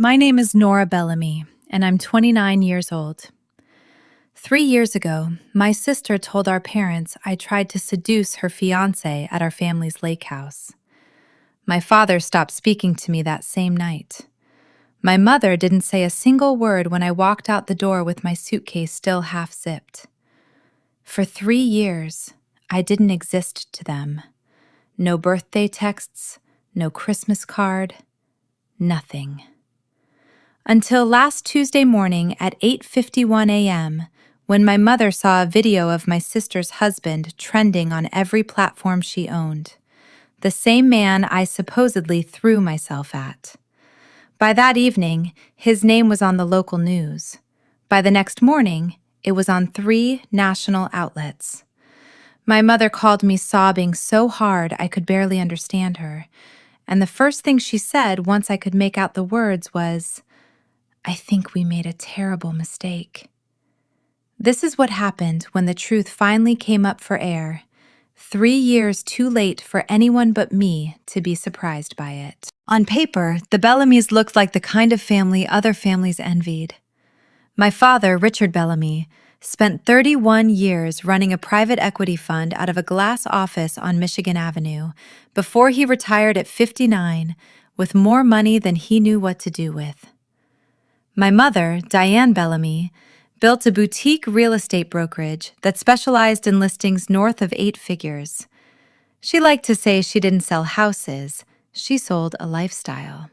My name is Nora Bellamy, and I'm 29 years old. 3 years ago, my sister told our parents I tried to seduce her fiancé at our family's lake house. My father stopped speaking to me that same night. My mother didn't say a single word when I walked out the door with my suitcase still half zipped. For 3 years, I didn't exist to them. No birthday texts, no Christmas card, nothing. Until last Tuesday morning at 8:51 a.m., when my mother saw a video of my sister's husband trending on every platform she owned, the same man I supposedly threw myself at. By that evening, his name was on the local news. By the next morning, it was on 3 national outlets. My mother called me sobbing so hard I could barely understand her, and the first thing she said once I could make out the words was, "I think we made a terrible mistake." This is what happened when the truth finally came up for air, 3 years too late for anyone but me to be surprised by it. On paper, the Bellamys looked like the kind of family other families envied. My father, Richard Bellamy, spent 31 years running a private equity fund out of a glass office on Michigan Avenue before he retired at 59 with more money than he knew what to do with. My mother, Diane Bellamy, built a boutique real estate brokerage that specialized in listings north of 8 figures. She liked to say she didn't sell houses, she sold a lifestyle.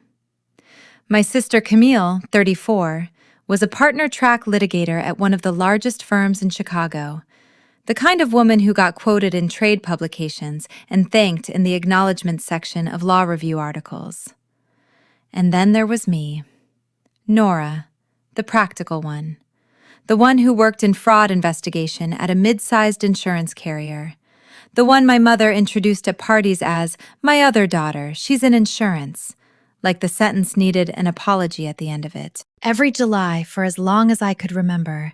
My sister Camille, 34, was a partner-track litigator at one of the largest firms in Chicago, the kind of woman who got quoted in trade publications and thanked in the acknowledgments section of law review articles. And then there was me. Nora, the practical one. The one who worked in fraud investigation at a mid-sized insurance carrier. The one my mother introduced at parties as, "My other daughter, she's in insurance," like the sentence needed an apology at the end of it. Every July, for as long as I could remember,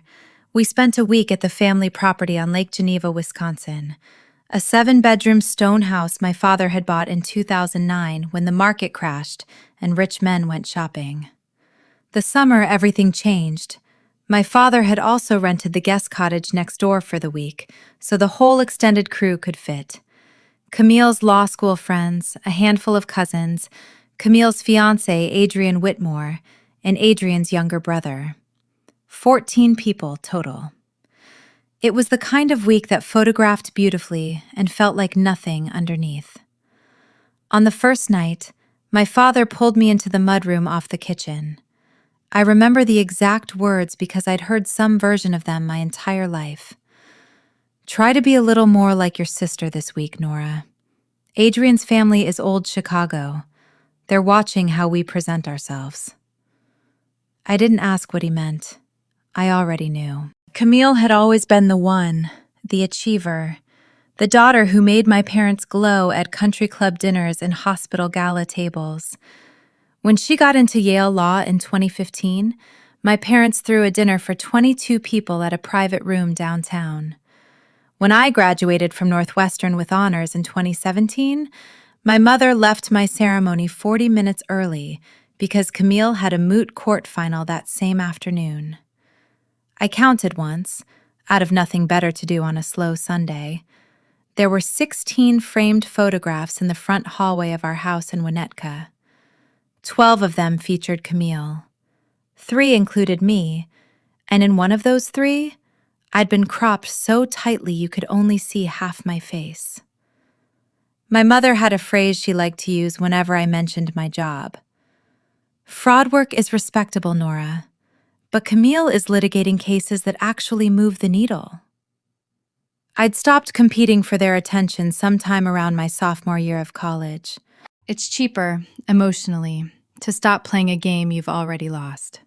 we spent a week at the family property on Lake Geneva, Wisconsin, a 7-bedroom stone house my father had bought in 2009 when the market crashed and rich men went shopping. The summer, everything changed. My father had also rented the guest cottage next door for the week, so the whole extended crew could fit. Camille's law school friends, a handful of cousins, Camille's fiancé, Adrian Whitmore, and Adrian's younger brother. 14 people total. It was the kind of week that photographed beautifully and felt like nothing underneath. On the first night, my father pulled me into the mudroom off the kitchen. I remember the exact words because I'd heard some version of them my entire life. "Try to be a little more like your sister this week, Nora. Adrian's family is old Chicago. They're watching how we present ourselves." I didn't ask what he meant. I already knew. Camille had always been the one, the achiever, the daughter who made my parents glow at country club dinners and hospital gala tables. When she got into Yale Law in 2015, my parents threw a dinner for 22 people at a private room downtown. When I graduated from Northwestern with honors in 2017, my mother left my ceremony 40 minutes early because Camille had a moot court final that same afternoon. I counted once, out of nothing better to do on a slow Sunday. There were 16 framed photographs in the front hallway of our house in Winnetka. 12 of them featured Camille. 3 included me, and in one of those 3, I'd been cropped so tightly you could only see half my face. My mother had a phrase she liked to use whenever I mentioned my job. "Fraud work is respectable, Nora, but Camille is litigating cases that actually move the needle." I'd stopped competing for their attention sometime around my sophomore year of college. It's cheaper, emotionally, to stop playing a game you've already lost.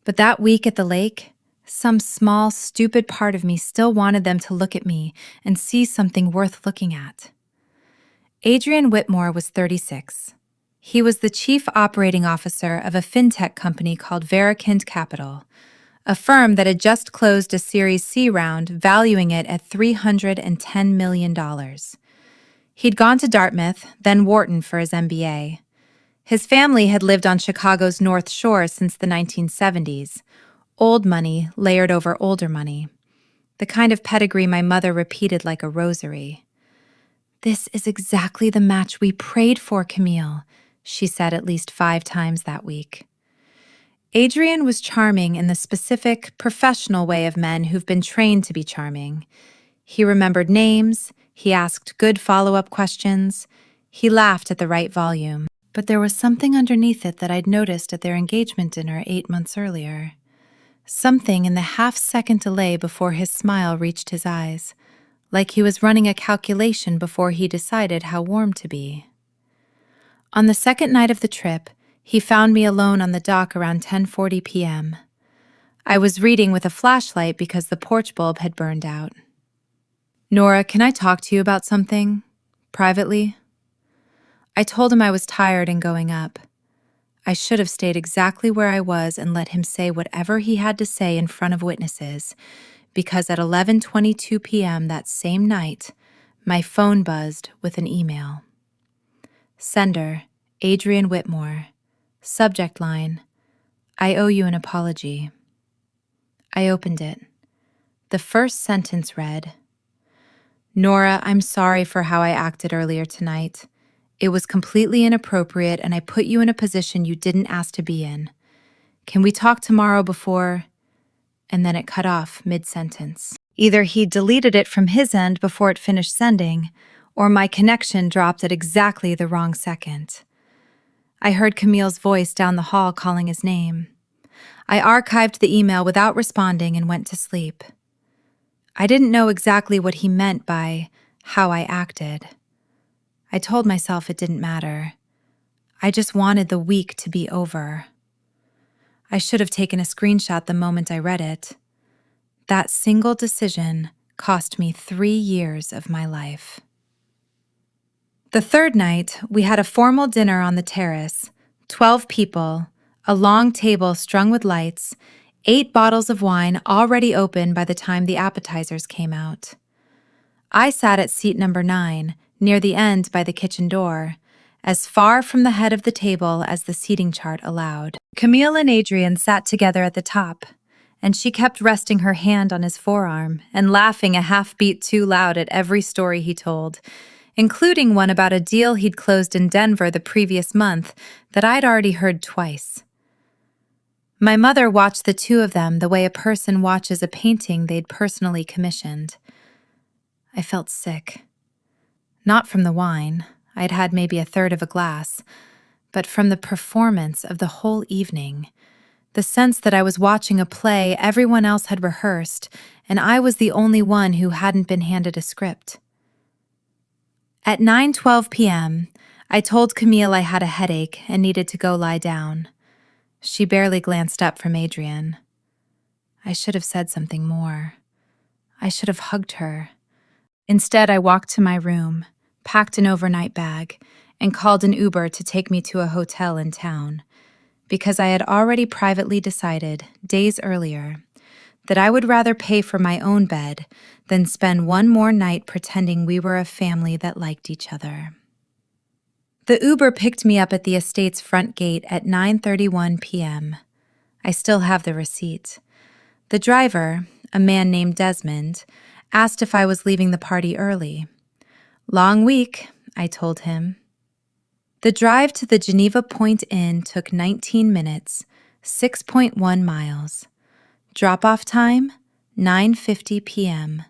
But that week at the lake, some small, stupid part of me still wanted them to look at me and see something worth looking at. Adrian Whitmore was 36. He was the chief operating officer of a fintech company called Verikind Capital, a firm that had just closed a Series C round valuing it at $310 million. He'd gone to Dartmouth, then Wharton for his MBA. His family had lived on Chicago's North Shore since the 1970s, old money layered over older money, the kind of pedigree my mother repeated like a rosary. "This is exactly the match we prayed for, Camille," she said at least 5 times that week. Adrian was charming in the specific, professional way of men who've been trained to be charming. He remembered names, he asked good follow-up questions, he laughed at the right volume. But there was something underneath it that I'd noticed at their engagement dinner 8 months earlier. Something in the half-second delay before his smile reached his eyes, like he was running a calculation before he decided how warm to be. On the second night of the trip, he found me alone on the dock around 10:40 p.m. I was reading with a flashlight because the porch bulb had burned out. "Nora, can I talk to you about something? Privately?" I told him I was tired and going up. I should have stayed exactly where I was and let him say whatever he had to say in front of witnesses, because at 11:22 p.m. that same night, my phone buzzed with an email. Sender, Adrian Whitmore. Subject line, "I owe you an apology." I opened it. The first sentence read, "Nora, I'm sorry for how I acted earlier tonight. It was completely inappropriate and I put you in a position you didn't ask to be in. Can we talk tomorrow before—" And then it cut off mid-sentence. Either he deleted it from his end before it finished sending, or my connection dropped at exactly the wrong second. I heard Camille's voice down the hall calling his name. I archived the email without responding and went to sleep. I didn't know exactly what he meant by how I acted. I told myself it didn't matter. I just wanted the week to be over. I should have taken a screenshot the moment I read it. That single decision cost me 3 years of my life. The third night, we had a formal dinner on the terrace, 12 people, a long table strung with lights, 8 bottles of wine already open by the time the appetizers came out. I sat at seat number 9, near the end by the kitchen door, as far from the head of the table as the seating chart allowed. Camille and Adrian sat together at the top, and she kept resting her hand on his forearm and laughing a half beat too loud at every story he told, including one about a deal he'd closed in Denver the previous month that I'd already heard twice. My mother watched the two of them the way a person watches a painting they'd personally commissioned. I felt sick. Not from the wine, I'd had maybe a third of a glass, but from the performance of the whole evening, the sense that I was watching a play everyone else had rehearsed, and I was the only one who hadn't been handed a script. At 9:12 p.m., I told Camille I had a headache and needed to go lie down. She barely glanced up from Adrian. I should have said something more. I should have hugged her. Instead, I walked to my room, packed an overnight bag, and called an Uber to take me to a hotel in town, because I had already privately decided, days earlier, that I would rather pay for my own bed than spend one more night pretending we were a family that liked each other. The Uber picked me up at the estate's front gate at 9:31 p.m. I still have the receipt. The driver, a man named Desmond, asked if I was leaving the party early. "Long week," I told him. The drive to the Geneva Point Inn took 19 minutes, 6.1 miles. Drop-off time, 9:50 p.m.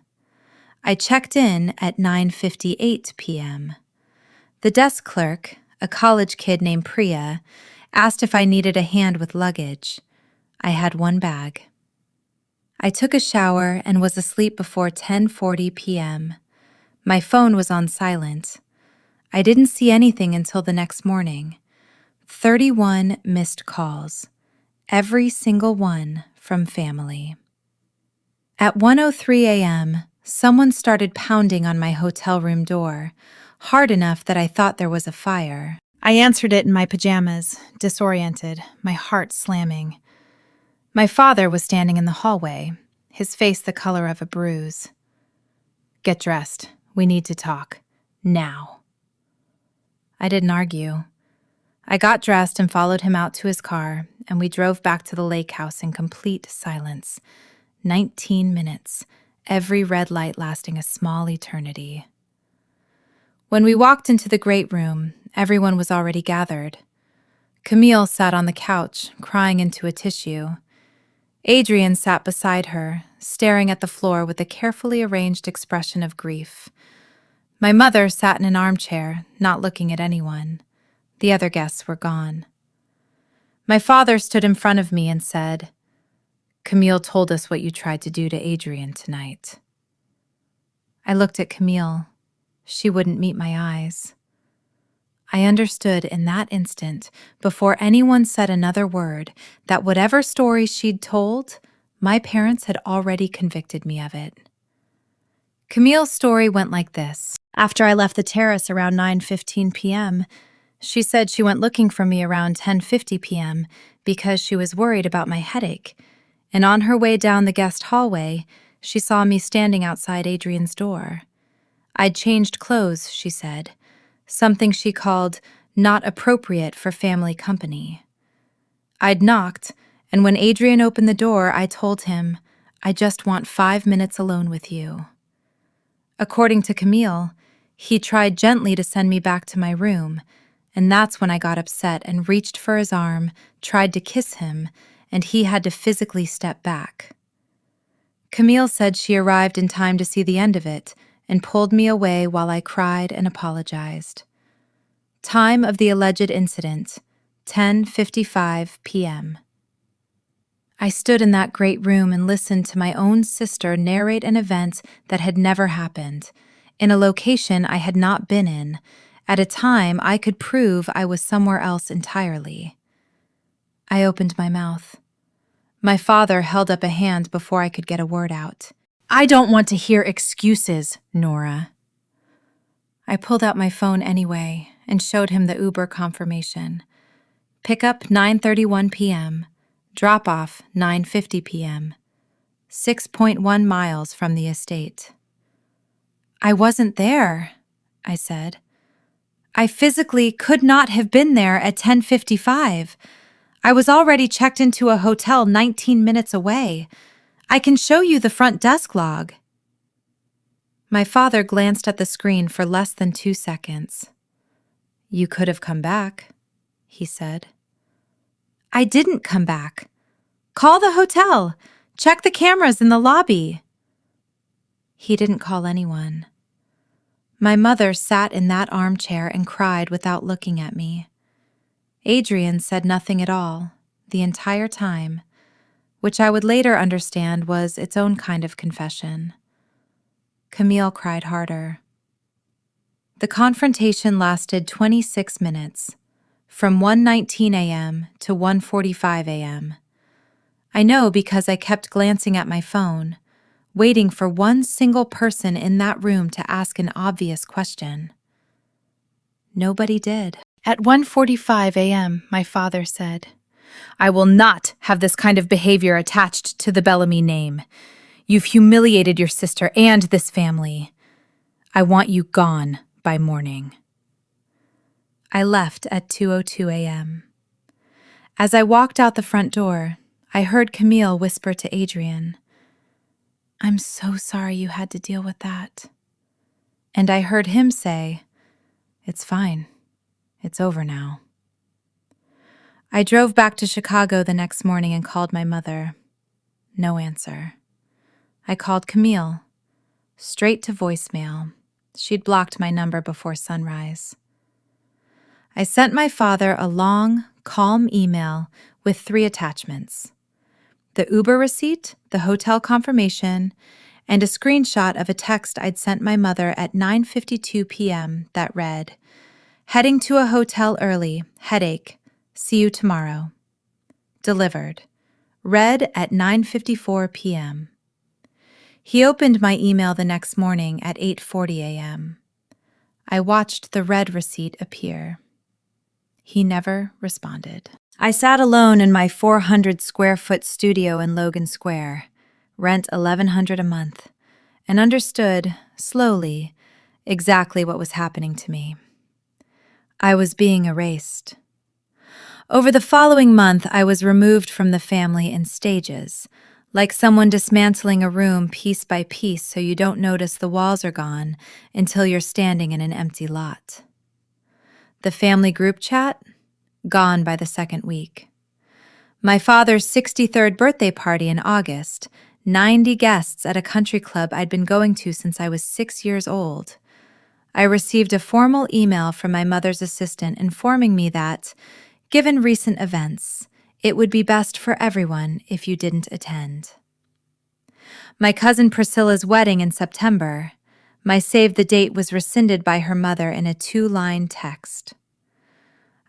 I checked in at 9:58 p.m. The desk clerk, a college kid named Priya, asked if I needed a hand with luggage. I had one bag. I took a shower and was asleep before 10:40 p.m. My phone was on silent. I didn't see anything until the next morning. 31 missed calls, every single one from family. At 1:03 a.m., someone started pounding on my hotel room door, hard enough that I thought there was a fire. I answered it in my pajamas, disoriented, my heart slamming. My father was standing in the hallway, his face the color of a bruise. "Get dressed. We need to talk. Now." I didn't argue. I got dressed and followed him out to his car, and we drove back to the lake house in complete silence. 19 minutes, every red light lasting a small eternity. When we walked into the great room, everyone was already gathered. Camille sat on the couch, crying into a tissue. Adrian sat beside her, staring at the floor with a carefully arranged expression of grief. My mother sat in an armchair, not looking at anyone. The other guests were gone. My father stood in front of me and said, "Camille told us what you tried to do to Adrian tonight." I looked at Camille. She wouldn't meet my eyes. I understood in that instant, before anyone said another word, that whatever story she'd told, my parents had already convicted me of it. Camille's story went like this. After I left the terrace around 9:15 p.m., she said she went looking for me around 10:50 p.m. because she was worried about my headache, and on her way down the guest hallway, she saw me standing outside Adrian's door. I'd changed clothes, she said, something she called not appropriate for family company. I'd knocked, and when Adrian opened the door, I told him, "I just want 5 minutes alone with you." According to Camille, he tried gently to send me back to my room, and that's when I got upset and reached for his arm, tried to kiss him, and he had to physically step back. Camille said she arrived in time to see the end of it and pulled me away while I cried and apologized. Time of the alleged incident, 10:55 p.m. I stood in that great room and listened to my own sister narrate an event that had never happened, in a location I had not been in, at a time I could prove I was somewhere else entirely. I opened my mouth. My father held up a hand before I could get a word out. "I don't want to hear excuses, Nora." I pulled out my phone anyway and showed him the Uber confirmation. Pickup 9:31 p.m., drop-off 9:50 p.m., 6.1 miles from the estate. "I wasn't there," I said. "I physically could not have been there at 10:55. I was already checked into a hotel 19 minutes away. I can show you the front desk log." My father glanced at the screen for less than 2 seconds. "You could have come back," he said. "I didn't come back. Call the hotel. Check the cameras in the lobby." He didn't call anyone. My mother sat in that armchair and cried without looking at me. Adrian said nothing at all, the entire time, which I would later understand was its own kind of confession. Camille cried harder. The confrontation lasted 26 minutes, from 1:19 a.m. to 1:45 a.m. I know because I kept glancing at my phone, waiting for one single person in that room to ask an obvious question. Nobody did. At 1:45 a.m., my father said, "I will not have this kind of behavior attached to the Bellamy name. You've humiliated your sister and this family. I want you gone by morning." I left at 2:02 a.m. As I walked out the front door, I heard Camille whisper to Adrian, "I'm so sorry you had to deal with that." And I heard him say, "It's fine. It's over now." I drove back to Chicago the next morning and called my mother. No answer. I called Camille. Straight to voicemail. She'd blocked my number before sunrise. I sent my father a long, calm email with 3 attachments: the Uber receipt, the hotel confirmation, and a screenshot of a text I'd sent my mother at 9:52 p.m. that read, "Heading to a hotel early, headache, see you tomorrow." Delivered. Read at 9:54 p.m. He opened my email the next morning at 8:40 a.m. I watched the red receipt appear. He never responded. I sat alone in my 400-square-foot studio in Logan Square, rent $1,100 a month, and understood, slowly, exactly what was happening to me. I was being erased. Over the following month, I was removed from the family in stages, like someone dismantling a room piece by piece so you don't notice the walls are gone until you're standing in an empty lot. The family group chat? Gone by the second week. My father's 63rd birthday party in August, 90 guests at a country club I'd been going to since I was 6 years old. I received a formal email from my mother's assistant informing me that, given recent events, it would be best for everyone if you didn't attend. My cousin Priscilla's wedding in September, my save the date was rescinded by her mother in a 2-line text.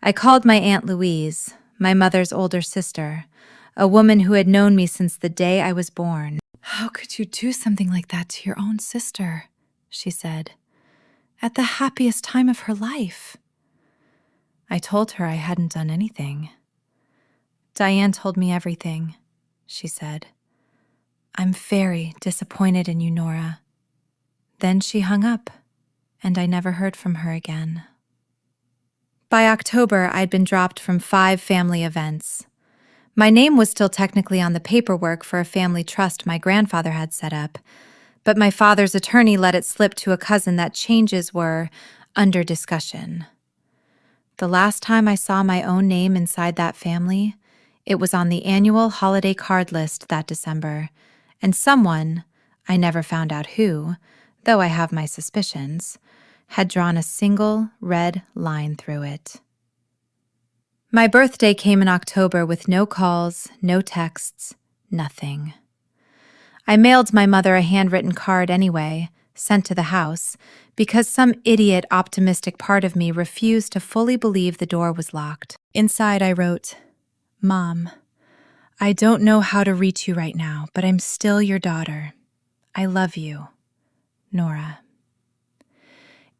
I called my Aunt Louise, my mother's older sister, a woman who had known me since the day I was born. "How could you do something like that to your own sister?" she said. "At the happiest time of her life." I told her I hadn't done anything. "Diane told me everything," she said. "I'm very disappointed in you, Nora." Then she hung up, and I never heard from her again. By October, I'd been dropped from 5 family events. My name was still technically on the paperwork for a family trust my grandfather had set up, but my father's attorney let it slip to a cousin that changes were under discussion. The last time I saw my own name inside that family, it was on the annual holiday card list that December, and someone, I never found out who, though I have my suspicions, had drawn a single red line through it. My birthday came in October with no calls, no texts, nothing. I mailed my mother a handwritten card anyway, sent to the house, because some idiot optimistic part of me refused to fully believe the door was locked. Inside I wrote, "Mom, I don't know how to reach you right now, but I'm still your daughter. I love you. Nora."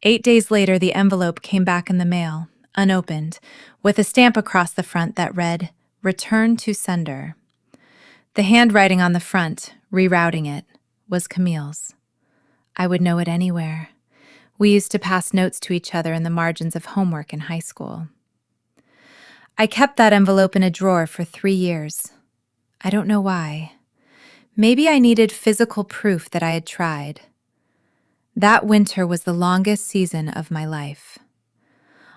8 days later, the envelope came back in the mail, unopened, with a stamp across the front that read, "Return to sender." The handwriting on the front, rerouting it, was Camille's. I would know it anywhere. We used to pass notes to each other in the margins of homework in high school. I kept that envelope in a drawer for 3 years. I don't know why. Maybe I needed physical proof that I had tried. That winter was the longest season of my life.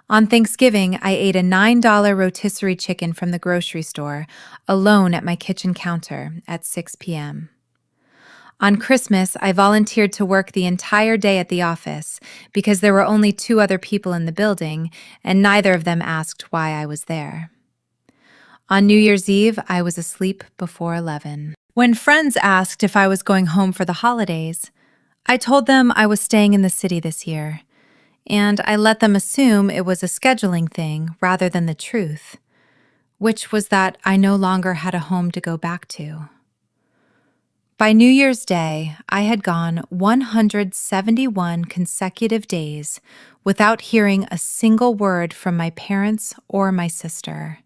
On Thanksgiving, I ate a $9 rotisserie chicken from the grocery store, alone at my kitchen counter at 6 p.m. On Christmas, I volunteered to work the entire day at the office because there were only 2 other people in the building, and neither of them asked why I was there. On New Year's Eve, I was asleep before 11. When friends asked if I was going home for the holidays, I told them I was staying in the city this year, and I let them assume it was a scheduling thing rather than the truth, which was that I no longer had a home to go back to. By New Year's Day, I had gone 171 consecutive days without hearing a single word from my parents or my sister.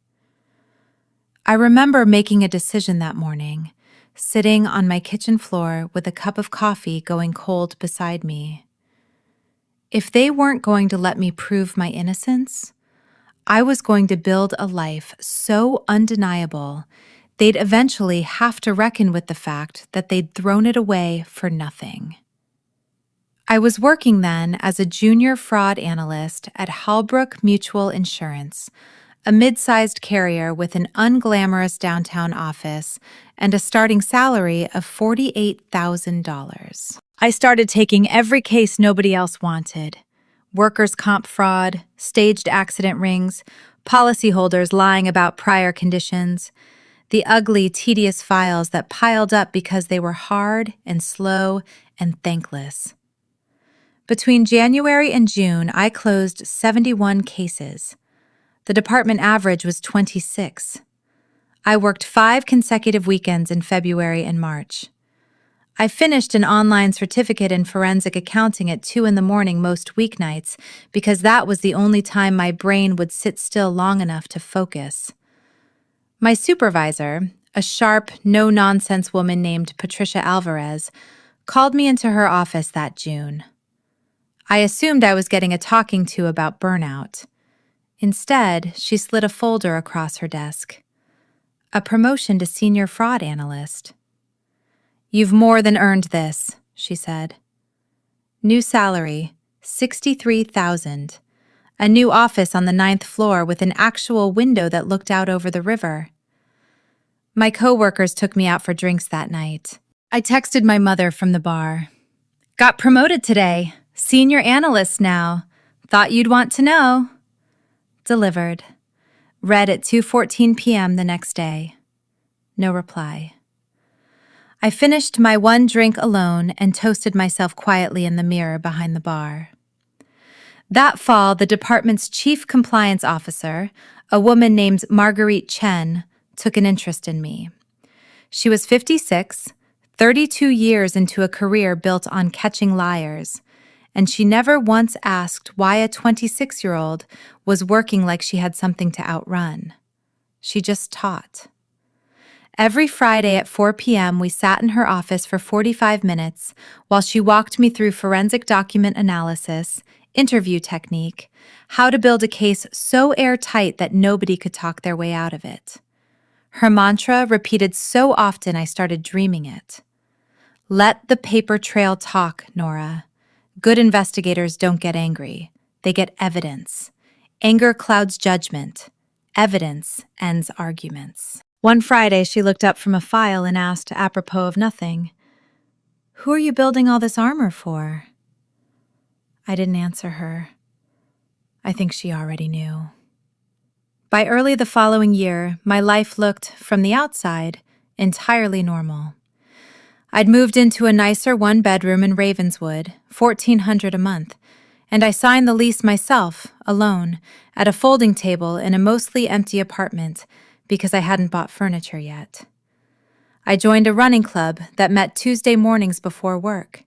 I remember making a decision that morning, sitting on my kitchen floor with a cup of coffee going cold beside me. If they weren't going to let me prove my innocence, I was going to build a life so undeniable they'd eventually have to reckon with the fact that they'd thrown it away for nothing. I was working then as a junior fraud analyst at Halbrook Mutual Insurance, a mid-sized carrier with an unglamorous downtown office and a starting salary of $48,000. I started taking every case nobody else wanted. Workers' comp fraud, staged accident rings, policyholders lying about prior conditions, the ugly, tedious files that piled up because they were hard and slow and thankless. Between January and June, I closed 71 cases. The department average was 26. I worked 5 consecutive weekends in February and March. I finished an online certificate in forensic accounting at 2 in the morning most weeknights because that was the only time my brain would sit still long enough to focus. My supervisor, a sharp, no-nonsense woman named Patricia Alvarez, called me into her office that June. I assumed I was getting a talking to about burnout. Instead, she slid a folder across her desk. A promotion to senior fraud analyst. "You've more than earned this," she said. New salary, $63,000. A new office on the 9th floor with an actual window that looked out over the river. My coworkers took me out for drinks that night. I texted my mother from the bar. "Got promoted today. Senior analyst now. Thought you'd want to know." Delivered. Read at 2:14 p.m. the next day. No reply. I finished my one drink alone and toasted myself quietly in the mirror behind the bar. That fall, the department's chief compliance officer, a woman named Marguerite Chen, took an interest in me. She was 56, 32 years into a career built on catching liars, and she never once asked why a 26-year-old was working like she had something to outrun. She just taught. Every Friday at 4 p.m., we sat in her office for 45 minutes while she walked me through forensic document analysis, interview technique, how to build a case so airtight that nobody could talk their way out of it. Her mantra, repeated so often I started dreaming it. "Let the paper trail talk, Nora. Good investigators don't get angry. They get evidence. Anger clouds judgment. Evidence ends arguments." One Friday, she looked up from a file and asked, apropos of nothing, "Who are you building all this armor for?" I didn't answer her. I think she already knew. By early the following year, my life looked, from the outside, entirely normal. I'd moved into a nicer one-bedroom in Ravenswood, $1,400 a month, and I signed the lease myself, alone, at a folding table in a mostly empty apartment because I hadn't bought furniture yet. I joined a running club that met Tuesday mornings before work.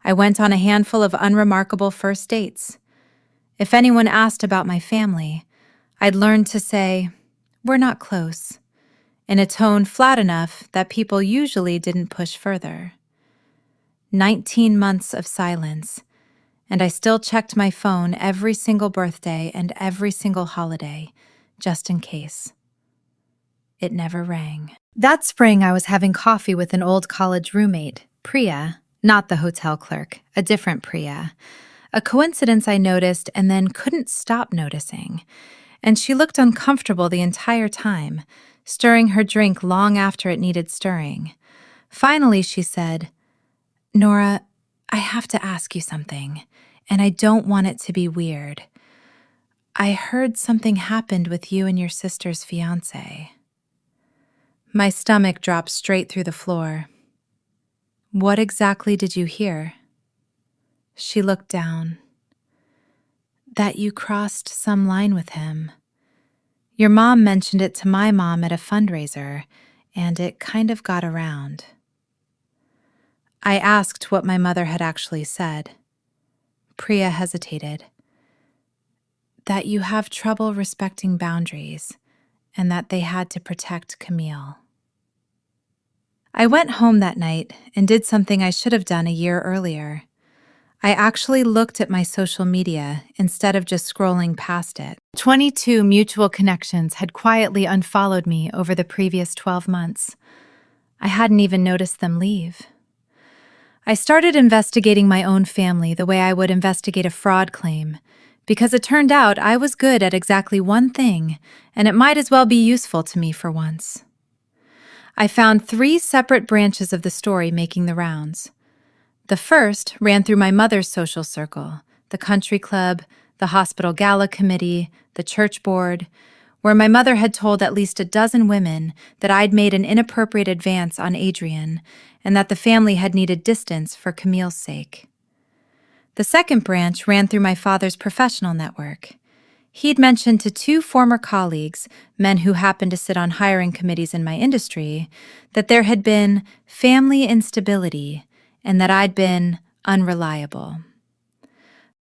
I went on a handful of unremarkable first dates. If anyone asked about my family, I'd learned to say, "We're not close," in a tone flat enough that people usually didn't push further. 19 months of silence, and I still checked my phone every single birthday and every single holiday, just in case. It never rang. That spring, I was having coffee with an old college roommate, Priya, not the hotel clerk, a different Priya. A coincidence I noticed and then couldn't stop noticing. And she looked uncomfortable the entire time, stirring her drink long after it needed stirring. Finally, she said, "Nora, I have to ask you something, and I don't want it to be weird. I heard something happened with you and your sister's fiancé." My stomach dropped straight through the floor. "What exactly did you hear?" She looked down. "That you crossed some line with him. Your mom mentioned it to my mom at a fundraiser, and it kind of got around." I asked what my mother had actually said. Priya hesitated. "That you have trouble respecting boundaries, and that they had to protect Camille." I went home that night and did something I should have done a year earlier. I actually looked at my social media instead of just scrolling past it. 22 mutual connections had quietly unfollowed me over the previous 12 months. I hadn't even noticed them leave. I started investigating my own family the way I would investigate a fraud claim, because it turned out I was good at exactly one thing, and it might as well be useful to me for once. I found 3 separate branches of the story making the rounds. The first ran through my mother's social circle, the country club, the hospital gala committee, the church board, where my mother had told at least a dozen women that I'd made an inappropriate advance on Adrian and that the family had needed distance for Camille's sake. The second branch ran through my father's professional network. He'd mentioned to 2 former colleagues, men who happened to sit on hiring committees in my industry, that there had been family instability and that I'd been unreliable.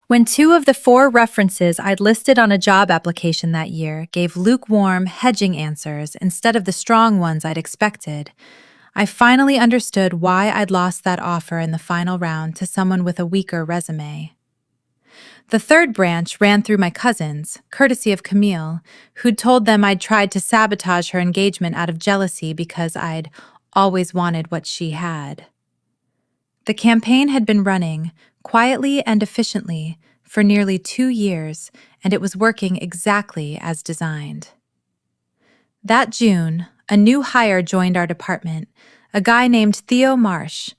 When 2 of the 4 references I'd listed on a job application that year gave lukewarm, hedging answers instead of the strong ones I'd expected, I finally understood why I'd lost that offer in the final round to someone with a weaker resume. The third branch ran through my cousins, courtesy of Camille, who'd told them I'd tried to sabotage her engagement out of jealousy because I'd always wanted what she had. The campaign had been running, quietly and efficiently, for nearly 2 years, and it was working exactly as designed. That June, a new hire joined our department, a guy named Theo Marsh,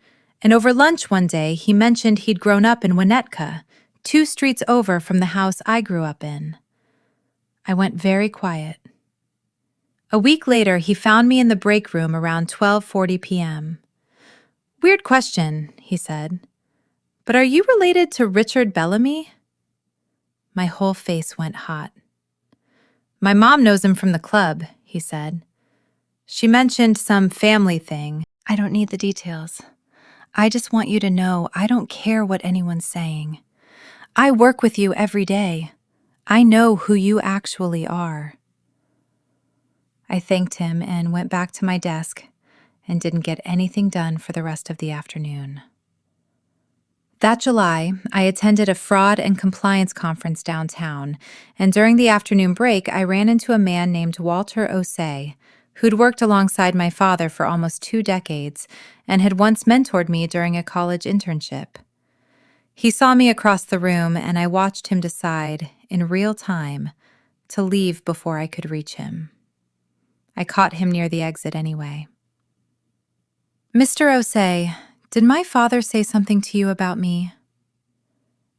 and over lunch one day he mentioned he'd grown up in Winnetka, 2 streets over from the house I grew up in. I went very quiet. A week later, he found me in the break room around 12:40 p.m. "Weird question," he said, "but are you related to Richard Bellamy?" My whole face went hot. "My mom knows him from the club," he said. "She mentioned some family thing. I don't need the details. I just want you to know I don't care what anyone's saying. I work with you every day. I know who you actually are." I thanked him and went back to my desk and didn't get anything done for the rest of the afternoon. That July, I attended a fraud and compliance conference downtown, and during the afternoon break, I ran into a man named Walter Osei, who'd worked alongside my father for almost 2 decades and had once mentored me during a college internship. He saw me across the room, and I watched him decide, in real time, to leave before I could reach him. I caught him near the exit anyway. "Mr. Osei, did my father say something to you about me?"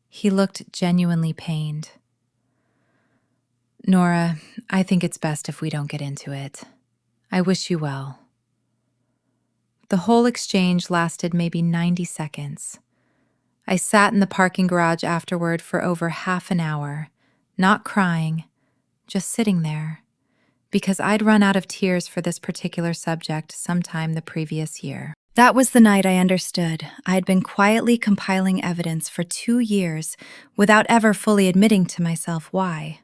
He looked genuinely pained. "Nora, I think it's best if we don't get into it. I wish you well." The whole exchange lasted maybe 90 seconds. I sat in the parking garage afterward for over half an hour, not crying, just sitting there, because I'd run out of tears for this particular subject sometime the previous year. That was the night I understood I had been quietly compiling evidence for 2 years without ever fully admitting to myself why.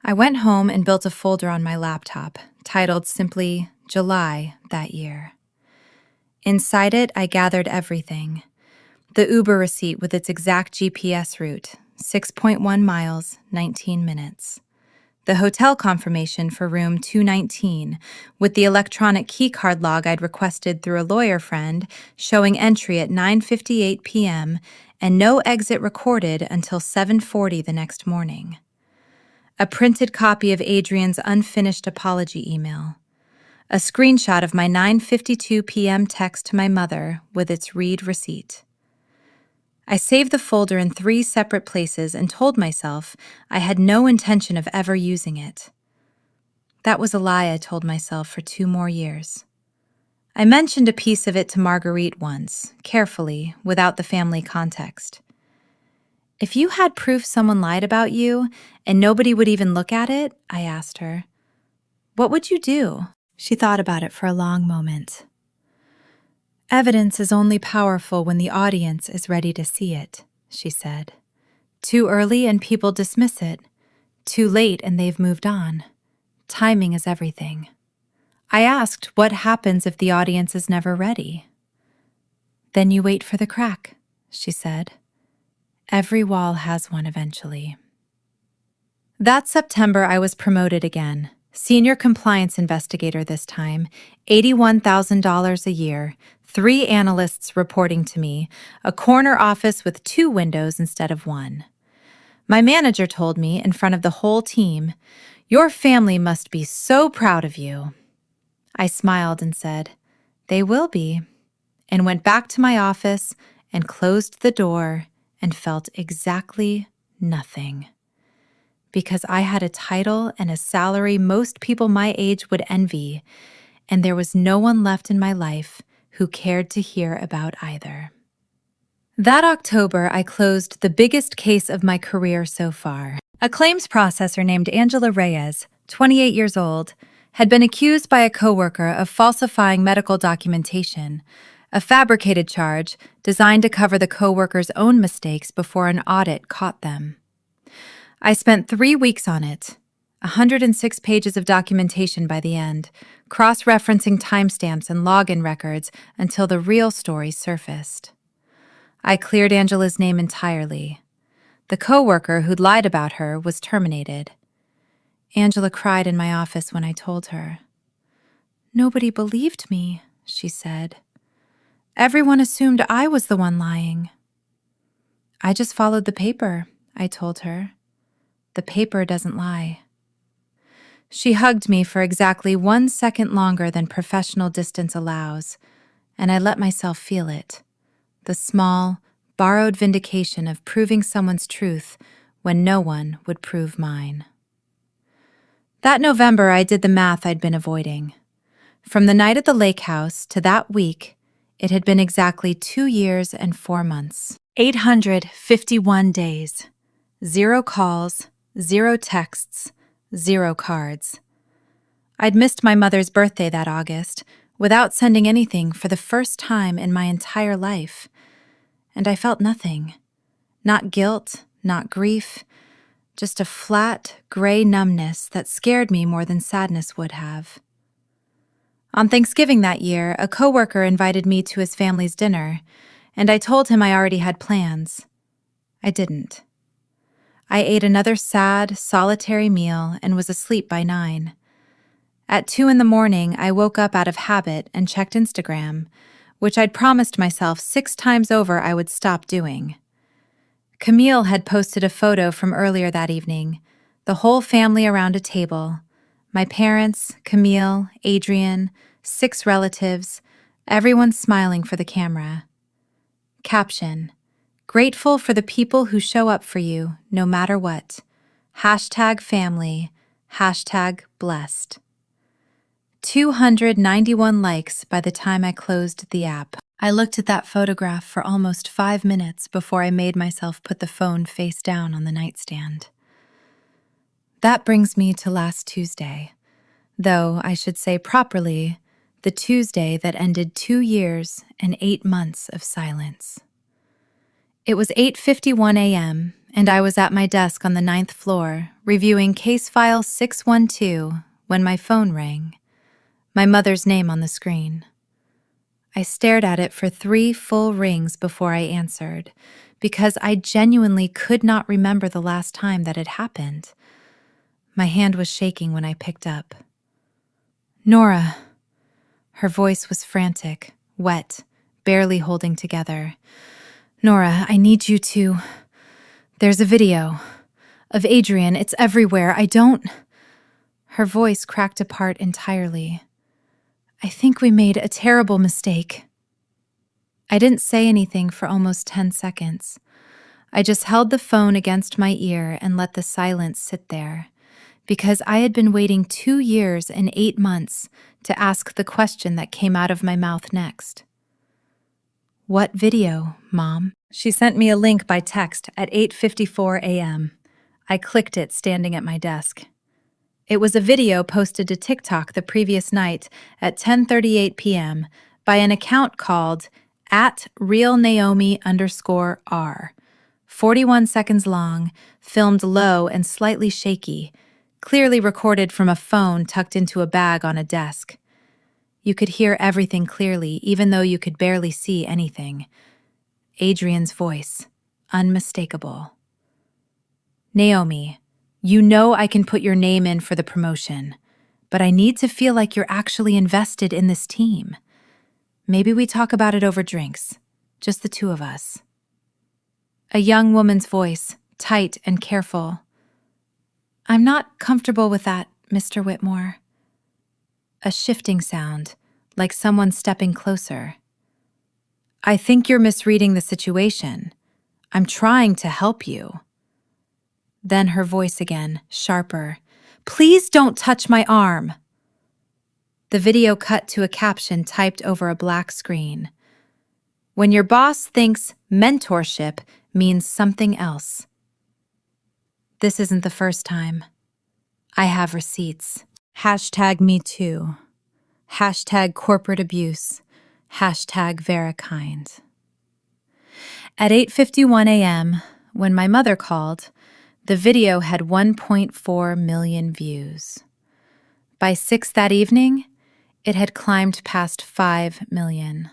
I went home and built a folder on my laptop, titled simply July that year. Inside it, I gathered everything. The Uber receipt with its exact GPS route, 6.1 miles, 19 minutes. The hotel confirmation for room 219, with the electronic keycard log I'd requested through a lawyer friend, showing entry at 9:58 p.m. and no exit recorded until 7:40 the next morning. A printed copy of Adrian's unfinished apology email. A screenshot of my 9:52 p.m. text to my mother with its read receipt. I saved the folder in 3 separate places and told myself I had no intention of ever using it. That was a lie I told myself for 2 more years. I mentioned a piece of it to Marguerite once, carefully, without the family context. "If you had proof someone lied about you and nobody would even look at it," I asked her, "what would you do?" She thought about it for a long moment. "Evidence is only powerful when the audience is ready to see it," she said. "Too early and people dismiss it. Too late and they've moved on. Timing is everything." I asked, what happens if the audience is never ready? "Then you wait for the crack," she said. "Every wall has one eventually." That September, I was promoted again. Senior compliance investigator this time, $81,000 a year, 3 analysts reporting to me, a corner office with 2 windows instead of 1. My manager told me in front of the whole team, "Your family must be so proud of you." I smiled and said, "They will be," and went back to my office and closed the door and felt exactly nothing. Because I had a title and a salary most people my age would envy, and there was no one left in my life who cared to hear about either. That October, I closed the biggest case of my career so far. A claims processor named Angela Reyes, 28 years old, had been accused by a coworker of falsifying medical documentation, a fabricated charge designed to cover the coworker's own mistakes before an audit caught them. I spent 3 weeks on it, 106 pages of documentation by the end, cross-referencing timestamps and login records until the real story surfaced. I cleared Angela's name entirely. The coworker who'd lied about her was terminated. Angela cried in my office when I told her. "Nobody believed me," she said. "Everyone assumed I was the one lying." "I just followed the paper," I told her. "The paper doesn't lie." She hugged me for exactly 1 second longer than professional distance allows, and I let myself feel it. The small, borrowed vindication of proving someone's truth when no one would prove mine. That November, I did the math I'd been avoiding. From the night at the lake house to that week, it had been exactly 2 years and 4 months. 851 days. 0 calls, 0 texts, 0 cards. I'd missed my mother's birthday that August without sending anything for the first time in my entire life, and I felt nothing. Not guilt, not grief, just a flat, gray numbness that scared me more than sadness would have. On Thanksgiving that year, a coworker invited me to his family's dinner, and I told him I already had plans. I didn't. I ate another sad, solitary meal and was asleep by 9. At 2 in the morning, I woke up out of habit and checked Instagram, which I'd promised myself 6 times over I would stop doing. Camille had posted a photo from earlier that evening, the whole family around a table. My parents, Camille, Adrian, 6 relatives, everyone smiling for the camera. Caption: "Grateful for the people who show up for you, no matter what. #family, #blessed." 291 likes by the time I closed the app. I looked at that photograph for almost 5 minutes before I made myself put the phone face down on the nightstand. That brings me to last Tuesday, though I should say properly, the Tuesday that ended 2 years and 8 months of silence. It was 8:51 a.m., and I was at my desk on the 9th floor, reviewing case file 612, when my phone rang, my mother's name on the screen. I stared at it for 3 full rings before I answered, because I genuinely could not remember the last time that it happened. My hand was shaking when I picked up. "Nora." Her voice was frantic, wet, barely holding together. "Nora, I need you to... There's a video. Of Adrian, it's everywhere. I don't..." Her voice cracked apart entirely. "I think we made a terrible mistake." I didn't say anything for almost 10 seconds. I just held the phone against my ear and let the silence sit there, because I had been waiting 2 years and 8 months to ask the question that came out of my mouth next. "What video, Mom?" She sent me a link by text at 8:54 a.m. I clicked it standing at my desk. It was a video posted to TikTok the previous night at 10:38 p.m. by an account called @realnaomi_r. 41 seconds long, filmed low and slightly shaky, clearly recorded from a phone tucked into a bag on a desk. You could hear everything clearly, even though you could barely see anything. Adrian's voice, unmistakable. "Naomi, you know I can put your name in for the promotion, but I need to feel like you're actually invested in this team. Maybe we talk about it over drinks, just the 2 of us." A young woman's voice, tight and careful. "I'm not comfortable with that, Mr. Whitmore." A shifting sound, like someone stepping closer. "I think you're misreading the situation. I'm trying to help you." Then her voice again, sharper. "Please don't touch my arm." The video cut to a caption typed over a black screen. "When your boss thinks mentorship means something else." This isn't the first time. I have receipts. #MeToo. #corporate abuse. #Verikind. At 8:51 a.m., when my mother called, the video had 1.4 million views. By 6 that evening, it had climbed past 5 million.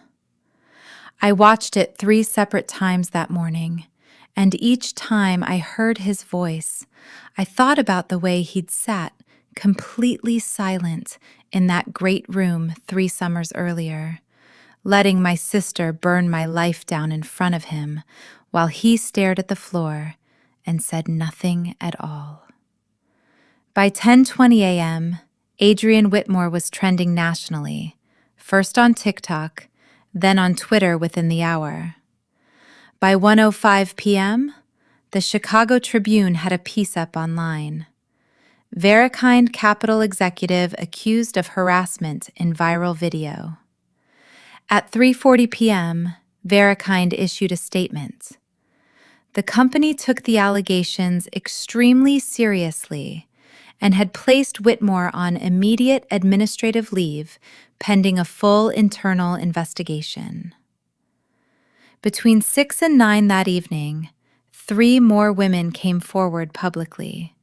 I watched it 3 separate times that morning, And each time I heard his voice, I thought about the way he'd sat, completely silent, in that great room 3 summers earlier, letting my sister burn my life down in front of him while he stared at the floor and said nothing at all. By 10:20 a.m., Adrian Whitmore was trending nationally, first on TikTok, then on Twitter within the hour. By 1:05 p.m., the Chicago Tribune had a piece up online. Verikind Capital executive accused of harassment in viral video. At 3:40 p.m., Verikind issued a statement. The company took the allegations extremely seriously and had placed Whitmore on immediate administrative leave pending a full internal investigation. Between 6 and 9 that evening, 3 more women came forward publicly.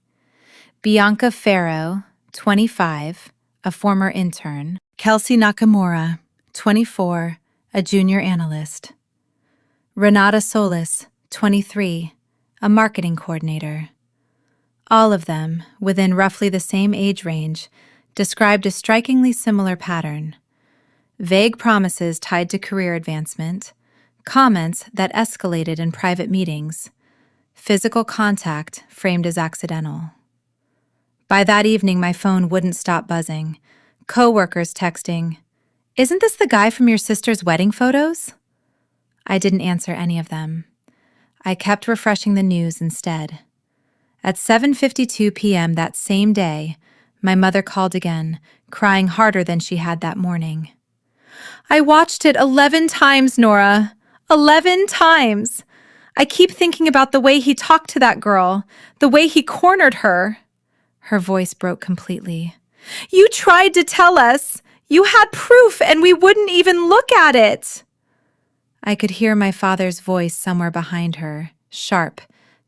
Bianca Farrow, 25, a former intern; Kelsey Nakamura, 24, a junior analyst; Renata Solis, 23, a marketing coordinator. All of them, within roughly the same age range, described a strikingly similar pattern: vague promises tied to career advancement, comments that escalated in private meetings, physical contact framed as accidental. By that evening, my phone wouldn't stop buzzing. Coworkers texting, "Isn't this the guy from your sister's wedding photos?" I didn't answer any of them. I kept refreshing the news instead. At 7:52 p.m. that same day, my mother called again, crying harder than she had that morning. "I watched it 11 times, Nora. 11 times. I keep thinking about the way he talked to that girl, the way he cornered her." Her voice broke completely. "You tried to tell us. You had proof and we wouldn't even look at it." I could hear my father's voice somewhere behind her, sharp,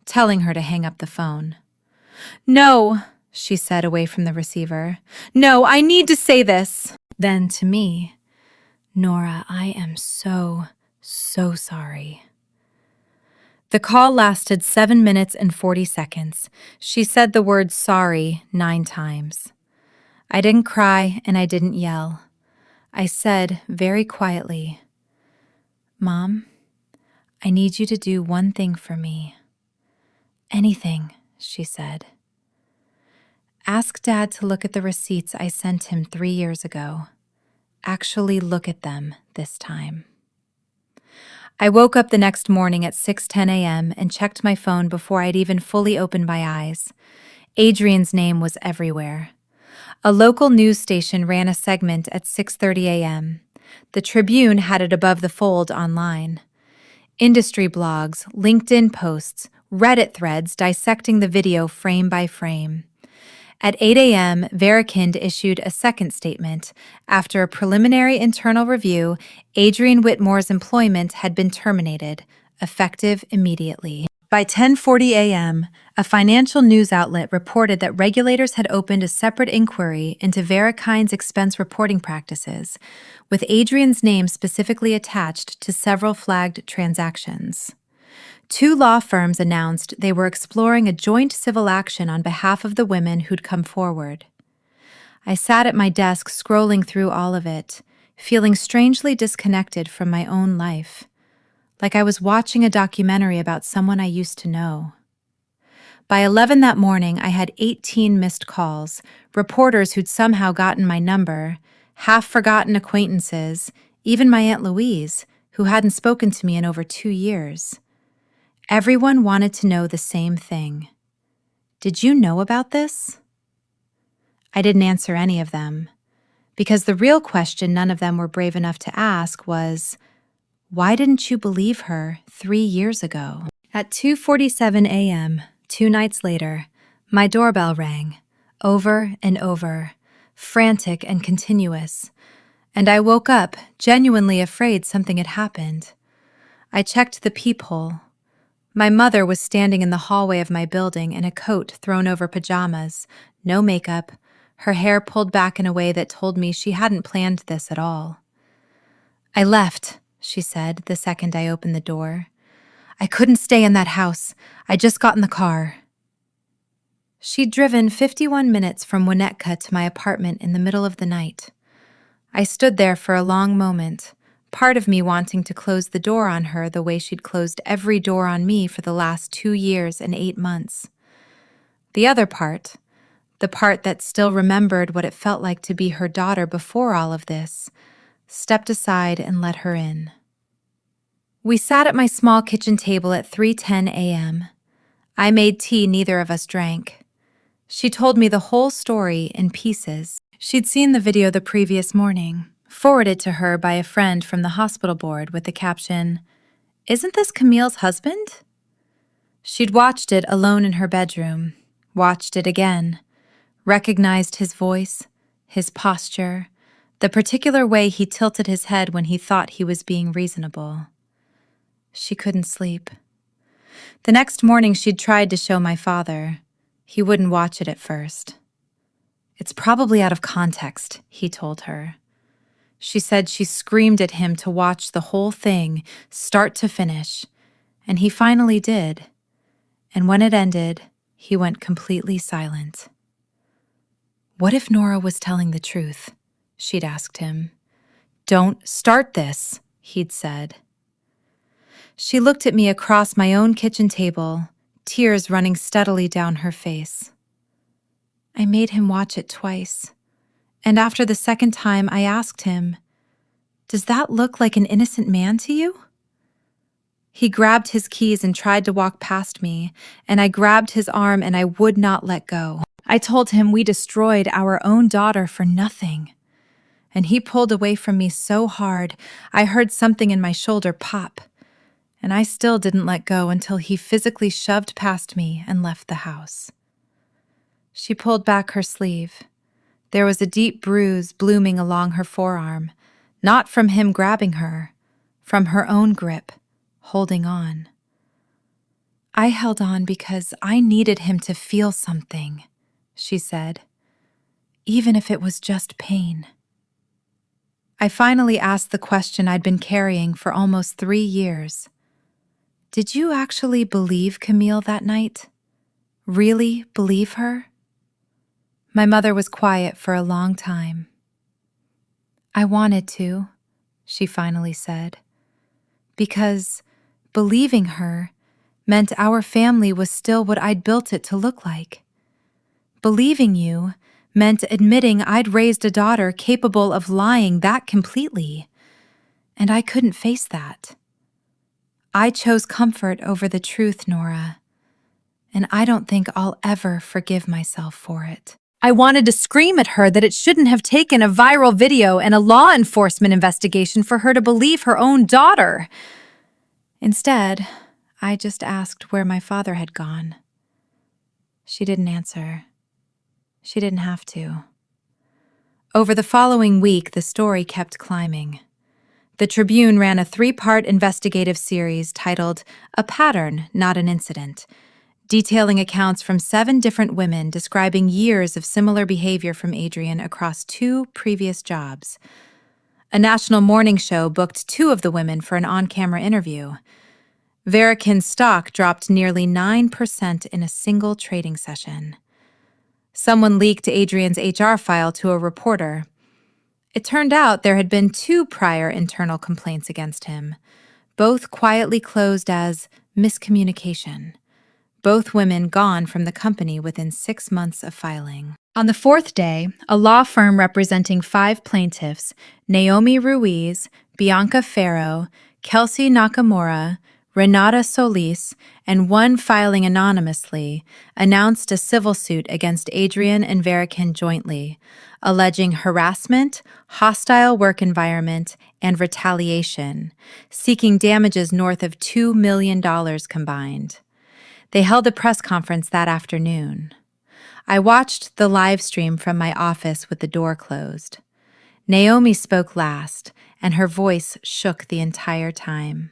telling her to hang up the phone. "No," she said away from the receiver. "No, I need to say this." Then to me, "Nora, I am so sorry." The call lasted 7 minutes and 40 seconds. She said the word sorry 9 times. I didn't cry and I didn't yell. I said very quietly, "Mom, I need you to do one thing for me." "Anything," she said. "Ask Dad to look at the receipts I sent him 3 years ago. Actually look at them this time." I woke up the next morning at 6:10 a.m. and checked my phone before I'd even fully opened my eyes. Adrian's name was everywhere. A local news station ran a segment at 6:30 a.m. The Tribune had it above the fold online. Industry blogs, LinkedIn posts, Reddit threads dissecting the video frame by frame. At 8 a.m., Verikind issued a second statement. After a preliminary internal review, Adrian Whitmore's employment had been terminated, effective immediately. By 10:40 a.m., a financial news outlet reported that regulators had opened a separate inquiry into Verikind's expense reporting practices, with Adrian's name specifically attached to several flagged transactions. 2 law firms announced they were exploring a joint civil action on behalf of the women who'd come forward. I sat at my desk scrolling through all of it, feeling strangely disconnected from my own life, like I was watching a documentary about someone I used to know. By 11 that morning, I had 18 missed calls, reporters who'd somehow gotten my number, half-forgotten acquaintances, even my Aunt Louise, who hadn't spoken to me in over 2 years. Everyone wanted to know the same thing. "Did you know about this?" I didn't answer any of them, because the real question none of them were brave enough to ask was, why didn't you believe her 3 years ago? At 2:47 a.m., 2 nights later, my doorbell rang, over and over, frantic and continuous, and I woke up genuinely afraid something had happened. I checked the peephole. My mother was standing in the hallway of my building in a coat thrown over pajamas, no makeup, her hair pulled back in a way that told me she hadn't planned this at all. "I left," she said the second I opened the door. I couldn't stay in that house. I just got in the car. She'd driven 51 minutes from Winnetka to my apartment in the middle of the night. I stood there for a long moment, part of me wanting to close the door on her the way she'd closed every door on me for the last 2 years and 8 months. The other part, the part that still remembered what it felt like to be her daughter before all of this, stepped aside and let her in. We sat at my small kitchen table at 3:10 a.m. I made tea neither of us drank. She told me the whole story in pieces. She'd seen the video the previous morning, forwarded to her by a friend from the hospital board with the caption, "Isn't this Camille's husband?" She'd watched it alone in her bedroom, watched it again, recognized his voice, his posture, the particular way he tilted his head when he thought he was being reasonable. She couldn't sleep. The next morning she'd tried to show my father. He wouldn't watch it at first. "It's probably out of context," he told her. She said she screamed at him to watch the whole thing, start to finish, and he finally did. And when it ended, he went completely silent. "What if Nora was telling the truth?" she'd asked him. "Don't start this," he'd said. She looked at me across my own kitchen table, tears running steadily down her face. I made him watch it twice, and after the second time I asked him, "Does that look like an innocent man to you?" He grabbed his keys and tried to walk past me, and I grabbed his arm and I would not let go. I told him we destroyed our own daughter for nothing. And he pulled away from me so hard, I heard something in my shoulder pop, and I still didn't let go until he physically shoved past me and left the house. She pulled back her sleeve. There was a deep bruise blooming along her forearm, not from him grabbing her, from her own grip, holding on. "I held on because I needed him to feel something," she said, "even if it was just pain." I finally asked the question I'd been carrying for almost 3 years. "Did you actually believe Camille that night? Really believe her?" My mother was quiet for a long time. "I wanted to," she finally said, "because believing her meant our family was still what I'd built it to look like. Believing you meant admitting I'd raised a daughter capable of lying that completely, and I couldn't face that. I chose comfort over the truth, Nora, and I don't think I'll ever forgive myself for it." I wanted to scream at her that it shouldn't have taken a viral video and a law enforcement investigation for her to believe her own daughter. Instead, I just asked where my father had gone. She didn't answer. She didn't have to. Over the following week, the story kept climbing. The Tribune ran a 3-part investigative series titled "A Pattern, Not an Incident," detailing accounts from 7 different women describing years of similar behavior from Adrian across 2 previous jobs. A national morning show booked 2 of the women for an on-camera interview. Verikin's stock dropped nearly 9% in a single trading session. Someone leaked Adrian's HR file to a reporter. It turned out there had been 2 prior internal complaints against him, both quietly closed as miscommunication. Both women gone from the company within 6 months of filing. On the 4th day, a law firm representing 5 plaintiffs, Naomi Ruiz, Bianca Ferro, Kelsey Nakamura, Renata Solis, and one filing anonymously, announced a civil suit against Adrian and Verikin jointly, alleging harassment, hostile work environment, and retaliation, seeking damages north of $2 million combined. They held a press conference that afternoon. I watched the live stream from my office with the door closed. Naomi spoke last, and her voice shook the entire time.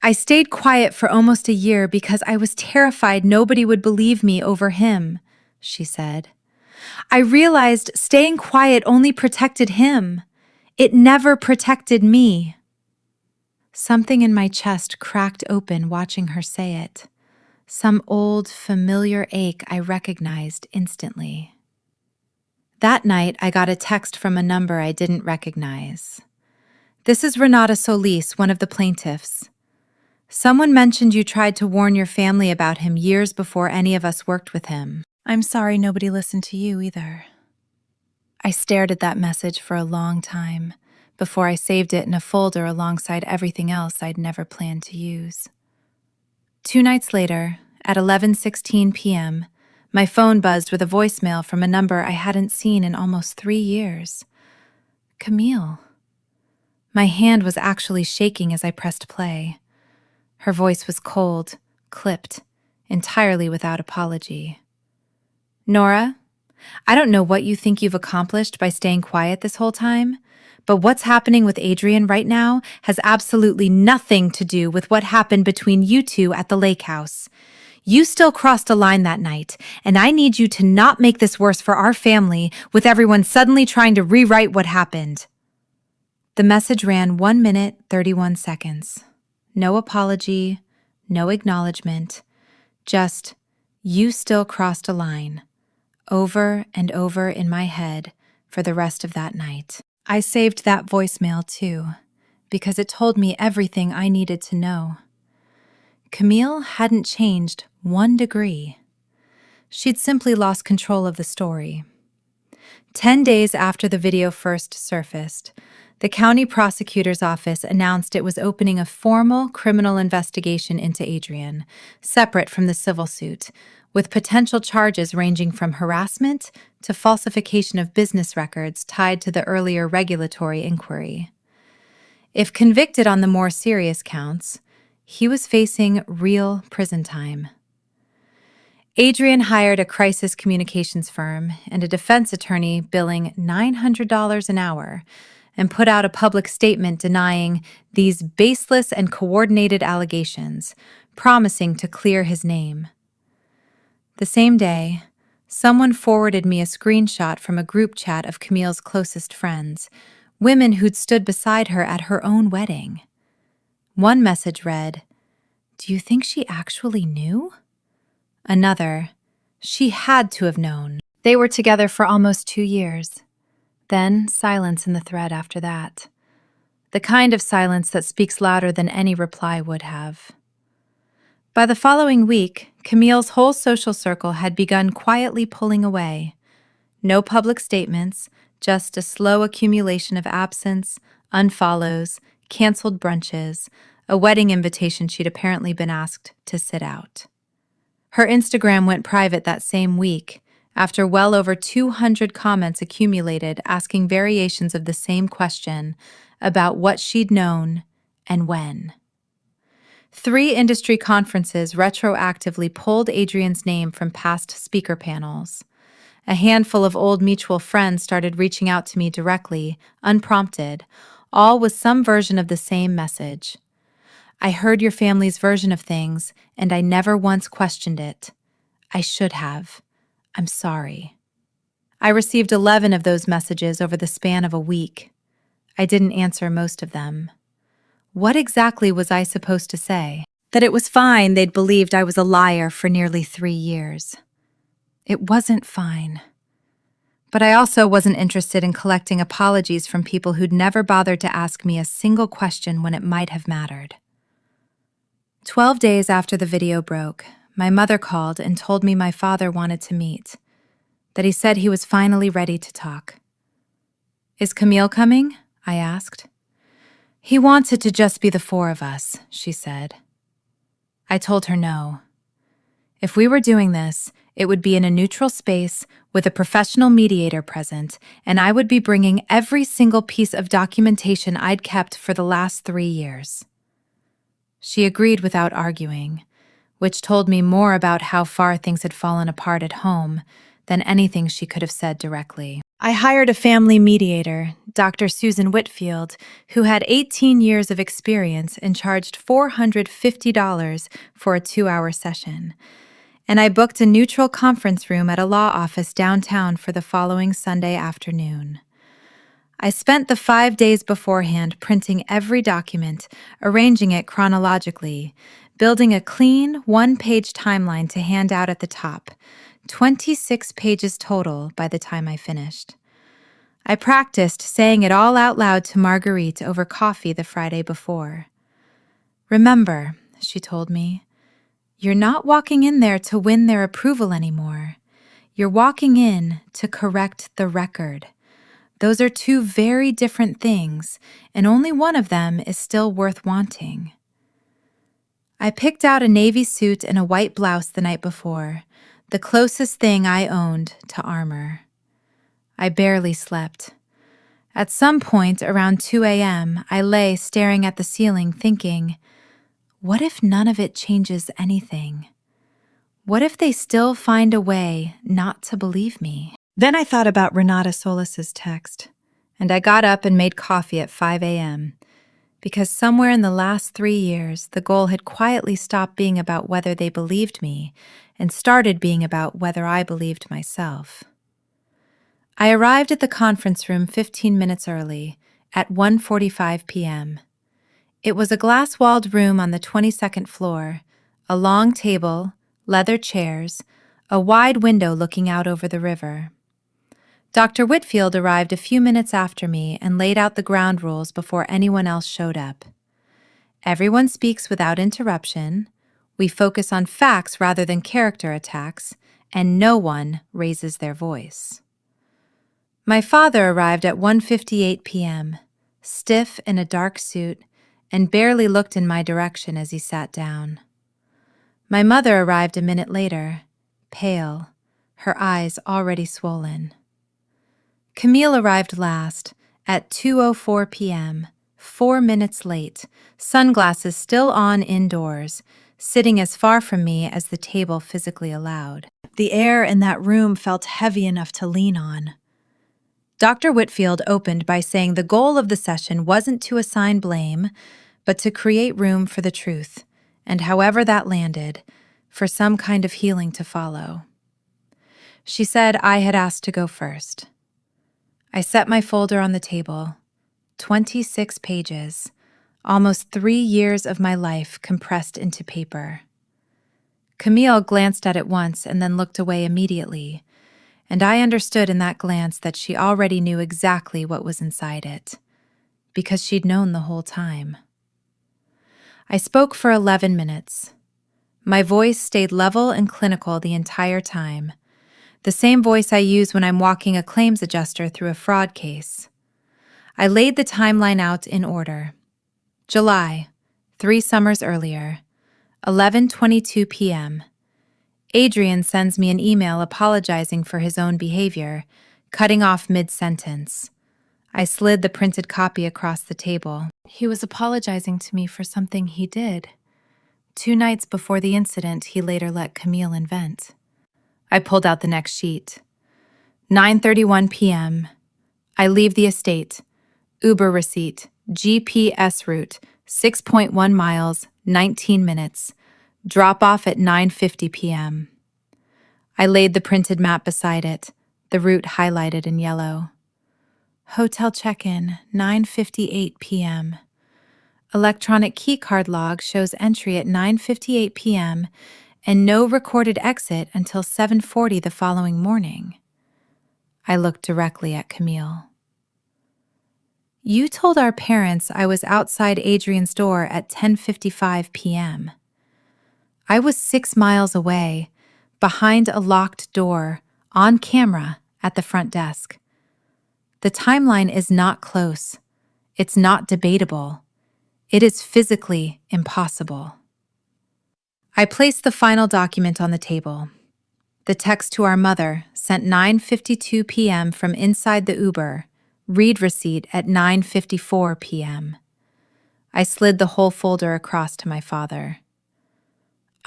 "I stayed quiet for almost a year because I was terrified nobody would believe me over him," she said. "I realized staying quiet only protected him. It never protected me." Something in my chest cracked open watching her say it. Some old, familiar ache I recognized instantly. That night, I got a text from a number I didn't recognize. "This is Renata Solis, one of the plaintiffs. Someone mentioned you tried to warn your family about him years before any of us worked with him. I'm sorry nobody listened to you either." I stared at that message for a long time before I saved it in a folder alongside everything else I'd never planned to use. 2 nights later, at 11:16 p.m., my phone buzzed with a voicemail from a number I hadn't seen in almost 3 years. Camille. My hand was actually shaking as I pressed play. Her voice was cold, clipped, entirely without apology. "Nora, I don't know what you think you've accomplished by staying quiet this whole time, but what's happening with Adrian right now has absolutely nothing to do with what happened between you two at the lake house. You still crossed a line that night, and I need you to not make this worse for our family with everyone suddenly trying to rewrite what happened." The message ran 1 minute, 31 seconds. No apology, no acknowledgement, just, "You still crossed a line," over and over in my head for the rest of that night. I saved that voicemail too, because it told me everything I needed to know. Camille hadn't changed 1 degree. She'd simply lost control of the story. 10 days after the video first surfaced, the county prosecutor's office announced it was opening a formal criminal investigation into Adrian, separate from the civil suit, with potential charges ranging from harassment to falsification of business records tied to the earlier regulatory inquiry. If convicted on the more serious counts, he was facing real prison time. Adrian hired a crisis communications firm and a defense attorney billing $900 an hour and put out a public statement denying these baseless and coordinated allegations, promising to clear his name. The same day, someone forwarded me a screenshot from a group chat of Camille's closest friends, women who'd stood beside her at her own wedding. One message read, "Do you think she actually knew?" Another, "She had to have known." They were together for almost 2 years. Then silence in the thread after that. The kind of silence that speaks louder than any reply would have. By the following week, Camille's whole social circle had begun quietly pulling away. No public statements, just a slow accumulation of absence, unfollows, canceled brunches, a wedding invitation she'd apparently been asked to sit out. Her Instagram went private that same week, after well over 200 comments accumulated asking variations of the same question about what she'd known and when. 3 industry conferences retroactively pulled Adrian's name from past speaker panels. A handful of old mutual friends started reaching out to me directly, unprompted, all with some version of the same message. "I heard your family's version of things, and I never once questioned it. I should have. I'm sorry." I received 11 of those messages over the span of a week. I didn't answer most of them. What exactly was I supposed to say? That it was fine they'd believed I was a liar for nearly 3 years. It wasn't fine. But I also wasn't interested in collecting apologies from people who'd never bothered to ask me a single question when it might have mattered. 12 days after the video broke, my mother called and told me my father wanted to meet, that he said he was finally ready to talk. "Is Camille coming?" I asked. "He wants it to just be the 4 of us," she said. I told her no. If we were doing this, it would be in a neutral space with a professional mediator present, and I would be bringing every single piece of documentation I'd kept for the last 3 years. She agreed without arguing, which told me more about how far things had fallen apart at home than anything she could have said directly. I hired a family mediator, Dr. Susan Whitfield, who had 18 years of experience and charged $450 for a 2-hour session. And I booked a neutral conference room at a law office downtown for the following Sunday afternoon. I spent the 5 days beforehand printing every document, arranging it chronologically, building a clean, one-page timeline to hand out at the top, 26 pages total by the time I finished. I practiced saying it all out loud to Marguerite over coffee the Friday before. "Remember," she told me, "you're not walking in there to win their approval anymore. You're walking in to correct the record. Those are two very different things, and only one of them is still worth wanting." I picked out a navy suit and a white blouse the night before, the closest thing I owned to armor. I barely slept. At some point around 2 a.m., I lay staring at the ceiling thinking, what if none of it changes anything? What if they still find a way not to believe me? Then I thought about Renata Solis's text, and I got up and made coffee at 5 a.m., because somewhere in the last 3 years, the goal had quietly stopped being about whether they believed me and started being about whether I believed myself. I arrived at the conference room 15 minutes early, at 1:45 p.m. It was a glass-walled room on the 22nd floor, a long table, leather chairs, a wide window looking out over the river. Dr. Whitfield arrived a few minutes after me and laid out the ground rules before anyone else showed up. Everyone speaks without interruption, we focus on facts rather than character attacks, and no one raises their voice. My father arrived at 1:58 p.m., stiff in a dark suit, and barely looked in my direction as he sat down. My mother arrived a minute later, pale, her eyes already swollen. Camille arrived last, at 2:04 p.m., 4 minutes late, sunglasses still on indoors, sitting as far from me as the table physically allowed. The air in that room felt heavy enough to lean on. Dr. Whitfield opened by saying the goal of the session wasn't to assign blame, but to create room for the truth, and however that landed, for some kind of healing to follow. She said I had asked to go first. I set my folder on the table. 26 pages, almost 3 years of my life compressed into paper. Camille glanced at it once and then looked away immediately, and I understood in that glance that she already knew exactly what was inside it, because she'd known the whole time. I spoke for 11 minutes. My voice stayed level and clinical the entire time, the same voice I use when I'm walking a claims adjuster through a fraud case. I laid the timeline out in order. July, 3 summers earlier, 11:22 p.m. Adrian sends me an email apologizing for his own behavior, cutting off mid-sentence. I slid the printed copy across the table. He was apologizing to me for something he did. 2 nights before the incident he later let Camille invent. I pulled out the next sheet. 9:31 p.m. I leave the estate. Uber receipt. GPS route. 6.1 miles, 19 minutes. Drop off at 9:50 p.m. I laid the printed map beside it, the route highlighted in yellow. Hotel check-in, 9:58 p.m. Electronic keycard log shows entry at 9:58 p.m. and no recorded exit until 7:40 the following morning. I looked directly at Camille. You told our parents I was outside Adrian's door at 10:55 p.m. I was 6 miles away, behind a locked door, on camera at the front desk. The timeline is not close. It's not debatable. It is physically impossible. I placed the final document on the table. The text to our mother, sent 9:52 p.m. from inside the Uber, read receipt at 9:54 p.m. I slid the whole folder across to my father.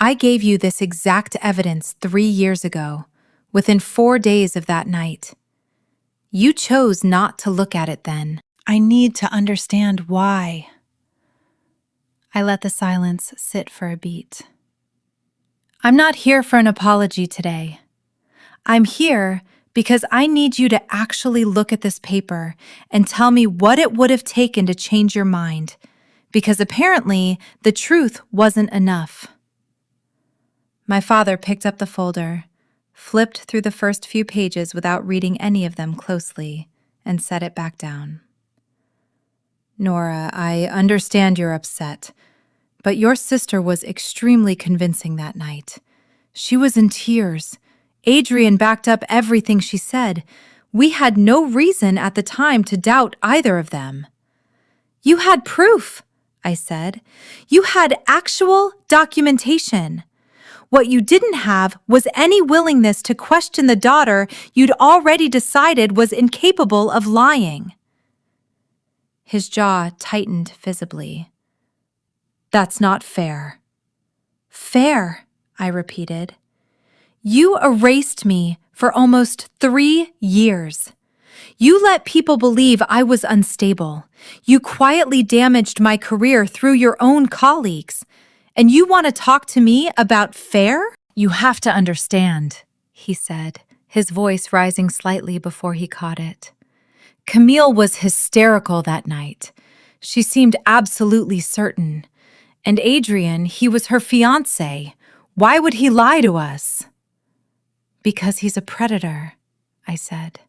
I gave you this exact evidence 3 years ago, within 4 days of that night. You chose not to look at it then. I need to understand why. I let the silence sit for a beat. I'm not here for an apology today. I'm here because I need you to actually look at this paper and tell me what it would have taken to change your mind, because apparently the truth wasn't enough." My father picked up the folder, flipped through the first few pages without reading any of them closely, and set it back down. "Nora, I understand you're upset, but your sister was extremely convincing that night. She was in tears. Adrian backed up everything she said. We had no reason at the time to doubt either of them." "You had proof," I said. "You had actual documentation. What you didn't have was any willingness to question the daughter you'd already decided was incapable of lying." His jaw tightened visibly. "That's not fair." "Fair," I repeated. "You erased me for almost 3 years. You let people believe I was unstable. You quietly damaged my career through your own colleagues. And you want to talk to me about fair?" "You have to understand," he said, his voice rising slightly before he caught it. "Camille was hysterical that night. She seemed absolutely certain. And Adrian, he was her fiancé. Why would he lie to us?" "Because he's a predator," I said.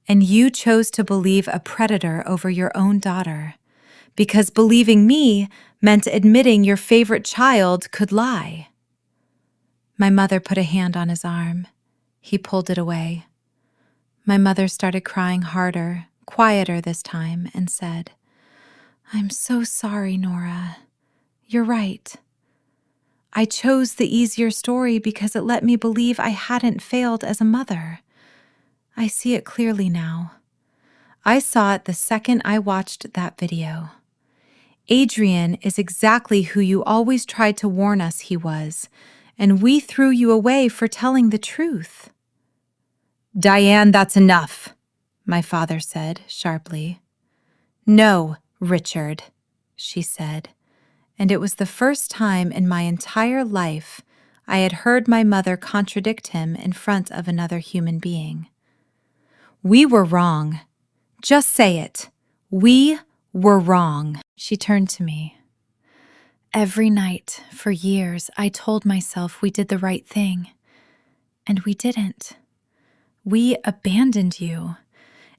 "And you chose to believe a predator over your own daughter, because believing me meant admitting your favorite child could lie." My mother put a hand on his arm. He pulled it away. My mother started crying harder, quieter this time, and said, "I'm so sorry, Nora. You're right. I chose the easier story because it let me believe I hadn't failed as a mother. I see it clearly now. I saw it the second I watched that video. Adrian is exactly who you always tried to warn us he was, and we threw you away for telling the truth." "Diane, that's enough," my father said sharply. "No, Richard," she said, and it was the first time in my entire life I had heard my mother contradict him in front of another human being. "We were wrong. Just say it. We were wrong." She turned to me. "Every night, for years, I told myself we did the right thing. And we didn't. We abandoned you.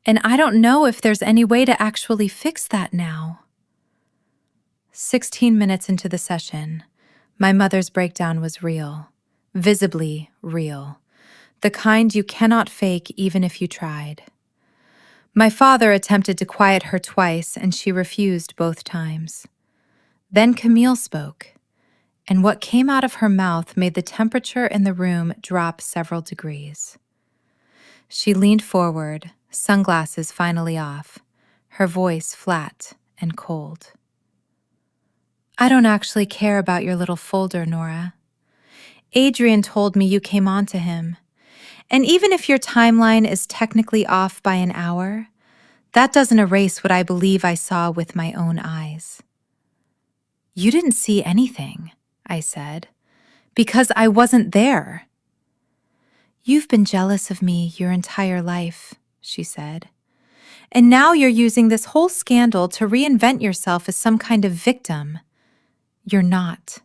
And I don't know if there's any way to actually fix that now." 16 minutes into the session, my mother's breakdown was real, visibly real, the kind you cannot fake even if you tried. My father attempted to quiet her twice, and she refused both times. Then Camille spoke, and what came out of her mouth made the temperature in the room drop several degrees. She leaned forward, sunglasses finally off, her voice flat and cold. "I don't actually care about your little folder, Nora. Adrian told me you came on to him. And even if your timeline is technically off by an hour, that doesn't erase what I believe I saw with my own eyes." "You didn't see anything," I said, "because I wasn't there." "You've been jealous of me your entire life," she said. "And now you're using this whole scandal to reinvent yourself as some kind of victim. You're not.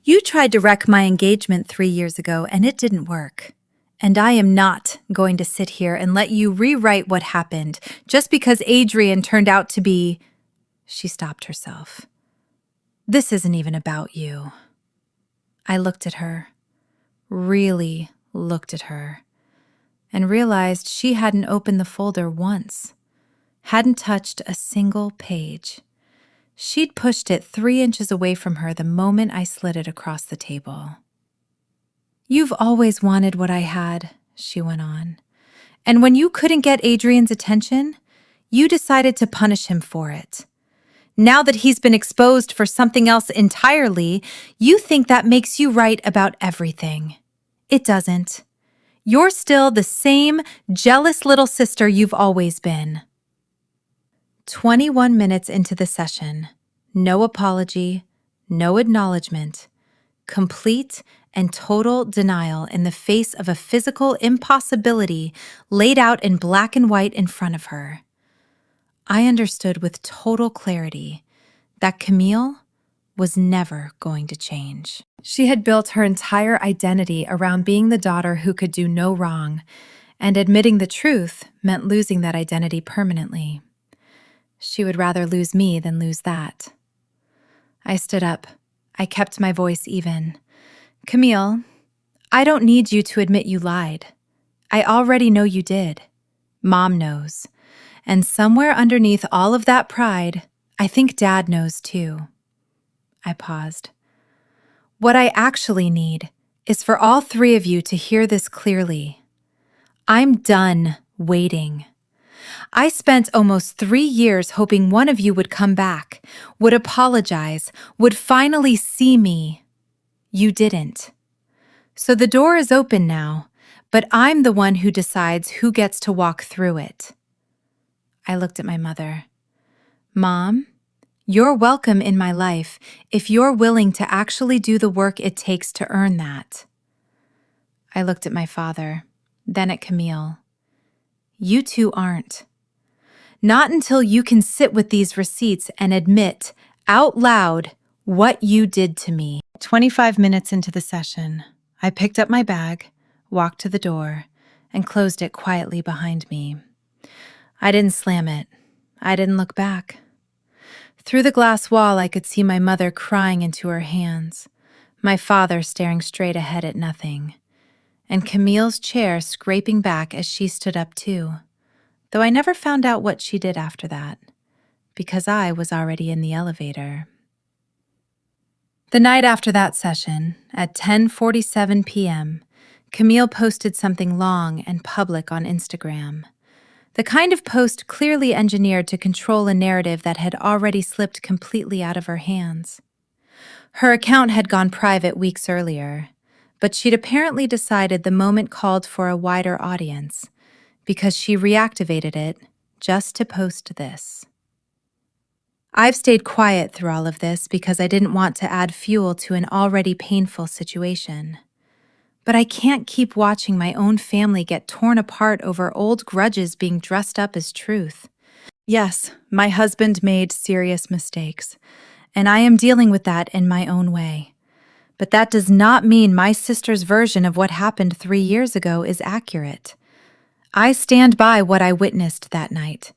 You tried to wreck my engagement 3 years ago, and it didn't work. And I am not going to sit here and let you rewrite what happened just because Adrian turned out to be—" She stopped herself. "This isn't even about you." I looked at her, really looked at her, and realized she hadn't opened the folder once, hadn't touched a single page. She'd pushed it 3 inches away from her the moment I slid it across the table. "You've always wanted what I had," she went on. "And when you couldn't get Adrian's attention, you decided to punish him for it. Now that he's been exposed for something else entirely, you think that makes you right about everything. It doesn't. You're still the same jealous little sister you've always been." 21 minutes into the session, no apology, no acknowledgement, complete and total denial in the face of a physical impossibility laid out in black and white in front of her. I understood with total clarity that Camille was never going to change. She had built her entire identity around being the daughter who could do no wrong, and admitting the truth meant losing that identity permanently. She would rather lose me than lose that. I stood up. I kept my voice even. Camille, I don't need you to admit you lied. I already know you did. Mom knows. And somewhere underneath all of that pride, I think Dad knows too. I paused. What I actually need is for all three of you to hear this clearly. I'm done waiting. I spent almost 3 years hoping one of you would come back, would apologize, would finally see me. You didn't. So the door is open now, but I'm the one who decides who gets to walk through it. I looked at my mother. Mom, you're welcome in my life if you're willing to actually do the work it takes to earn that. I looked at my father, then at Camille. You two aren't. Not until you can sit with these receipts and admit out loud what you did to me. 25 minutes into the session, I picked up my bag, walked to the door, and closed it quietly behind me. I didn't slam it. I didn't look back. Through the glass wall, I could see my mother crying into her hands, my father staring straight ahead at nothing, and Camille's chair scraping back as she stood up too, though I never found out what she did after that, because I was already in the elevator. The night after that session, at 10:47 p.m., Camille posted something long and public on Instagram. The kind of post clearly engineered to control a narrative that had already slipped completely out of her hands. Her account had gone private weeks earlier, but she'd apparently decided the moment called for a wider audience, because she reactivated it just to post this. I've stayed quiet through all of this because I didn't want to add fuel to an already painful situation. But I can't keep watching my own family get torn apart over old grudges being dressed up as truth. Yes, my husband made serious mistakes, and I am dealing with that in my own way. But that does not mean my sister's version of what happened 3 years ago is accurate. I stand by what I witnessed that night,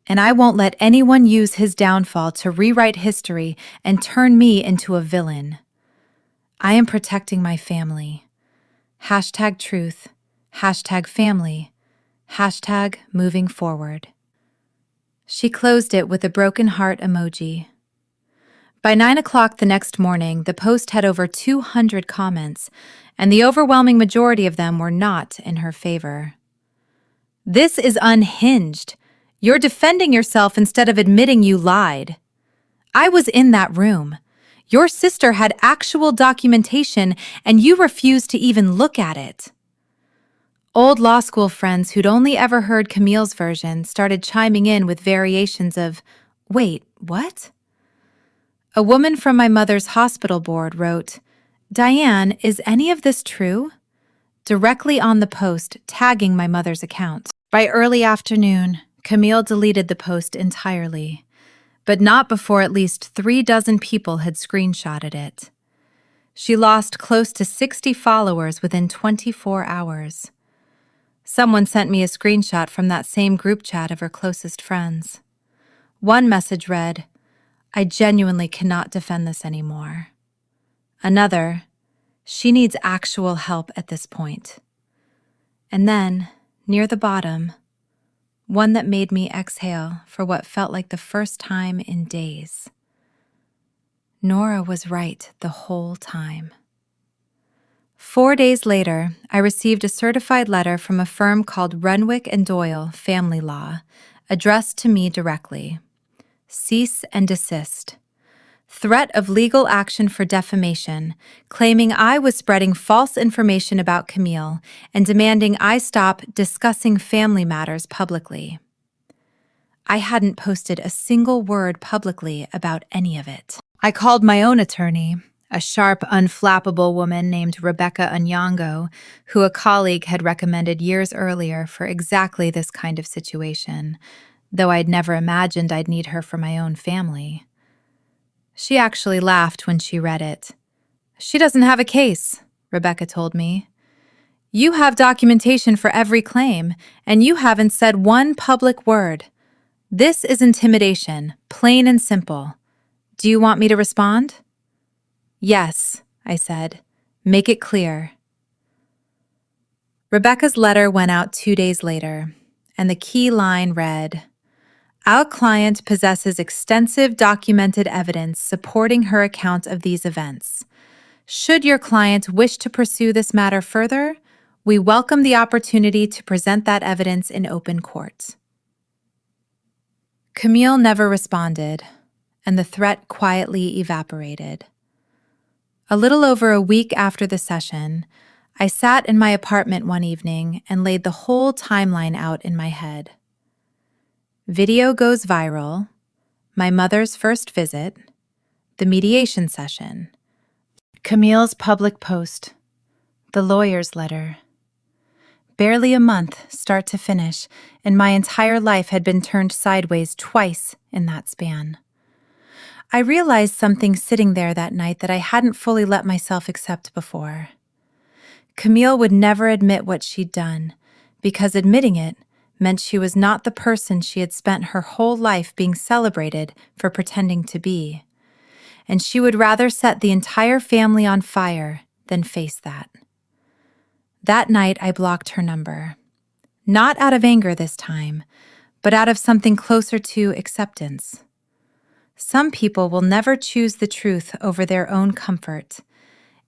and I won't let anyone use his downfall to rewrite history and turn me into a villain. I am protecting my family. #truth, #family, #moving forward. She closed it with a broken heart emoji. By 9 o'clock the next morning, the post had over 200 comments, and the overwhelming majority of them were not in her favor. This is unhinged. You're defending yourself instead of admitting you lied. I was in that room. Your sister had actual documentation, and you refused to even look at it. Old law school friends who'd only ever heard Camille's version started chiming in with variations of, "Wait, what?" A woman from my mother's hospital board wrote, "Diane, is any of this true?" directly on the post, tagging my mother's account. By early afternoon, Camille deleted the post entirely, but not before at least 36 people had screenshotted it. She lost close to 60 followers within 24 hours. Someone sent me a screenshot from that same group chat of her closest friends. One message read, "I genuinely cannot defend this anymore." Another, "She needs actual help at this point." And then, near the bottom, one that made me exhale for what felt like the first time in days. Nora was right the whole time. 4 days later, I received a certified letter from a firm called Renwick and Doyle Family Law, addressed to me directly. Cease and desist. Threat of legal action for defamation, claiming I was spreading false information about Camille and demanding I stop discussing family matters publicly. I hadn't posted a single word publicly about any of it. I called my own attorney, a sharp, unflappable woman named Rebecca Onyango, who a colleague had recommended years earlier for exactly this kind of situation, though I'd never imagined I'd need her for my own family. She actually laughed when she read it. "She doesn't have a case," Rebecca told me. "You have documentation for every claim, and you haven't said one public word. This is intimidation, plain and simple. Do you want me to respond?" "Yes," I said. "Make it clear." Rebecca's letter went out 2 days later, and the key line read, "Our client possesses extensive documented evidence supporting her account of these events. Should your client wish to pursue this matter further, we welcome the opportunity to present that evidence in open court." Camille never responded, and the threat quietly evaporated. A little over a week after the session, I sat in my apartment one evening and laid the whole timeline out in my head. Video goes viral, my mother's first visit, the mediation session, Camille's public post, the lawyer's letter. Barely a month, start to finish, and my entire life had been turned sideways twice in that span. I realized something sitting there that night that I hadn't fully let myself accept before. Camille would never admit what she'd done, because admitting it meant she was not the person she had spent her whole life being celebrated for pretending to be, and she would rather set the entire family on fire than face that. That night, I blocked her number. Not out of anger this time, but out of something closer to acceptance. Some people will never choose the truth over their own comfort,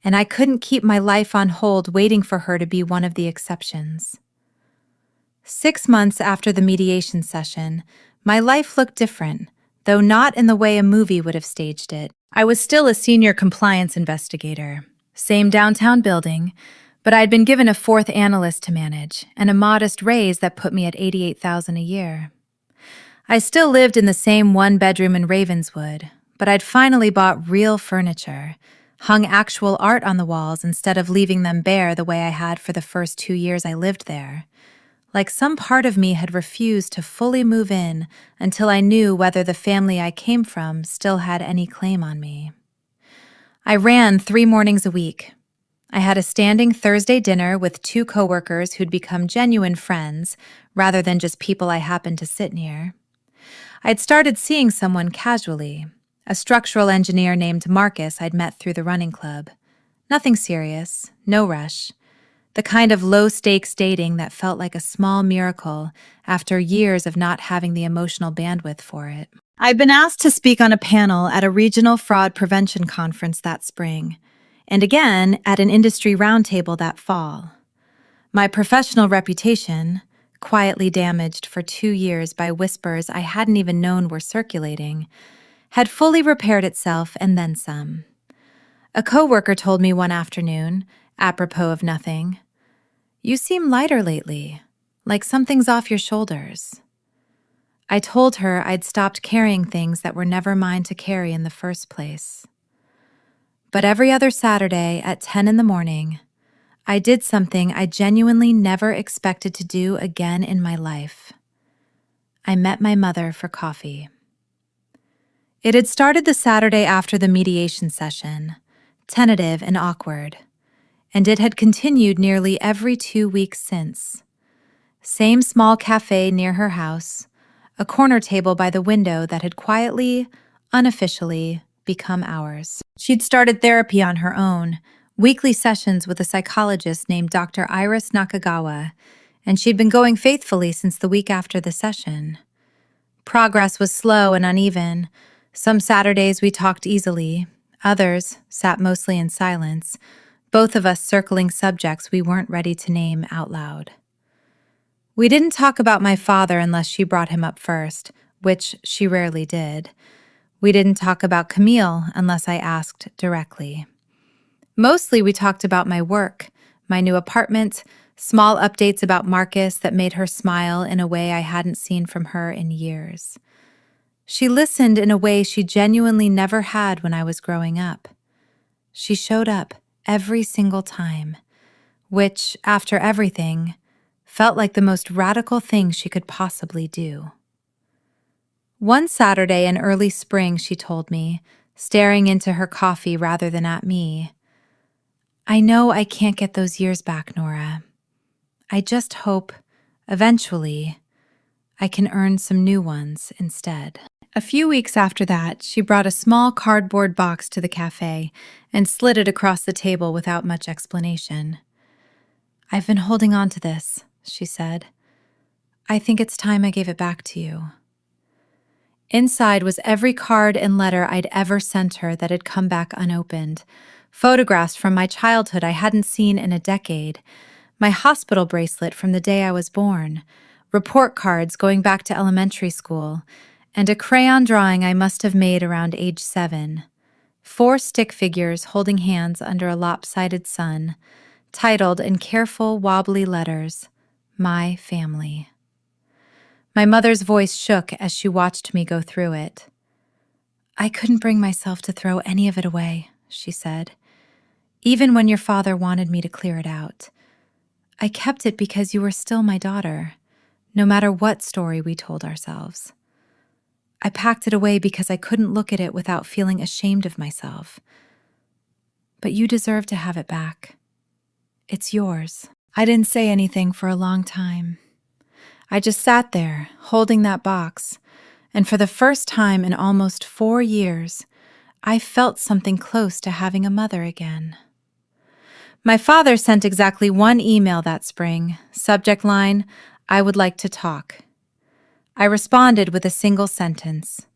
and I couldn't keep my life on hold waiting for her to be one of the exceptions. 6 months after the mediation session, my life looked different, though not in the way a movie would have staged it. I was still a senior compliance investigator, same downtown building, but I'd been given a fourth analyst to manage and a modest raise that put me at $88,000 a year. I still lived in the same one-bedroom in Ravenswood, but I'd finally bought real furniture, hung actual art on the walls instead of leaving them bare the way I had for the first 2 years I lived there. Like some part of me had refused to fully move in until I knew whether the family I came from still had any claim on me. I ran 3 mornings a week. I had a standing Thursday dinner with 2 coworkers who'd become genuine friends rather than just people I happened to sit near. I'd started seeing someone casually, a structural engineer named Marcus I'd met through the running club. Nothing serious, no rush. The kind of low-stakes dating that felt like a small miracle after years of not having the emotional bandwidth for it. I'd been asked to speak on a panel at a regional fraud prevention conference that spring, and again at an industry roundtable that fall. My professional reputation, quietly damaged for 2 years by whispers I hadn't even known were circulating, had fully repaired itself and then some. A coworker told me one afternoon, apropos of nothing, "You seem lighter lately, like something's off your shoulders." I told her I'd stopped carrying things that were never mine to carry in the first place. But every other Saturday at 10 in the morning, I did something I genuinely never expected to do again in my life. I met my mother for coffee. It had started the Saturday after the mediation session, tentative and awkward, and it had continued nearly every 2 weeks since. Same small cafe near her house, a corner table by the window that had quietly, unofficially, become ours. She'd started therapy on her own, weekly sessions with a psychologist named Dr. Iris Nakagawa, and she'd been going faithfully since the week after the session. Progress was slow and uneven. Some Saturdays we talked easily, others sat mostly in silence, both of us circling subjects we weren't ready to name out loud. We didn't talk about my father unless she brought him up first, which she rarely did. We didn't talk about Camille unless I asked directly. Mostly we talked about my work, my new apartment, small updates about Marcus that made her smile in a way I hadn't seen from her in years. She listened in a way she genuinely never had when I was growing up. She showed up every single time, which, after everything, felt like the most radical thing she could possibly do. One Saturday in early spring, she told me, staring into her coffee rather than at me, "I know I can't get those years back, Nora. I just hope, eventually, I can earn some new ones instead." A few weeks after that, she brought a small cardboard box to the cafe and slid it across the table without much explanation. "I've been holding on to this," she said. "I think it's time I gave it back to you." Inside was every card and letter I'd ever sent her that had come back unopened, photographs from my childhood I hadn't seen in a decade, my hospital bracelet from the day I was born, report cards going back to elementary school, and a crayon drawing I must have made around age 7. 4 stick figures holding hands under a lopsided sun, titled in careful, wobbly letters, "My Family." My mother's voice shook as she watched me go through it. "I couldn't bring myself to throw any of it away," she said, "even when your father wanted me to clear it out. I kept it because you were still my daughter, no matter what story we told ourselves. I packed it away because I couldn't look at it without feeling ashamed of myself. But you deserve to have it back. It's yours." I didn't say anything for a long time. I just sat there, holding that box, and for the first time in almost 4 years, I felt something close to having a mother again. My father sent exactly 1 email that spring, subject line, "I would like to talk." I responded with a single sentence,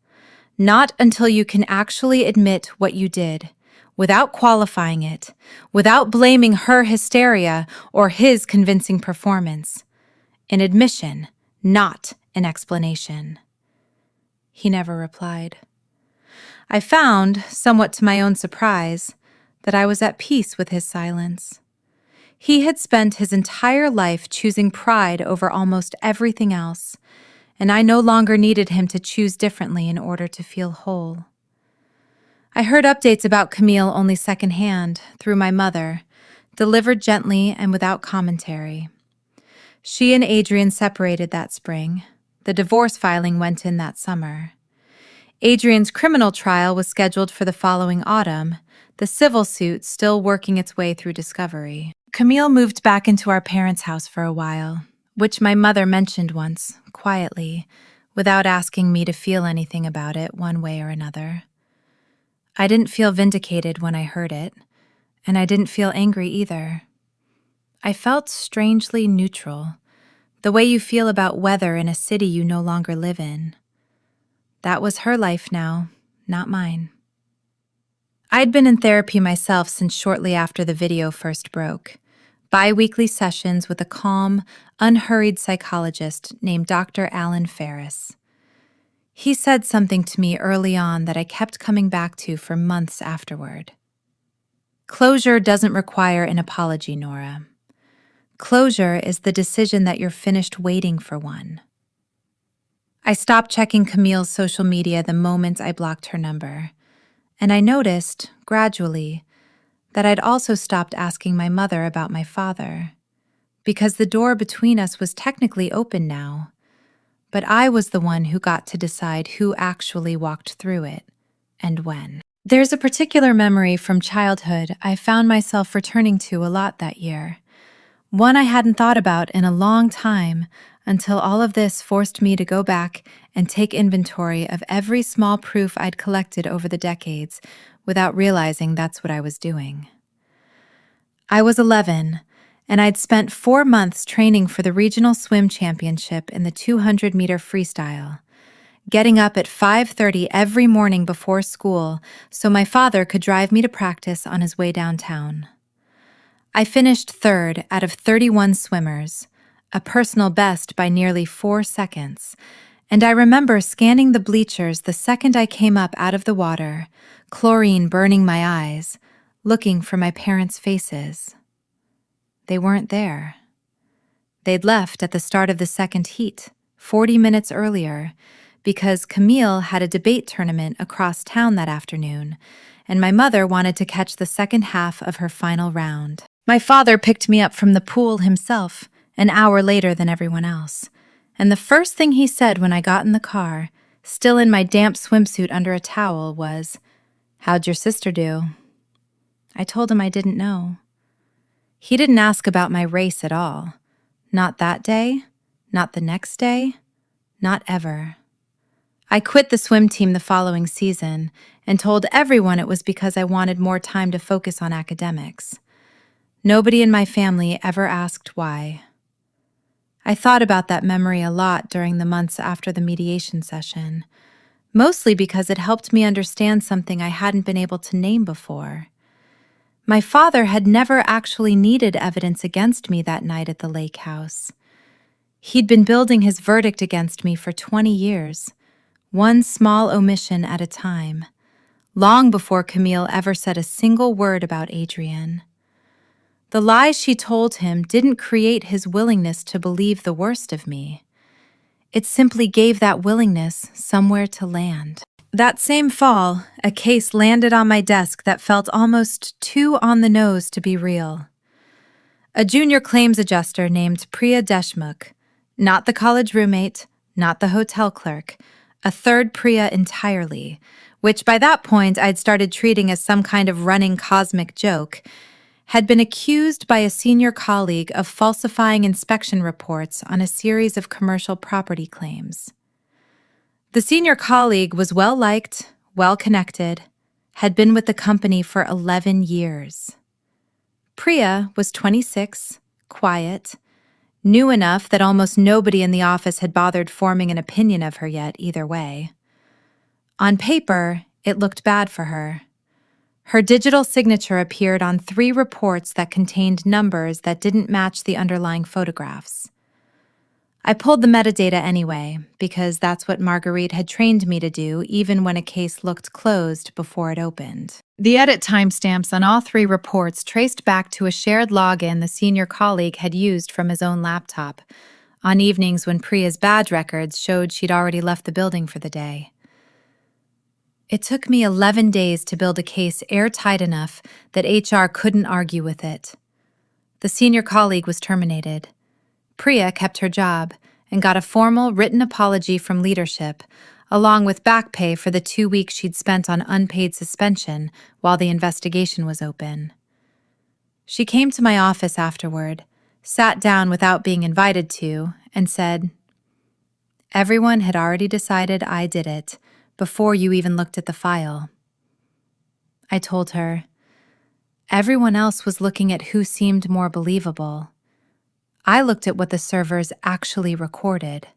"Not until you can actually admit what you did, without qualifying it, without blaming her hysteria or his convincing performance. An admission, not an explanation." He never replied. I found, somewhat to my own surprise, that I was at peace with his silence. He had spent his entire life choosing pride over almost everything else, and I no longer needed him to choose differently in order to feel whole. I heard updates about Camille only secondhand, through my mother, delivered gently and without commentary. She and Adrian separated that spring. The divorce filing went in that summer. Adrian's criminal trial was scheduled for the following autumn, the civil suit still working its way through discovery. Camille moved back into our parents' house for a while, which my mother mentioned once, quietly, without asking me to feel anything about it one way or another. I didn't feel vindicated when I heard it, and I didn't feel angry either. I felt strangely neutral, the way you feel about weather in a city you no longer live in. That was her life now, not mine. I'd been in therapy myself since shortly after the video first broke. Bi-weekly sessions with a calm, unhurried psychologist named Dr. Alan Ferris. He said something to me early on that I kept coming back to for months afterward. Closure doesn't require an apology, Nora. Closure is the decision that you're finished waiting for one. I stopped checking Camille's social media the moment I blocked her number, and I noticed, gradually, that I'd also stopped asking my mother about my father, because the door between us was technically open now, but I was the one who got to decide who actually walked through it, and when. There's a particular memory from childhood I found myself returning to a lot that year, one I hadn't thought about in a long time until all of this forced me to go back and take inventory of every small proof I'd collected over the decades without realizing that's what I was doing. I was 11, and I'd spent 4 months training for the regional swim championship in the 200-meter freestyle, getting up at 5:30 every morning before school so my father could drive me to practice on his way downtown. I finished 3rd out of 31 swimmers, a personal best by nearly 4 seconds, and I remember scanning the bleachers the second I came up out of the water, chlorine burning my eyes, looking for my parents' faces. They weren't there. They'd left at the start of the second heat, 40 minutes earlier, because Camille had a debate tournament across town that afternoon, and my mother wanted to catch the second half of her final round. My father picked me up from the pool himself, an hour later than everyone else, and the first thing he said when I got in the car, still in my damp swimsuit under a towel, was, "How'd your sister do?" I told him I didn't know. He didn't ask about my race at all. Not that day, not the next day, not ever. I quit the swim team the following season and told everyone it was because I wanted more time to focus on academics. Nobody in my family ever asked why. I thought about that memory a lot during the months after the mediation session, mostly because it helped me understand something I hadn't been able to name before. My father had never actually needed evidence against me that night at the lake house. He'd been building his verdict against me for 20 years, one small omission at a time, long before Camille ever said a single word about Adrian. The lies she told him didn't create his willingness to believe the worst of me. It simply gave that willingness somewhere to land. That same fall, a case landed on my desk that felt almost too on the nose to be real. A junior claims adjuster named Priya Deshmukh, not the college roommate, not the hotel clerk, a third Priya entirely, which by that point I'd started treating as some kind of running cosmic joke, had been accused by a senior colleague of falsifying inspection reports on a series of commercial property claims. The senior colleague was well-liked, well-connected, had been with the company for 11 years. Priya was 26, quiet, knew enough that almost nobody in the office had bothered forming an opinion of her yet either way. On paper, it looked bad for her. Her digital signature appeared on 3 reports that contained numbers that didn't match the underlying photographs. I pulled the metadata anyway, because that's what Marguerite had trained me to do even when a case looked closed before it opened. The edit timestamps on all 3 reports traced back to a shared login the senior colleague had used from his own laptop, on evenings when Priya's badge records showed she'd already left the building for the day. It took me 11 days to build a case airtight enough that HR couldn't argue with it. The senior colleague was terminated. Priya kept her job and got a formal written apology from leadership, along with back pay for the 2 weeks she'd spent on unpaid suspension while the investigation was open. She came to my office afterward, sat down without being invited to, and said, "Everyone had already decided I did it before you even looked at the file." I told her, "Everyone else was looking at who seemed more believable. I looked at what the servers actually recorded.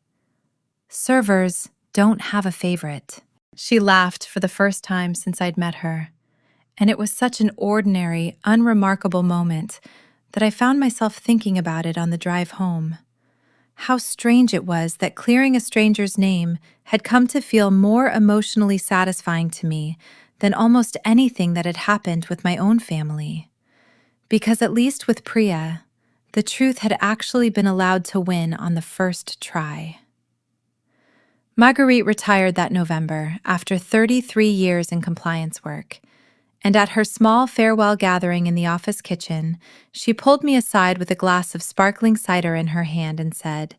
Servers don't have a favorite." She laughed for the first time since I'd met her, and it was such an ordinary, unremarkable moment that I found myself thinking about it on the drive home. How strange it was that clearing a stranger's name had come to feel more emotionally satisfying to me than almost anything that had happened with my own family. Because at least with Priya, the truth had actually been allowed to win on the first try. Marguerite retired that November after 33 years in compliance work, and at her small farewell gathering in the office kitchen, she pulled me aside with a glass of sparkling cider in her hand and said,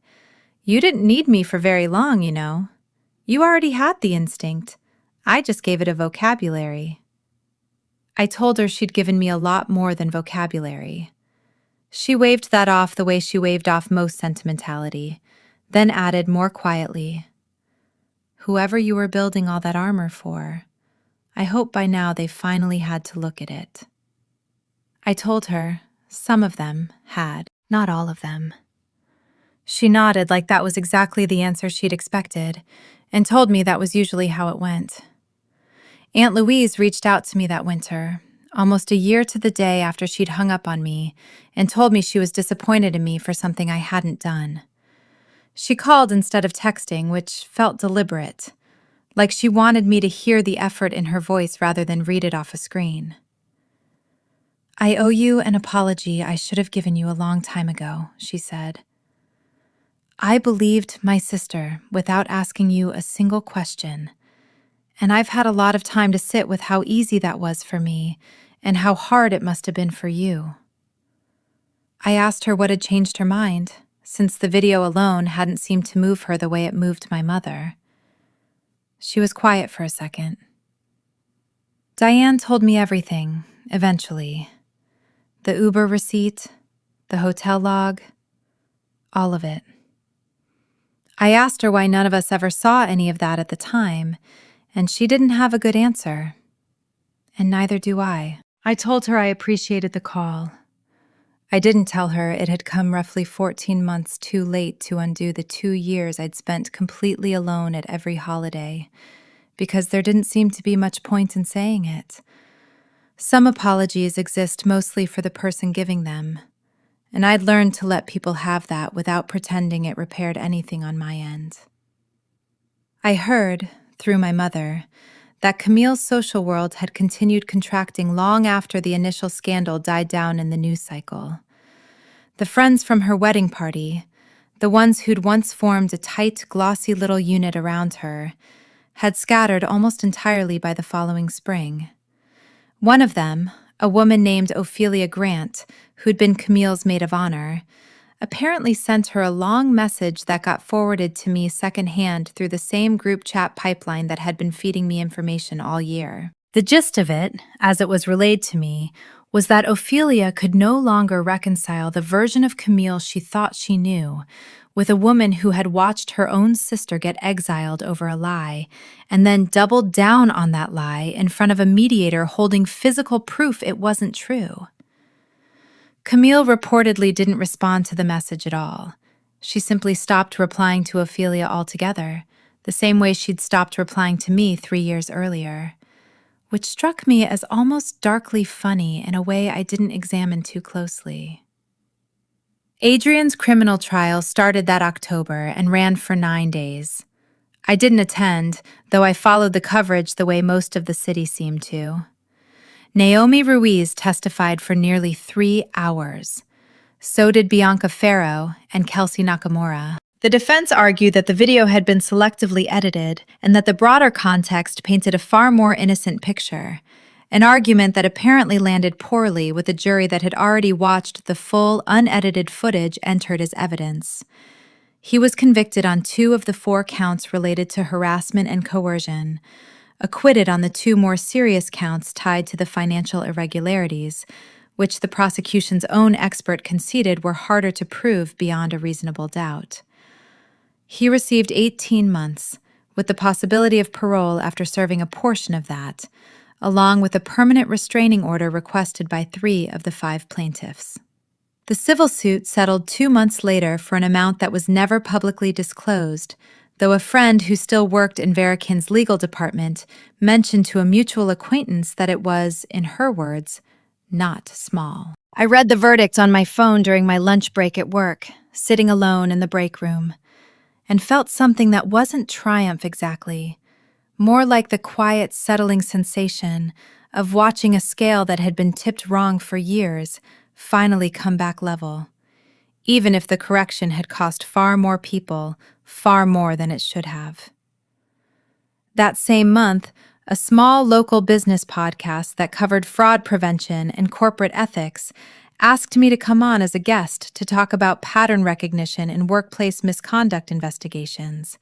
"You didn't need me for very long, you know. You already had the instinct. I just gave it a vocabulary." I told her she'd given me a lot more than vocabulary. She waved that off the way she waved off most sentimentality, then added more quietly, "Whoever you were building all that armor for, I hope by now they've finally had to look at it." I told her some of them had, not all of them. She nodded like that was exactly the answer she'd expected, and told me that was usually how it went. Aunt Louise reached out to me that winter, almost a year to the day after she'd hung up on me, and told me she was disappointed in me for something I hadn't done. She called instead of texting, which felt deliberate, like she wanted me to hear the effort in her voice rather than read it off a screen. "I owe you an apology I should have given you a long time ago," she said. I believed my sister without asking you a single question, and I've had a lot of time to sit with how easy that was for me and how hard it must have been for you. I asked her what had changed her mind, since the video alone hadn't seemed to move her the way it moved my mother. She was quiet for a second. Diane told me everything, eventually. The Uber receipt, the hotel log, all of it. I asked her why none of us ever saw any of that at the time, and she didn't have a good answer. And neither do I. I told her I appreciated the call. I didn't tell her it had come roughly 14 months too late to undo the 2 years I'd spent completely alone at every holiday, because there didn't seem to be much point in saying it. Some apologies exist mostly for the person giving them, and I'd learned to let people have that without pretending it repaired anything on my end. I heard, through my mother, that Camille's social world had continued contracting long after the initial scandal died down in the news cycle. The friends from her wedding party, the ones who'd once formed a tight, glossy little unit around her, had scattered almost entirely by the following spring. One of them, a woman named Ophelia Grant, who'd been Camille's maid of honor, apparently sent her a long message that got forwarded to me secondhand through the same group chat pipeline that had been feeding me information all year. The gist of it, as it was relayed to me, was that Ophelia could no longer reconcile the version of Camille she thought she knew with a woman who had watched her own sister get exiled over a lie and then doubled down on that lie in front of a mediator holding physical proof it wasn't true. Camille reportedly didn't respond to the message at all. She simply stopped replying to Ophelia altogether, the same way she'd stopped replying to me 3 years earlier, which struck me as almost darkly funny in a way I didn't examine too closely. Adrian's criminal trial started that October and ran for 9 days. I didn't attend, though I followed the coverage the way most of the city seemed to. Naomi Ruiz testified for nearly 3 hours. So did Bianca Ferro and Kelsey Nakamura. The defense argued that the video had been selectively edited and that the broader context painted a far more innocent picture, an argument that apparently landed poorly with a jury that had already watched the full, unedited footage entered as evidence. He was convicted on 2 of the 4 counts related to harassment and coercion, acquitted on the 2 more serious counts tied to the financial irregularities, which the prosecution's own expert conceded were harder to prove beyond a reasonable doubt. He received 18 months, with the possibility of parole after serving a portion of that, along with a permanent restraining order requested by 3 of the 5 plaintiffs. The civil suit settled 2 months later for an amount that was never publicly disclosed, though a friend who still worked in Verikin's legal department mentioned to a mutual acquaintance that it was, in her words, not small. I read the verdict on my phone during my lunch break at work, sitting alone in the break room, and felt something that wasn't triumph exactly, more like the quiet, settling sensation of watching a scale that had been tipped wrong for years finally come back level, even if the correction had cost far more people, far more than it should have. That same month, a small local business podcast that covered fraud prevention and corporate ethics asked me to come on as a guest to talk about pattern recognition in workplace misconduct investigations.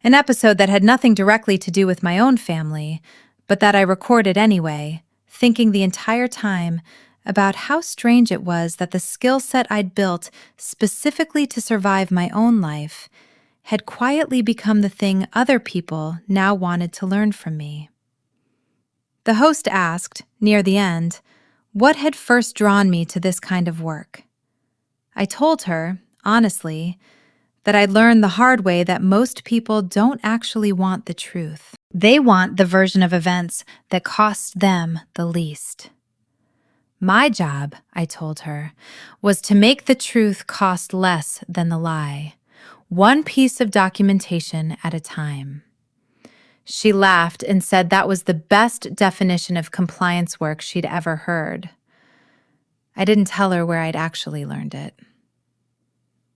An episode that had nothing directly to do with my own family, but that I recorded anyway, thinking the entire time about how strange it was that the skill set I'd built specifically to survive my own life had quietly become the thing other people now wanted to learn from me. The host asked, near the end, what had first drawn me to this kind of work. I told her, honestly, that I'd learned the hard way that most people don't actually want the truth. They want the version of events that costs them the least. My job, I told her, was to make the truth cost less than the lie, one piece of documentation at a time. She laughed and said that was the best definition of compliance work she'd ever heard. I didn't tell her where I'd actually learned it.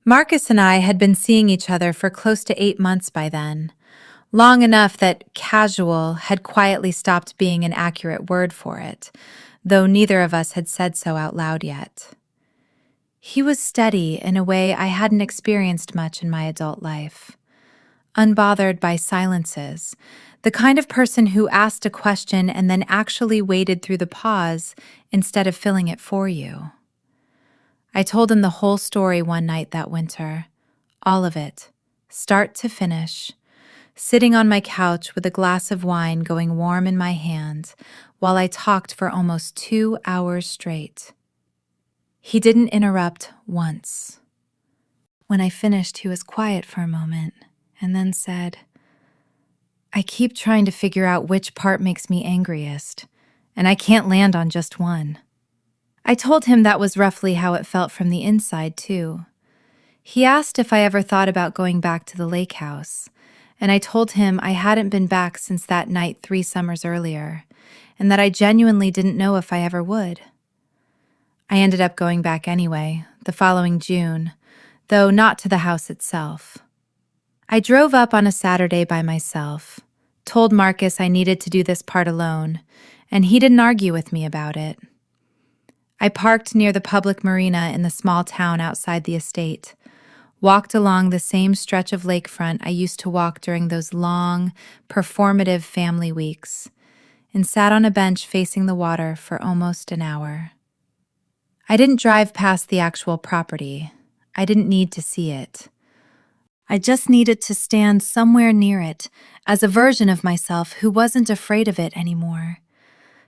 Marcus and I had been seeing each other for close to 8 months by then, long enough that casual had quietly stopped being an accurate word for it, though neither of us had said so out loud yet. He was steady in a way I hadn't experienced much in my adult life. Unbothered by silences, the kind of person who asked a question and then actually waited through the pause instead of filling it for you. I told him the whole story one night that winter, all of it, start to finish, sitting on my couch with a glass of wine going warm in my hand while I talked for almost 2 hours straight. He didn't interrupt once. When I finished, he was quiet for a moment and then said, "I keep trying to figure out which part makes me angriest, and I can't land on just one." I told him that was roughly how it felt from the inside, too. He asked if I ever thought about going back to the lake house, and I told him I hadn't been back since that night 3 summers earlier, and that I genuinely didn't know if I ever would. I ended up going back anyway, the following June, though not to the house itself. I drove up on a Saturday by myself, told Marcus I needed to do this part alone, and he didn't argue with me about it. I parked near the public marina in the small town outside the estate, walked along the same stretch of lakefront I used to walk during those long, performative family weeks, and sat on a bench facing the water for almost an hour. I didn't drive past the actual property. I didn't need to see it. I just needed to stand somewhere near it as a version of myself who wasn't afraid of it anymore,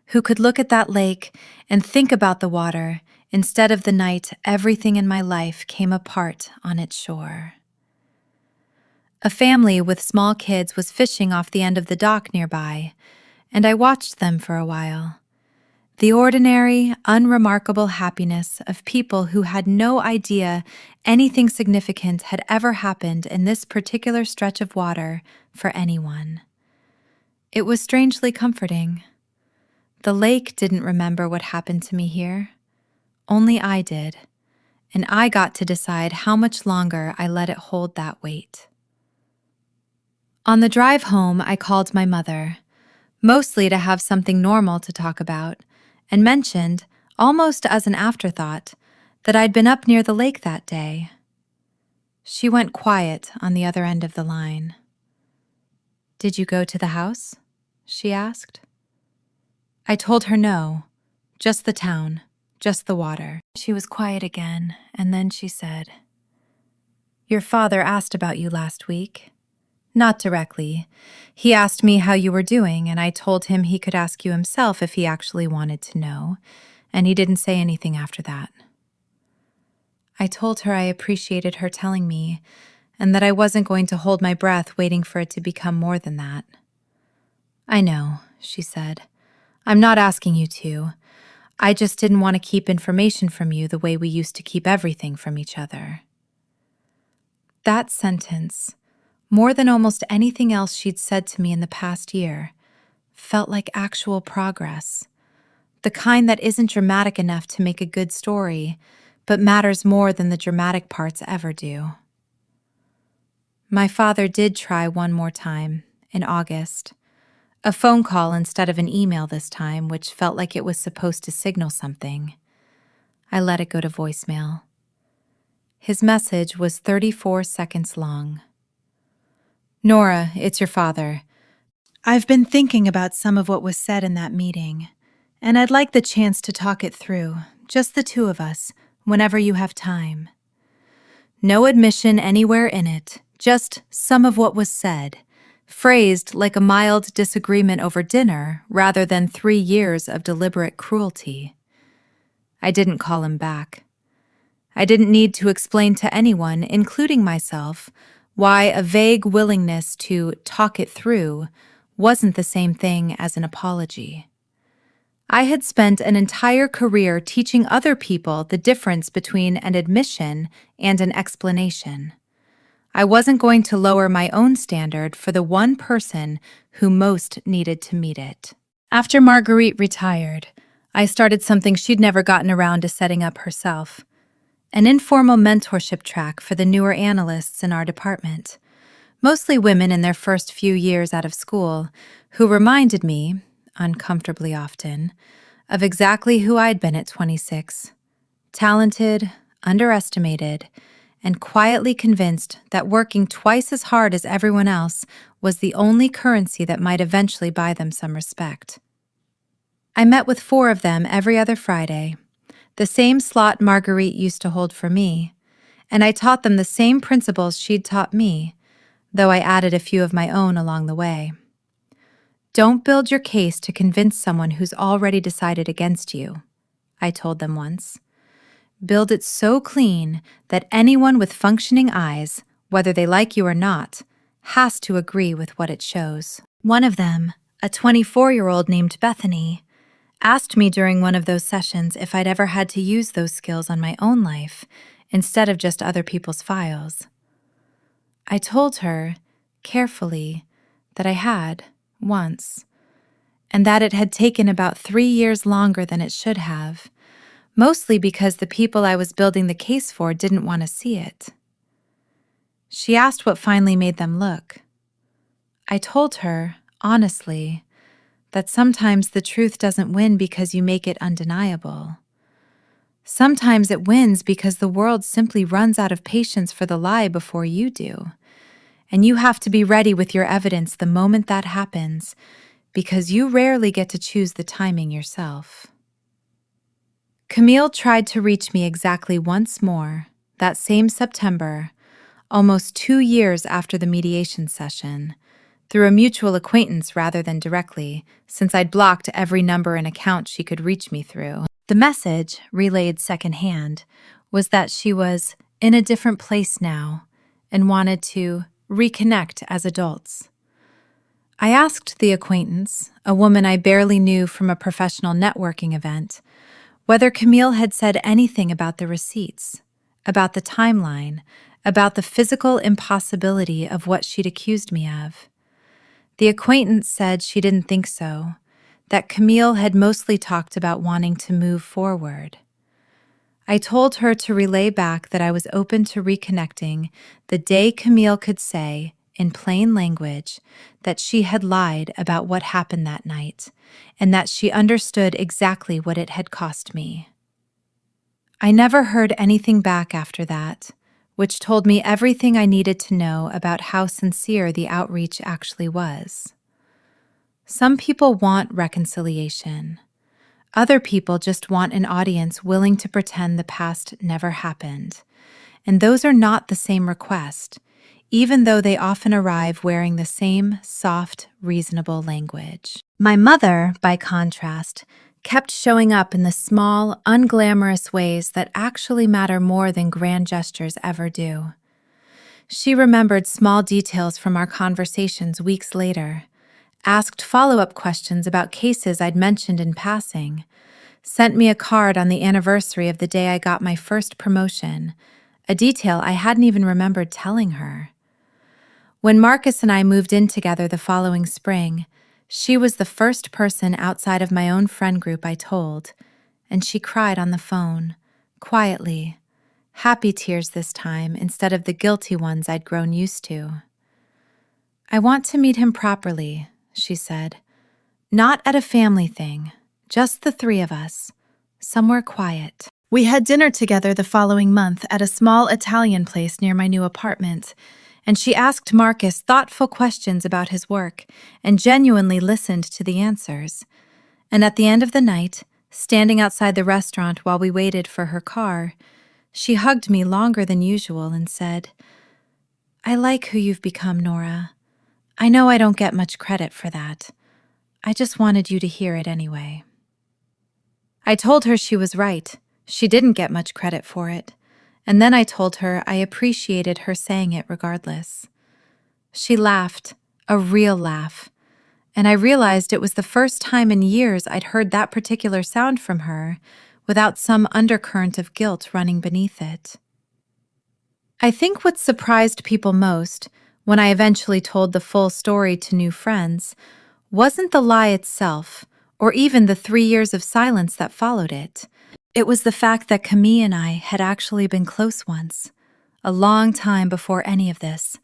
who could look at that lake and think about the water instead of the night everything in my life came apart on its shore. A family with small kids was fishing off the end of the dock nearby, and I watched them for a while. The ordinary, unremarkable happiness of people who had no idea anything significant had ever happened in this particular stretch of water for anyone. It was strangely comforting. The lake didn't remember what happened to me here. Only I did, and I got to decide how much longer I let it hold that weight. On the drive home, I called my mother, mostly to have something normal to talk about, and mentioned, almost as an afterthought, that I'd been up near the lake that day. She went quiet on the other end of the line. "Did you go to the house?" she asked. I told her no, just the town, just the water. She was quiet again, and then she said, "Your father asked about you last week." Not directly. He asked me how you were doing, and I told him he could ask you himself if he actually wanted to know, and he didn't say anything after that. I told her I appreciated her telling me, and that I wasn't going to hold my breath waiting for it to become more than that. "I know," she said. "I'm not asking you to. I just didn't want to keep information from you the way we used to keep everything from each other." That sentence, more than almost anything else she'd said to me in the past year, felt like actual progress. The kind that isn't dramatic enough to make a good story, but matters more than the dramatic parts ever do. My father did try one more time, in August. A phone call instead of an email this time, which felt like it was supposed to signal something. I let it go to voicemail. His message was 34 seconds long. "Nora, it's your father. I've been thinking about some of what was said in that meeting, and I'd like the chance to talk it through, just the two of us, whenever you have time. No admission anywhere in it, just some of what was said, phrased like a mild disagreement over dinner rather than 3 years of deliberate cruelty." I didn't call him back. I didn't need to explain to anyone, including myself, why a vague willingness to talk it through wasn't the same thing as an apology. I had spent an entire career teaching other people the difference between an admission and an explanation. I wasn't going to lower my own standard for the one person who most needed to meet it. After Marguerite retired, I started something she'd never gotten around to setting up herself, an informal mentorship track for the newer analysts in our department, mostly women in their first few years out of school, who reminded me, uncomfortably often, of exactly who I'd been at 26. Talented, underestimated, and quietly convinced that working twice as hard as everyone else was the only currency that might eventually buy them some respect. I met with 4 of them every other Friday, the same slot Marguerite used to hold for me, and I taught them the same principles she'd taught me, though I added a few of my own along the way. Don't build your case to convince someone who's already decided against you, I told them once. Build it so clean that anyone with functioning eyes, whether they like you or not, has to agree with what it shows. One of them, a 24-year-old named Bethany, asked me during one of those sessions if I'd ever had to use those skills on my own life instead of just other people's files. I told her, carefully, that I had, once, and that it had taken about 3 years longer than it should have, mostly because the people I was building the case for didn't want to see it. She asked what finally made them look. I told her, honestly, that sometimes the truth doesn't win because you make it undeniable. Sometimes it wins because the world simply runs out of patience for the lie before you do, and you have to be ready with your evidence the moment that happens, because you rarely get to choose the timing yourself. Camille tried to reach me exactly once more, that same September, almost 2 years after the mediation session, through a mutual acquaintance rather than directly, since I'd blocked every number and account she could reach me through. The message, relayed secondhand, was that she was in a different place now and wanted to reconnect as adults. I asked the acquaintance, a woman I barely knew from a professional networking event, whether Camille had said anything about the receipts, about the timeline, about the physical impossibility of what she'd accused me of. The acquaintance said she didn't think so, that Camille had mostly talked about wanting to move forward. I told her to relay back that I was open to reconnecting the day Camille could say, in plain language, that she had lied about what happened that night, and that she understood exactly what it had cost me. I never heard anything back after that, which told me everything I needed to know about how sincere the outreach actually was. Some people want reconciliation. Other people just want an audience willing to pretend the past never happened. And those are not the same request, even though they often arrive wearing the same soft, reasonable language. My mother, by contrast, kept showing up in the small, unglamorous ways that actually matter more than grand gestures ever do. She remembered small details from our conversations weeks later, asked follow-up questions about cases I'd mentioned in passing, sent me a card on the anniversary of the day I got my first promotion, a detail I hadn't even remembered telling her. When Marcus and I moved in together the following spring, she was the first person outside of my own friend group I told, and she cried on the phone, quietly, happy tears this time instead of the guilty ones I'd grown used to. I want to meet him properly, she said. Not at a family thing, just the 3 of us, somewhere quiet. We had dinner together the following month at a small Italian place near my new apartment, and she asked Marcus thoughtful questions about his work and genuinely listened to the answers. And at the end of the night, standing outside the restaurant while we waited for her car, she hugged me longer than usual and said, "I like who you've become, Nora. I know I don't get much credit for that. I just wanted you to hear it anyway." I told her she was right. She didn't get much credit for it. And then I told her I appreciated her saying it regardless. She laughed, a real laugh, and I realized it was the first time in years I'd heard that particular sound from her without some undercurrent of guilt running beneath it. I think what surprised people most, when I eventually told the full story to new friends, wasn't the lie itself, or even the 3 years of silence that followed it, It was the fact that Camille and I had actually been close once, a long time before any of this,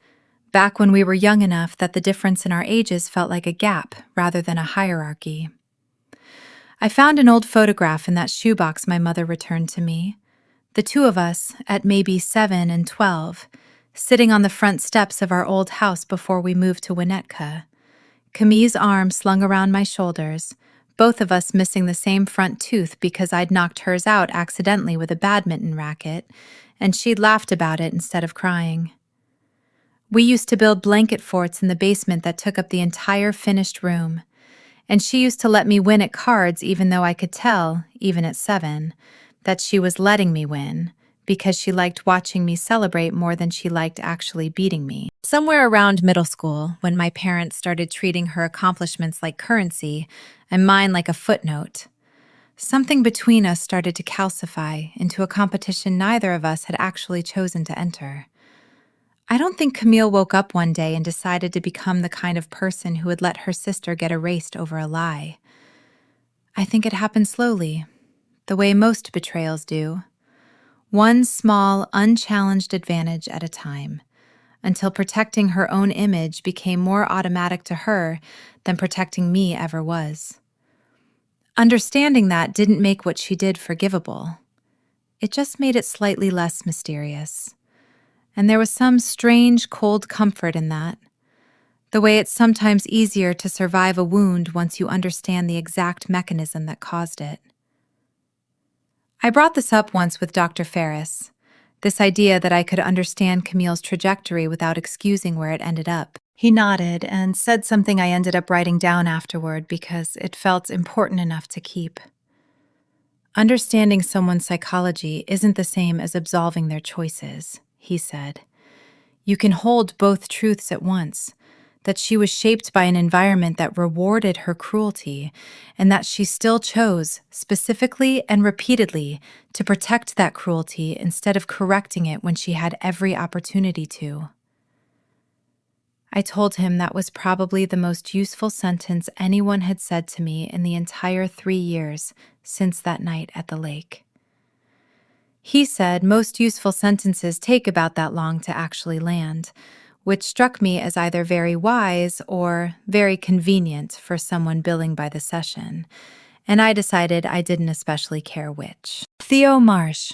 back when we were young enough that the difference in our ages felt like a gap rather than a hierarchy. I found an old photograph in that shoebox my mother returned to me. The two of us, at maybe 7 and 12, sitting on the front steps of our old house before we moved to Winnetka. Camille's arm slung around my shoulders, both of us missing the same front tooth because I'd knocked hers out accidentally with a badminton racket, and she'd laughed about it instead of crying. We used to build blanket forts in the basement that took up the entire finished room, and she used to let me win at cards even though I could tell, even at 7, that she was letting me win, because she liked watching me celebrate more than she liked actually beating me. Somewhere around middle school, when my parents started treating her accomplishments like currency and mine like a footnote, something between us started to calcify into a competition neither of us had actually chosen to enter. I don't think Camille woke up one day and decided to become the kind of person who would let her sister get erased over a lie. I think it happened slowly, the way most betrayals do. One small, unchallenged advantage at a time, until protecting her own image became more automatic to her than protecting me ever was. Understanding that didn't make what she did forgivable. It just made it slightly less mysterious. And there was some strange, cold comfort in that, the way it's sometimes easier to survive a wound once you understand the exact mechanism that caused it. I brought this up once with Dr. Ferris, this idea that I could understand Camille's trajectory without excusing where it ended up. He nodded and said something I ended up writing down afterward because it felt important enough to keep. Understanding someone's psychology isn't the same as absolving their choices, he said. You can hold both truths at once, that she was shaped by an environment that rewarded her cruelty, and that she still chose, specifically and repeatedly, to protect that cruelty instead of correcting it when she had every opportunity to. I told him that was probably the most useful sentence anyone had said to me in the entire 3 years since that night at the lake. He said most useful sentences take about that long to actually land, which struck me as either very wise or very convenient for someone billing by the session, and I decided I didn't especially care which. Theo Marsh,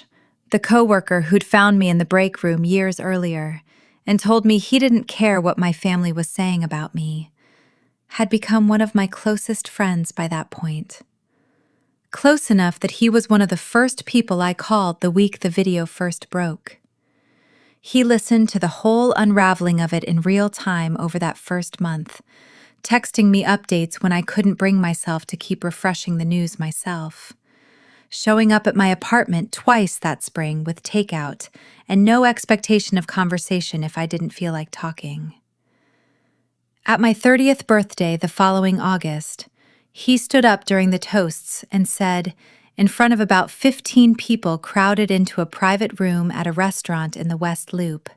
the coworker who'd found me in the break room years earlier and told me he didn't care what my family was saying about me, had become one of my closest friends by that point. Close enough that he was one of the first people I called the week the video first broke. He listened to the whole unraveling of it in real time over that first month, texting me updates when I couldn't bring myself to keep refreshing the news myself. Showing up at my apartment twice that spring with takeout and no expectation of conversation if I didn't feel like talking. At my 30th birthday the following August, he stood up during the toasts and said, in front of about 15 people crowded into a private room at a restaurant in the West Loop,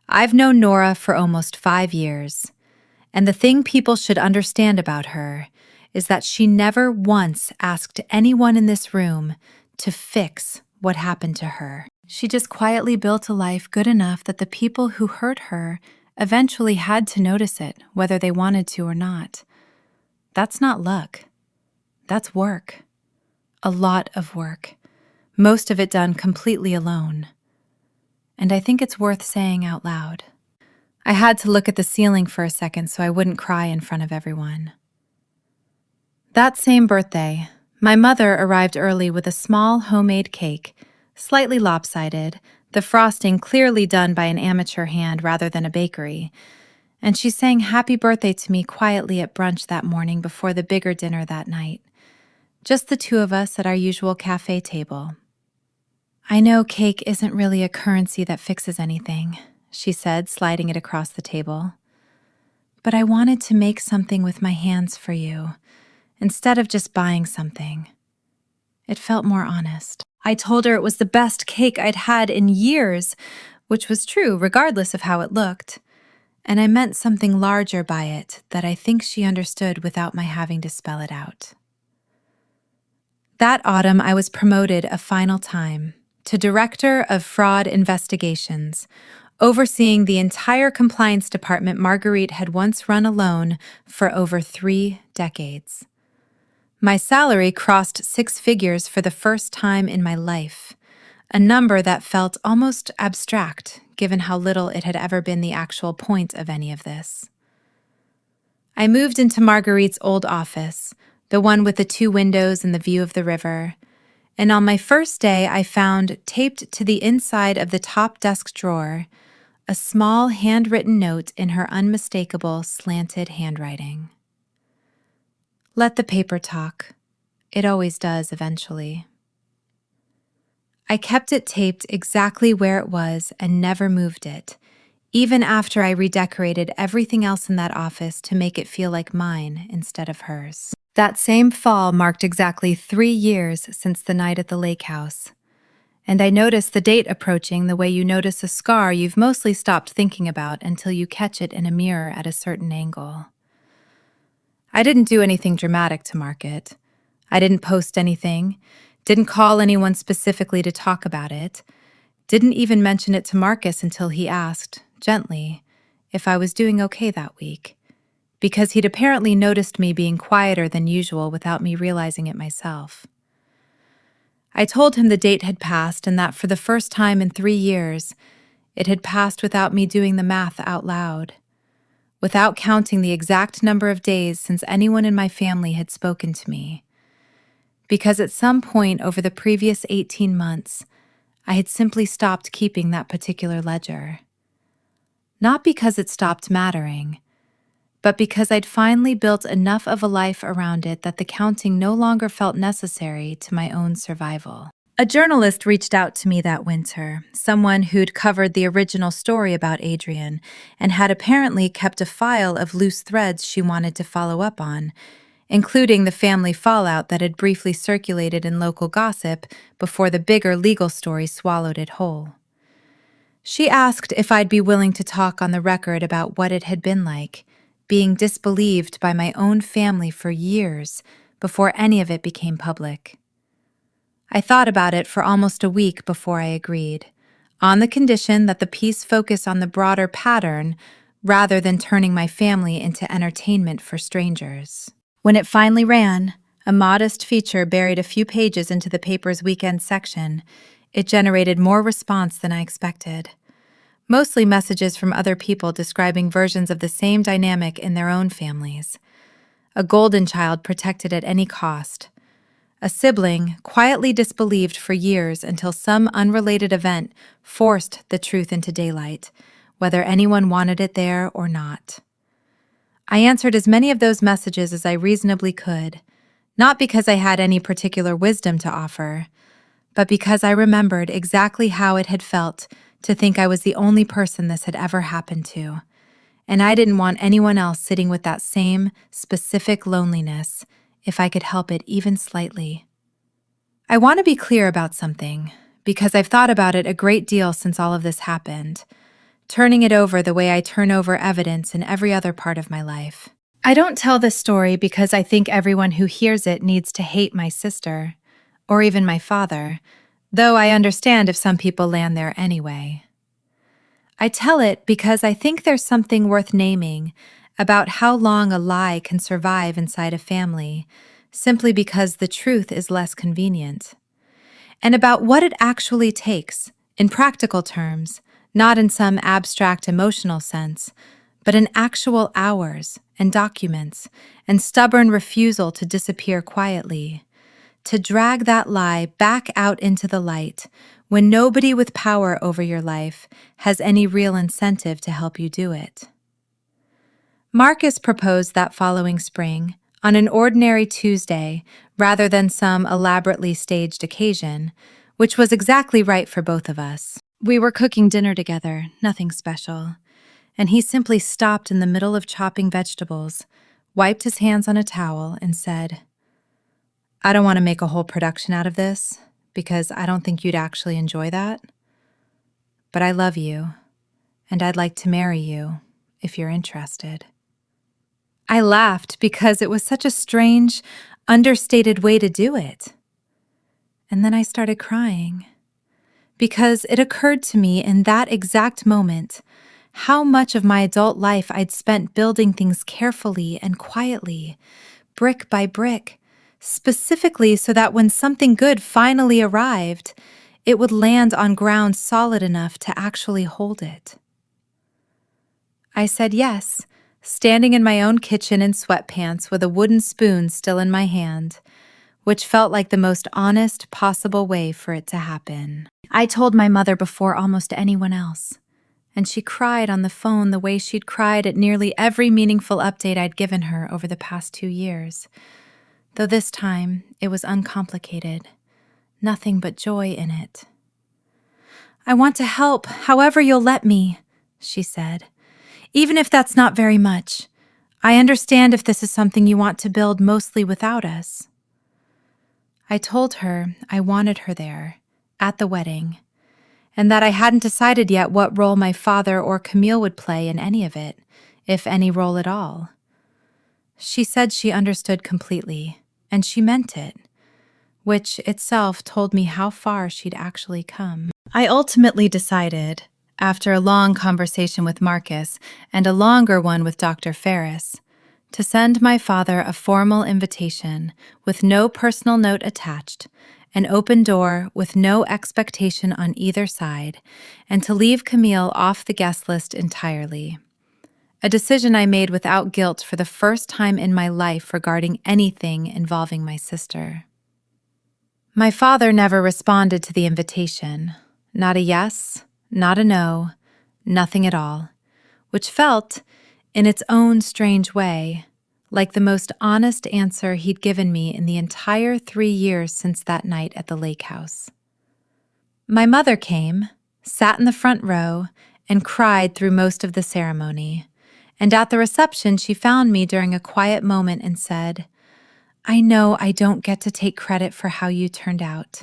I've known Nora for almost 5 years, and the thing people should understand about her is that she never once asked anyone in this room to fix what happened to her. She just quietly built a life good enough that the people who hurt her eventually had to notice it, whether they wanted to or not. That's not luck. That's work. A lot of work. Most of it done completely alone. And I think it's worth saying out loud. I had to look at the ceiling for a second so I wouldn't cry in front of everyone. That same birthday, my mother arrived early with a small homemade cake, slightly lopsided, the frosting clearly done by an amateur hand rather than a bakery, and she sang happy birthday to me quietly at brunch that morning before the bigger dinner that night. Just the two of us at our usual cafe table. I know cake isn't really a currency that fixes anything, she said, sliding it across the table. But I wanted to make something with my hands for you, instead of just buying something. It felt more honest. I told her it was the best cake I'd had in years, which was true regardless of how it looked. And I meant something larger by it that I think she understood without my having to spell it out. That autumn, I was promoted a final time to Director of Fraud Investigations, overseeing the entire compliance department Marguerite had once run alone for over 3 decades. My salary crossed 6 figures for the first time in my life, a number that felt almost abstract given how little it had ever been the actual point of any of this. I moved into Marguerite's old office, the one with the 2 windows and the view of the river, and on my first day I found, taped to the inside of the top desk drawer, a small handwritten note in her unmistakable slanted handwriting. Let the paper talk. It always does eventually. I kept it taped exactly where it was and never moved it, even after I redecorated everything else in that office to make it feel like mine instead of hers. That same fall marked exactly 3 years since the night at the lake house, and I noticed the date approaching the way you notice a scar you've mostly stopped thinking about until you catch it in a mirror at a certain angle. I didn't do anything dramatic to mark it. I didn't post anything, didn't call anyone specifically to talk about it, didn't even mention it to Marcus until he asked, gently, if I was doing okay that week, because he'd apparently noticed me being quieter than usual without me realizing it myself. I told him the date had passed and that for the first time in 3 years, it had passed without me doing the math out loud, without counting the exact number of days since anyone in my family had spoken to me. Because at some point over the previous 18 months, I had simply stopped keeping that particular ledger. Not because it stopped mattering, but because I'd finally built enough of a life around it that the counting no longer felt necessary to my own survival. A journalist reached out to me that winter, someone who'd covered the original story about Adrian and had apparently kept a file of loose threads she wanted to follow up on, including the family fallout that had briefly circulated in local gossip before the bigger legal story swallowed it whole. She asked if I'd be willing to talk on the record about what it had been like, being disbelieved by my own family for years before any of it became public. I thought about it for almost a week before I agreed, on the condition that the piece focus on the broader pattern rather than turning my family into entertainment for strangers. When it finally ran, a modest feature buried a few pages into the paper's weekend section, it generated more response than I expected. Mostly messages from other people describing versions of the same dynamic in their own families. A golden child protected at any cost. A sibling quietly disbelieved for years until some unrelated event forced the truth into daylight, whether anyone wanted it there or not. I answered as many of those messages as I reasonably could, not because I had any particular wisdom to offer, but because I remembered exactly how it had felt to think I was the only person this had ever happened to, and I didn't want anyone else sitting with that same specific loneliness if I could help it even slightly. I want to be clear about something, because I've thought about it a great deal since all of this happened, turning it over the way I turn over evidence in every other part of my life. I don't tell this story because I think everyone who hears it needs to hate my sister, or even my father, though I understand if some people land there anyway. I tell it because I think there's something worth naming about how long a lie can survive inside a family, simply because the truth is less convenient, and about what it actually takes, in practical terms, not in some abstract emotional sense, but in actual hours and documents and stubborn refusal to disappear quietly, to drag that lie back out into the light when nobody with power over your life has any real incentive to help you do it. Marcus proposed that following spring, on an ordinary Tuesday rather than some elaborately staged occasion, which was exactly right for both of us. We were cooking dinner together, nothing special, and he simply stopped in the middle of chopping vegetables, wiped his hands on a towel, and said, "I don't want to make a whole production out of this, because I don't think you'd actually enjoy that. But I love you, and I'd like to marry you, if you're interested." I laughed because it was such a strange, understated way to do it. And then I started crying. Because it occurred to me in that exact moment how much of my adult life I'd spent building things carefully and quietly, brick by brick, specifically so that when something good finally arrived, it would land on ground solid enough to actually hold it. I said yes, standing in my own kitchen in sweatpants with a wooden spoon still in my hand, which felt like the most honest possible way for it to happen. I told my mother before almost anyone else, and she cried on the phone the way she'd cried at nearly every meaningful update I'd given her over the past 2 years, though this time it was uncomplicated, nothing but joy in it. "I want to help, however you'll let me," she said, "even if that's not very much. I understand if this is something you want to build mostly without us." I told her I wanted her there, at the wedding, and that I hadn't decided yet what role my father or Camille would play in any of it, if any role at all. She said she understood completely, and she meant it, which itself told me how far she'd actually come. I ultimately decided, after a long conversation with Marcus and a longer one with Dr. Ferris, to send my father a formal invitation with no personal note attached, an open door with no expectation on either side, and to leave Camille off the guest list entirely. A decision I made without guilt for the first time in my life regarding anything involving my sister. My father never responded to the invitation. Not a yes, not a no, nothing at all, which felt, in its own strange way, like the most honest answer he'd given me in the entire 3 years since that night at the lake house. My mother came, sat in the front row, and cried through most of the ceremony, and at the reception she found me during a quiet moment and said, "I know I don't get to take credit for how you turned out.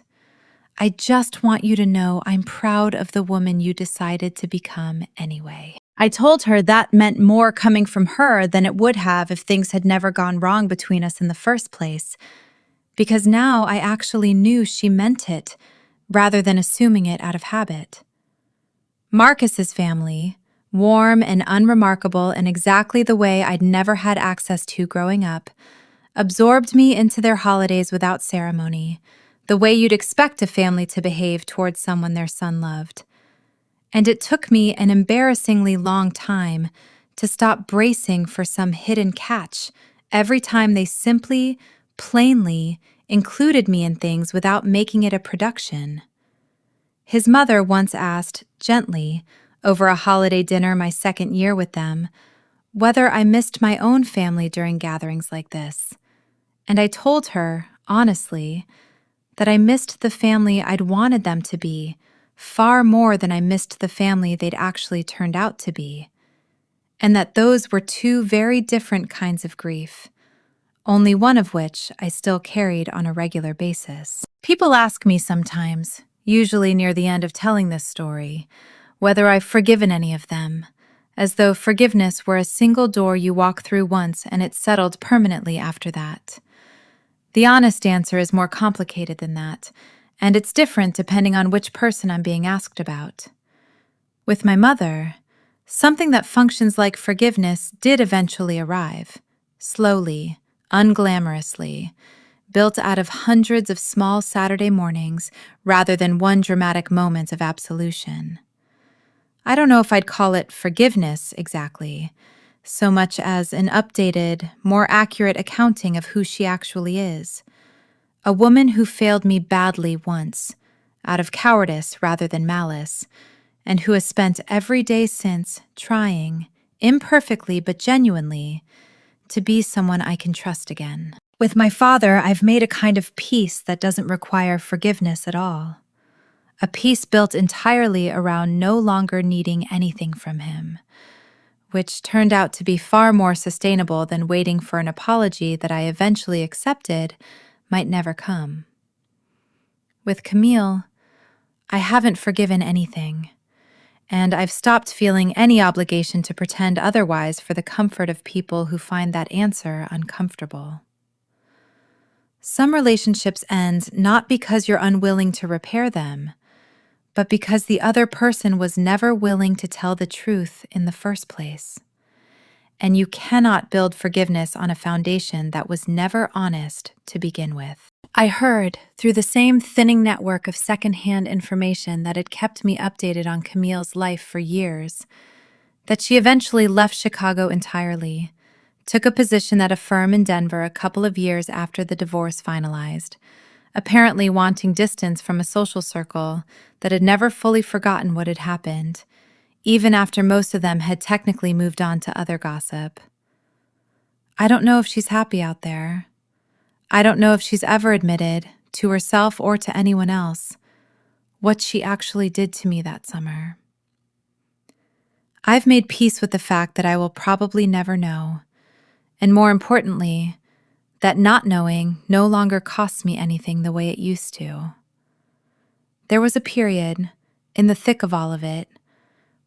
I just want you to know I'm proud of the woman you decided to become anyway." I told her that meant more coming from her than it would have if things had never gone wrong between us in the first place, because now I actually knew she meant it, rather than assuming it out of habit. Marcus's family, warm and unremarkable in exactly the way I'd never had access to growing up, absorbed me into their holidays without ceremony, the way you'd expect a family to behave towards someone their son loved. And it took me an embarrassingly long time to stop bracing for some hidden catch every time they simply, plainly included me in things without making it a production. His mother once asked, gently, over a holiday dinner my second year with them, whether I missed my own family during gatherings like this. And I told her, honestly, that I missed the family I'd wanted them to be, far more than I missed the family they'd actually turned out to be, and that those were 2 very different kinds of grief, only one of which I still carried on a regular basis. People ask me sometimes, usually near the end of telling this story, whether I've forgiven any of them, as though forgiveness were a single door you walk through once and it's settled permanently after that. The honest answer is more complicated than that, and it's different depending on which person I'm being asked about. With my mother, something that functions like forgiveness did eventually arrive, slowly, unglamorously, built out of hundreds of small Saturday mornings rather than one dramatic moment of absolution. I don't know if I'd call it forgiveness exactly, so much as an updated, more accurate accounting of who she actually is. A woman who failed me badly once, out of cowardice rather than malice, and who has spent every day since trying, imperfectly but genuinely, to be someone I can trust again. With my father, I've made a kind of peace that doesn't require forgiveness at all. A peace built entirely around no longer needing anything from him, which turned out to be far more sustainable than waiting for an apology that I eventually accepted might never come. With Camille, I haven't forgiven anything, and I've stopped feeling any obligation to pretend otherwise for the comfort of people who find that answer uncomfortable. Some relationships end not because you're unwilling to repair them, but because the other person was never willing to tell the truth in the first place. And you cannot build forgiveness on a foundation that was never honest to begin with. I heard, through the same thinning network of secondhand information that had kept me updated on Camille's life for years, that she eventually left Chicago entirely, took a position at a firm in Denver a couple of years after the divorce finalized, apparently wanting distance from a social circle that had never fully forgotten what had happened, even after most of them had technically moved on to other gossip. I don't know if she's happy out there. I don't know if she's ever admitted, to herself or to anyone else, what she actually did to me that summer. I've made peace with the fact that I will probably never know, and more importantly, that not knowing no longer costs me anything the way it used to. There was a period, in the thick of all of it,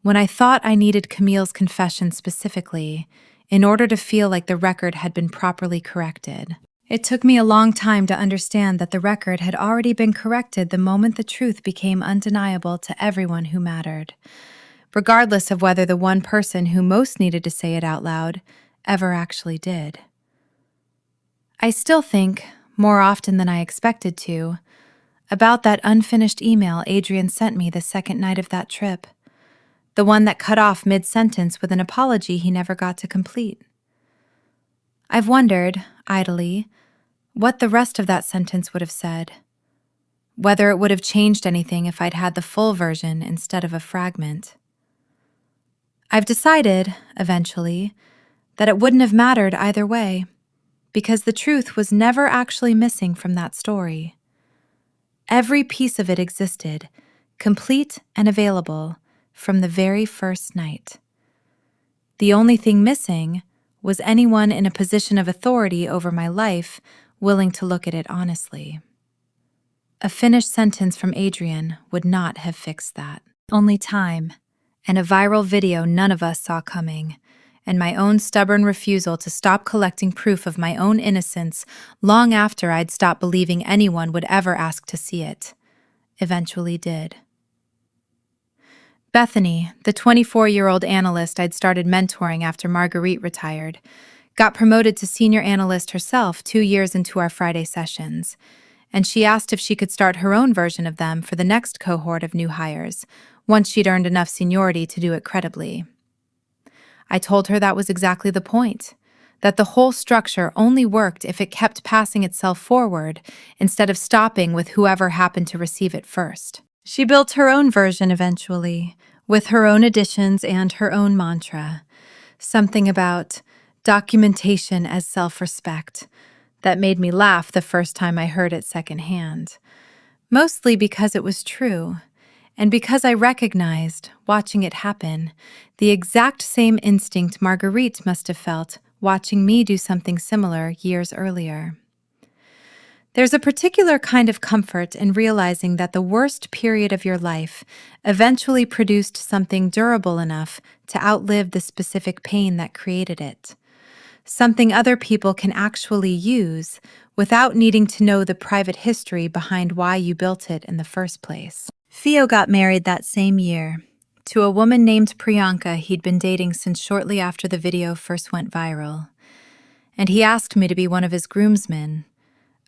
when I thought I needed Camille's confession specifically in order to feel like the record had been properly corrected. It took me a long time to understand that the record had already been corrected the moment the truth became undeniable to everyone who mattered, regardless of whether the one person who most needed to say it out loud ever actually did. I still think, more often than I expected to, about that unfinished email Adrian sent me the second night of that trip, the one that cut off mid-sentence with an apology he never got to complete. I've wondered, idly, what the rest of that sentence would have said, whether it would have changed anything if I'd had the full version instead of a fragment. I've decided, eventually, that it wouldn't have mattered either way, because the truth was never actually missing from that story. Every piece of it existed, complete and available, from the very first night. The only thing missing was anyone in a position of authority over my life willing to look at it honestly. A finished sentence from Adrian would not have fixed that. Only time, and a viral video none of us saw coming, and my own stubborn refusal to stop collecting proof of my own innocence long after I'd stopped believing anyone would ever ask to see it, eventually did. Bethany, the 24-year-old analyst I'd started mentoring after Marguerite retired, got promoted to senior analyst herself 2 years into our Friday sessions, and she asked if she could start her own version of them for the next cohort of new hires, once she'd earned enough seniority to do it credibly. I told her that was exactly the point, that the whole structure only worked if it kept passing itself forward instead of stopping with whoever happened to receive it first. She built her own version eventually, with her own additions and her own mantra, something about documentation as self-respect, that made me laugh the first time I heard it secondhand, mostly because it was true, and because I recognized, watching it happen, the exact same instinct Marguerite must have felt watching me do something similar years earlier. There's a particular kind of comfort in realizing that the worst period of your life eventually produced something durable enough to outlive the specific pain that created it. Something other people can actually use without needing to know the private history behind why you built it in the first place. Theo got married that same year, to a woman named Priyanka he'd been dating since shortly after the video first went viral. And he asked me to be one of his groomsmen,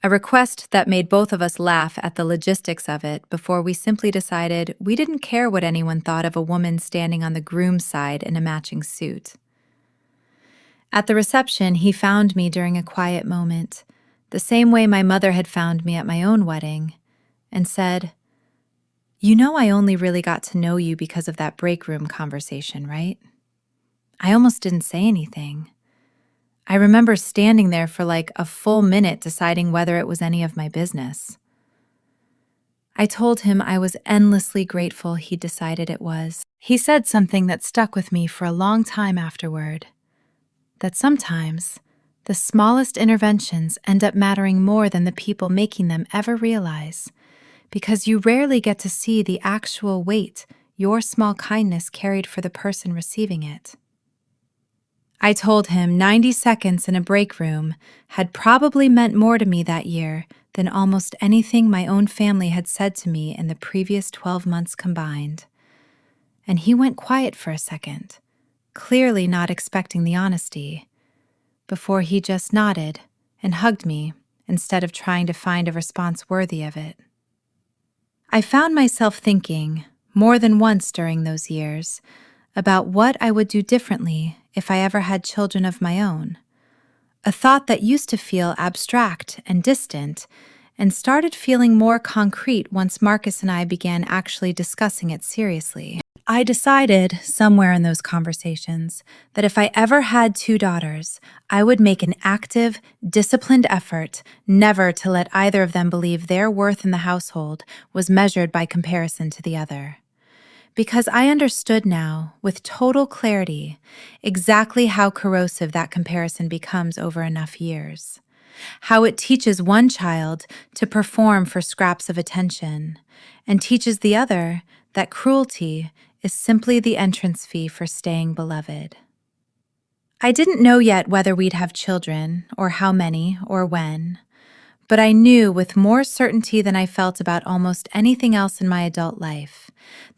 a request that made both of us laugh at the logistics of it before we simply decided we didn't care what anyone thought of a woman standing on the groom's side in a matching suit. At the reception, he found me during a quiet moment, the same way my mother had found me at my own wedding, and said, "You know I only really got to know you because of that break room conversation, right?" I almost didn't say anything. I remember standing there for like a full minute deciding whether it was any of my business. I told him I was endlessly grateful he decided it was. He said something that stuck with me for a long time afterward, that sometimes the smallest interventions end up mattering more than the people making them ever realize, because you rarely get to see the actual weight your small kindness carried for the person receiving it. I told him 90 seconds in a break room had probably meant more to me that year than almost anything my own family had said to me in the previous 12 months combined. And he went quiet for a second, clearly not expecting the honesty, before he just nodded and hugged me instead of trying to find a response worthy of it. I found myself thinking, more than once during those years, about what I would do differently if I ever had children of my own. A thought that used to feel abstract and distant and started feeling more concrete once Marcus and I began actually discussing it seriously. I decided, somewhere in those conversations, that if I ever had 2 daughters, I would make an active, disciplined effort never to let either of them believe their worth in the household was measured by comparison to the other. Because I understood now, with total clarity, exactly how corrosive that comparison becomes over enough years. How it teaches one child to perform for scraps of attention, and teaches the other that cruelty is simply the entrance fee for staying beloved. I didn't know yet whether we'd have children, or how many, or when, but I knew with more certainty than I felt about almost anything else in my adult life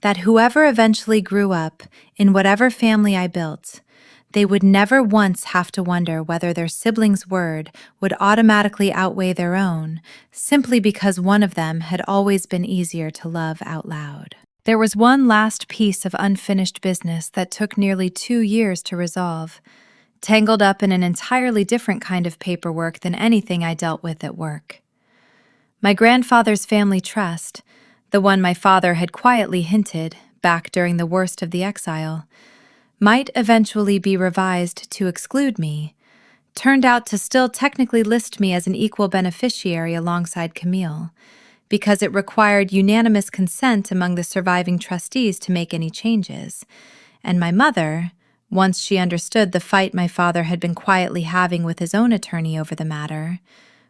that whoever eventually grew up, in whatever family I built, they would never once have to wonder whether their sibling's word would automatically outweigh their own, simply because one of them had always been easier to love out loud. There was one last piece of unfinished business that took nearly 2 years to resolve, tangled up in an entirely different kind of paperwork than anything I dealt with at work. My grandfather's family trust, the one my father had quietly hinted, back during the worst of the exile, might eventually be revised to exclude me, turned out to still technically list me as an equal beneficiary alongside Camille, because it required unanimous consent among the surviving trustees to make any changes, and my mother, once she understood the fight my father had been quietly having with his own attorney over the matter,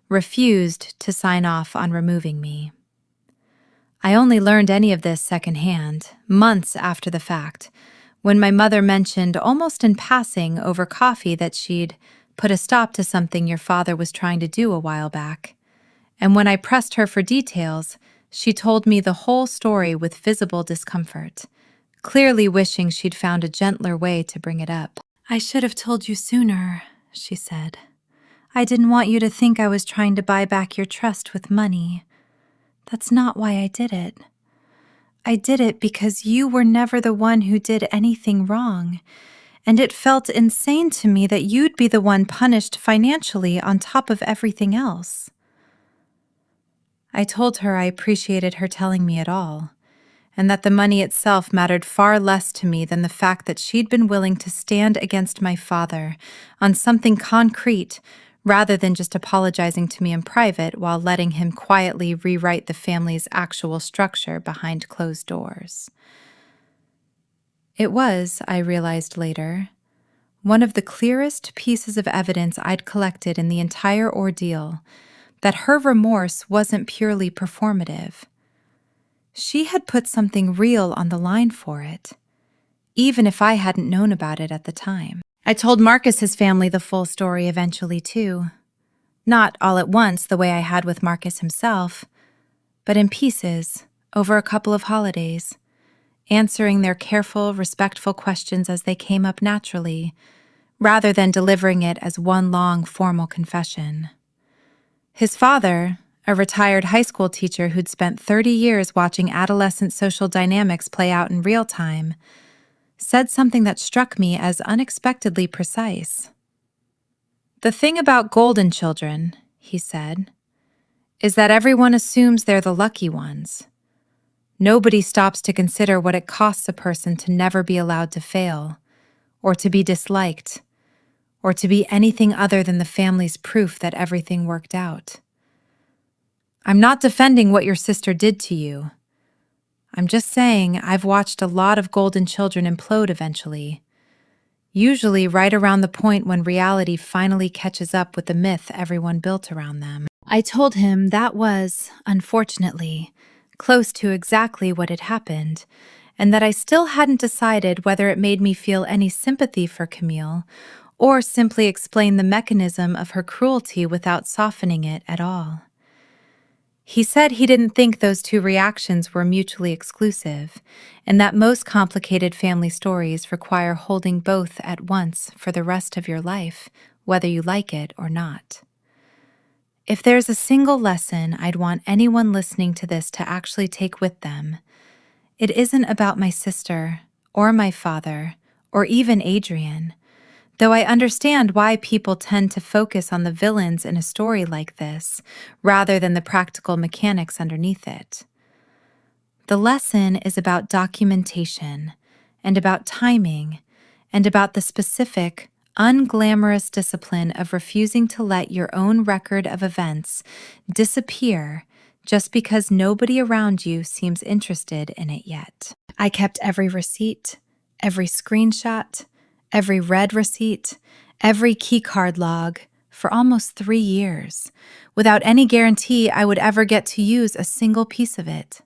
refused to sign off on removing me. I only learned any of this secondhand, months after the fact, when my mother mentioned almost in passing over coffee that she'd put a stop to something your father was trying to do a while back. And when I pressed her for details, she told me the whole story with visible discomfort, clearly wishing she'd found a gentler way to bring it up. "I should have told you sooner," she said. "I didn't want you to think I was trying to buy back your trust with money. That's not why I did it. I did it because you were never the one who did anything wrong, and it felt insane to me that you'd be the one punished financially on top of everything else." I told her I appreciated her telling me it all, and that the money itself mattered far less to me than the fact that she'd been willing to stand against my father on something concrete rather than just apologizing to me in private while letting him quietly rewrite the family's actual structure behind closed doors. It was, I realized later, one of the clearest pieces of evidence I'd collected in the entire ordeal that her remorse wasn't purely performative. She had put something real on the line for it, even if I hadn't known about it at the time. I told Marcus's family the full story eventually, too. Not all at once the way I had with Marcus himself, but in pieces, over a couple of holidays, answering their careful, respectful questions as they came up naturally, rather than delivering it as one long, formal confession. His father, a retired high school teacher who'd spent 30 years watching adolescent social dynamics play out in real time, said something that struck me as unexpectedly precise. "The thing about golden children," he said, "is that everyone assumes they're the lucky ones. Nobody stops to consider what it costs a person to never be allowed to fail, or to be disliked, or to be anything other than the family's proof that everything worked out. I'm not defending what your sister did to you. I'm just saying I've watched a lot of golden children implode eventually, usually right around the point when reality finally catches up with the myth everyone built around them." I told him that was, unfortunately, close to exactly what had happened, and that I still hadn't decided whether it made me feel any sympathy for Camille or simply explain the mechanism of her cruelty without softening it at all. He said he didn't think those two reactions were mutually exclusive, and that most complicated family stories require holding both at once for the rest of your life, whether you like it or not. If there's a single lesson I'd want anyone listening to this to actually take with them, it isn't about my sister, or my father, or even Adrian, though I understand why people tend to focus on the villains in a story like this, rather than the practical mechanics underneath it. The lesson is about documentation, and about timing, and about the specific, unglamorous discipline of refusing to let your own record of events disappear just because nobody around you seems interested in it yet. I kept every receipt, every screenshot, every read receipt, every keycard log for almost 3 years, without any guarantee I would ever get to use a single piece of it.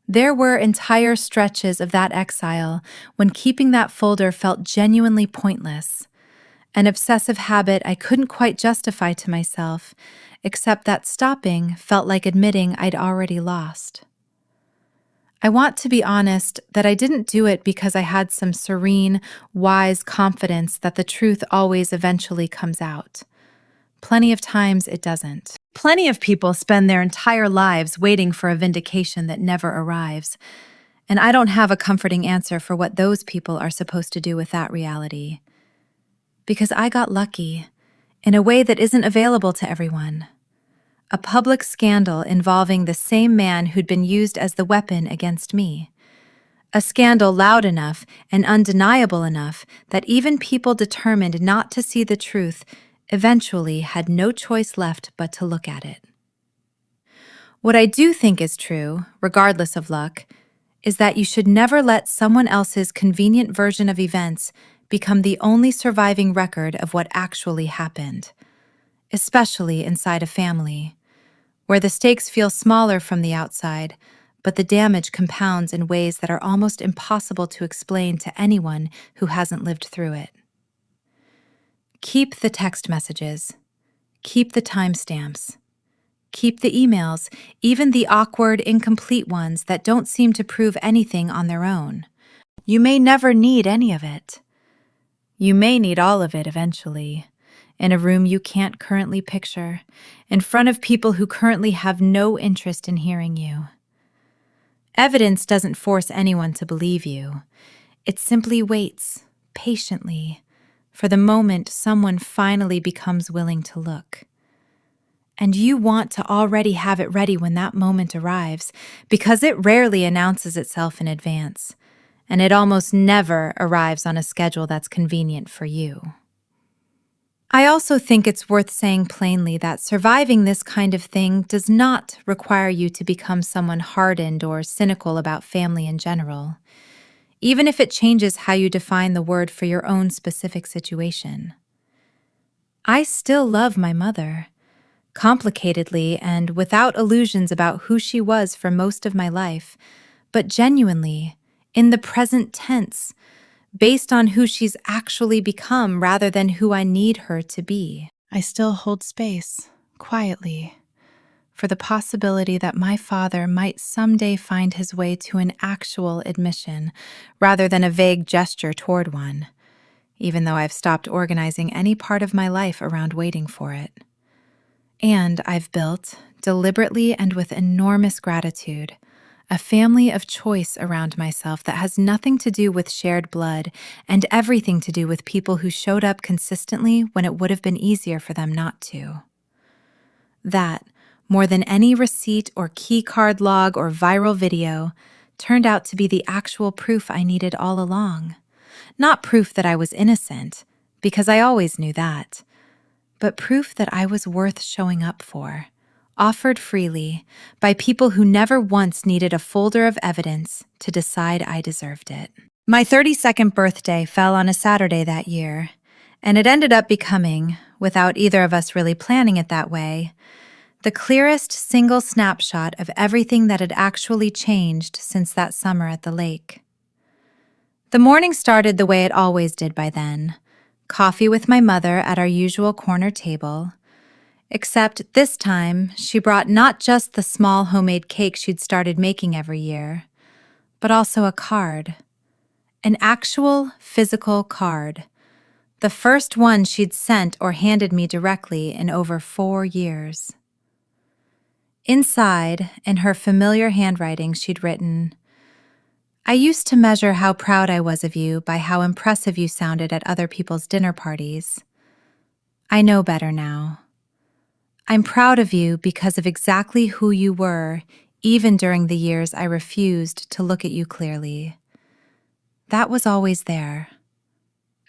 There were entire stretches of that exile when keeping that folder felt genuinely pointless, an obsessive habit I couldn't quite justify to myself, except that stopping felt like admitting I'd already lost. I want to be honest that I didn't do it because I had some serene, wise confidence that the truth always eventually comes out. Plenty of times it doesn't. Plenty of people spend their entire lives waiting for a vindication that never arrives, and I don't have a comforting answer for what those people are supposed to do with that reality. Because I got lucky, in a way that isn't available to everyone. A public scandal involving the same man who'd been used as the weapon against me. A scandal loud enough and undeniable enough that even people determined not to see the truth eventually had no choice left but to look at it. What I do think is true, regardless of luck, is that you should never let someone else's convenient version of events become the only surviving record of what actually happened, especially inside a family, where the stakes feel smaller from the outside, but the damage compounds in ways that are almost impossible to explain to anyone who hasn't lived through it. Keep the text messages. Keep the timestamps. Keep the emails, even the awkward, incomplete ones that don't seem to prove anything on their own. You may never need any of it. You may need all of it eventually, in a room you can't currently picture, in front of people who currently have no interest in hearing you. Evidence doesn't force anyone to believe you. It simply waits, patiently, for the moment someone finally becomes willing to look. And you want to already have it ready when that moment arrives, because it rarely announces itself in advance, and it almost never arrives on a schedule that's convenient for you. I also think it's worth saying plainly that surviving this kind of thing does not require you to become someone hardened or cynical about family in general, even if it changes how you define the word for your own specific situation. I still love my mother, complicatedly and without illusions about who she was for most of my life, but genuinely, in the present tense, based on who she's actually become rather than who I need her to be. I still hold space, quietly, for the possibility that my father might someday find his way to an actual admission rather than a vague gesture toward one, even though I've stopped organizing any part of my life around waiting for it. And I've built, deliberately and with enormous gratitude, a family of choice around myself that has nothing to do with shared blood and everything to do with people who showed up consistently when it would have been easier for them not to. That, more than any receipt or keycard log or viral video, turned out to be the actual proof I needed all along. Not proof that I was innocent, because I always knew that, but proof that I was worth showing up for, offered freely by people who never once needed a folder of evidence to decide I deserved it. My 32nd birthday fell on a Saturday that year, and it ended up becoming, without either of us really planning it that way, the clearest single snapshot of everything that had actually changed since that summer at the lake. The morning started the way it always did by then, coffee with my mother at our usual corner table, except this time she brought not just the small homemade cake she'd started making every year, but also a card. An actual physical card. The first one she'd sent or handed me directly in over 4 years. Inside, in her familiar handwriting, she'd written, "I used to measure how proud I was of you by how impressive you sounded at other people's dinner parties. I know better now. I'm proud of you because of exactly who you were, even during the years I refused to look at you clearly. That was always there.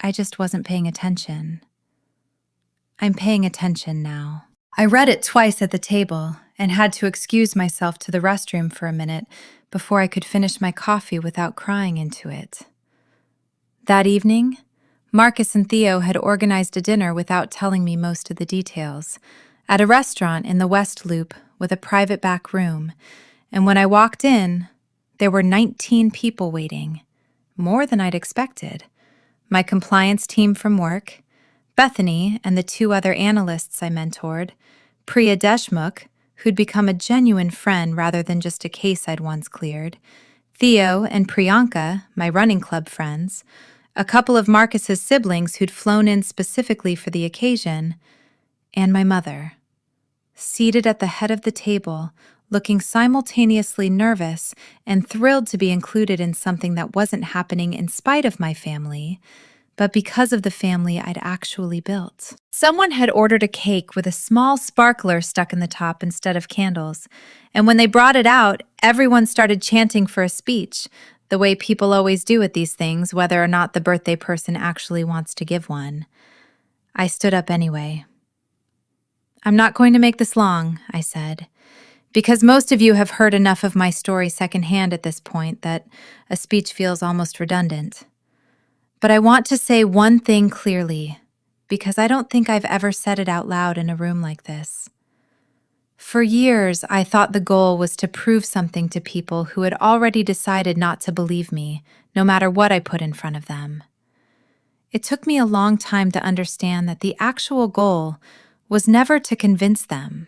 I just wasn't paying attention. I'm paying attention now." I read it twice at the table and had to excuse myself to the restroom for a minute before I could finish my coffee without crying into it. That evening, Marcus and Theo had organized a dinner without telling me most of the details, at a restaurant in the West Loop with a private back room, and when I walked in, there were 19 people waiting, more than I'd expected. My compliance team from work, Bethany and the 2 other analysts I mentored, Priya Deshmukh, who'd become a genuine friend rather than just a case I'd once cleared, Theo and Priyanka, my running club friends, a couple of Marcus's siblings who'd flown in specifically for the occasion, and my mother, seated at the head of the table, looking simultaneously nervous and thrilled to be included in something that wasn't happening in spite of my family, but because of the family I'd actually built. Someone had ordered a cake with a small sparkler stuck in the top instead of candles, and when they brought it out, everyone started chanting for a speech, the way people always do at these things, whether or not the birthday person actually wants to give one. I stood up anyway. "I'm not going to make this long," I said, "because most of you have heard enough of my story secondhand at this point that a speech feels almost redundant. But I want to say one thing clearly, because I don't think I've ever said it out loud in a room like this. For years, I thought the goal was to prove something to people who had already decided not to believe me, no matter what I put in front of them. It took me a long time to understand that the actual goal was never to convince them.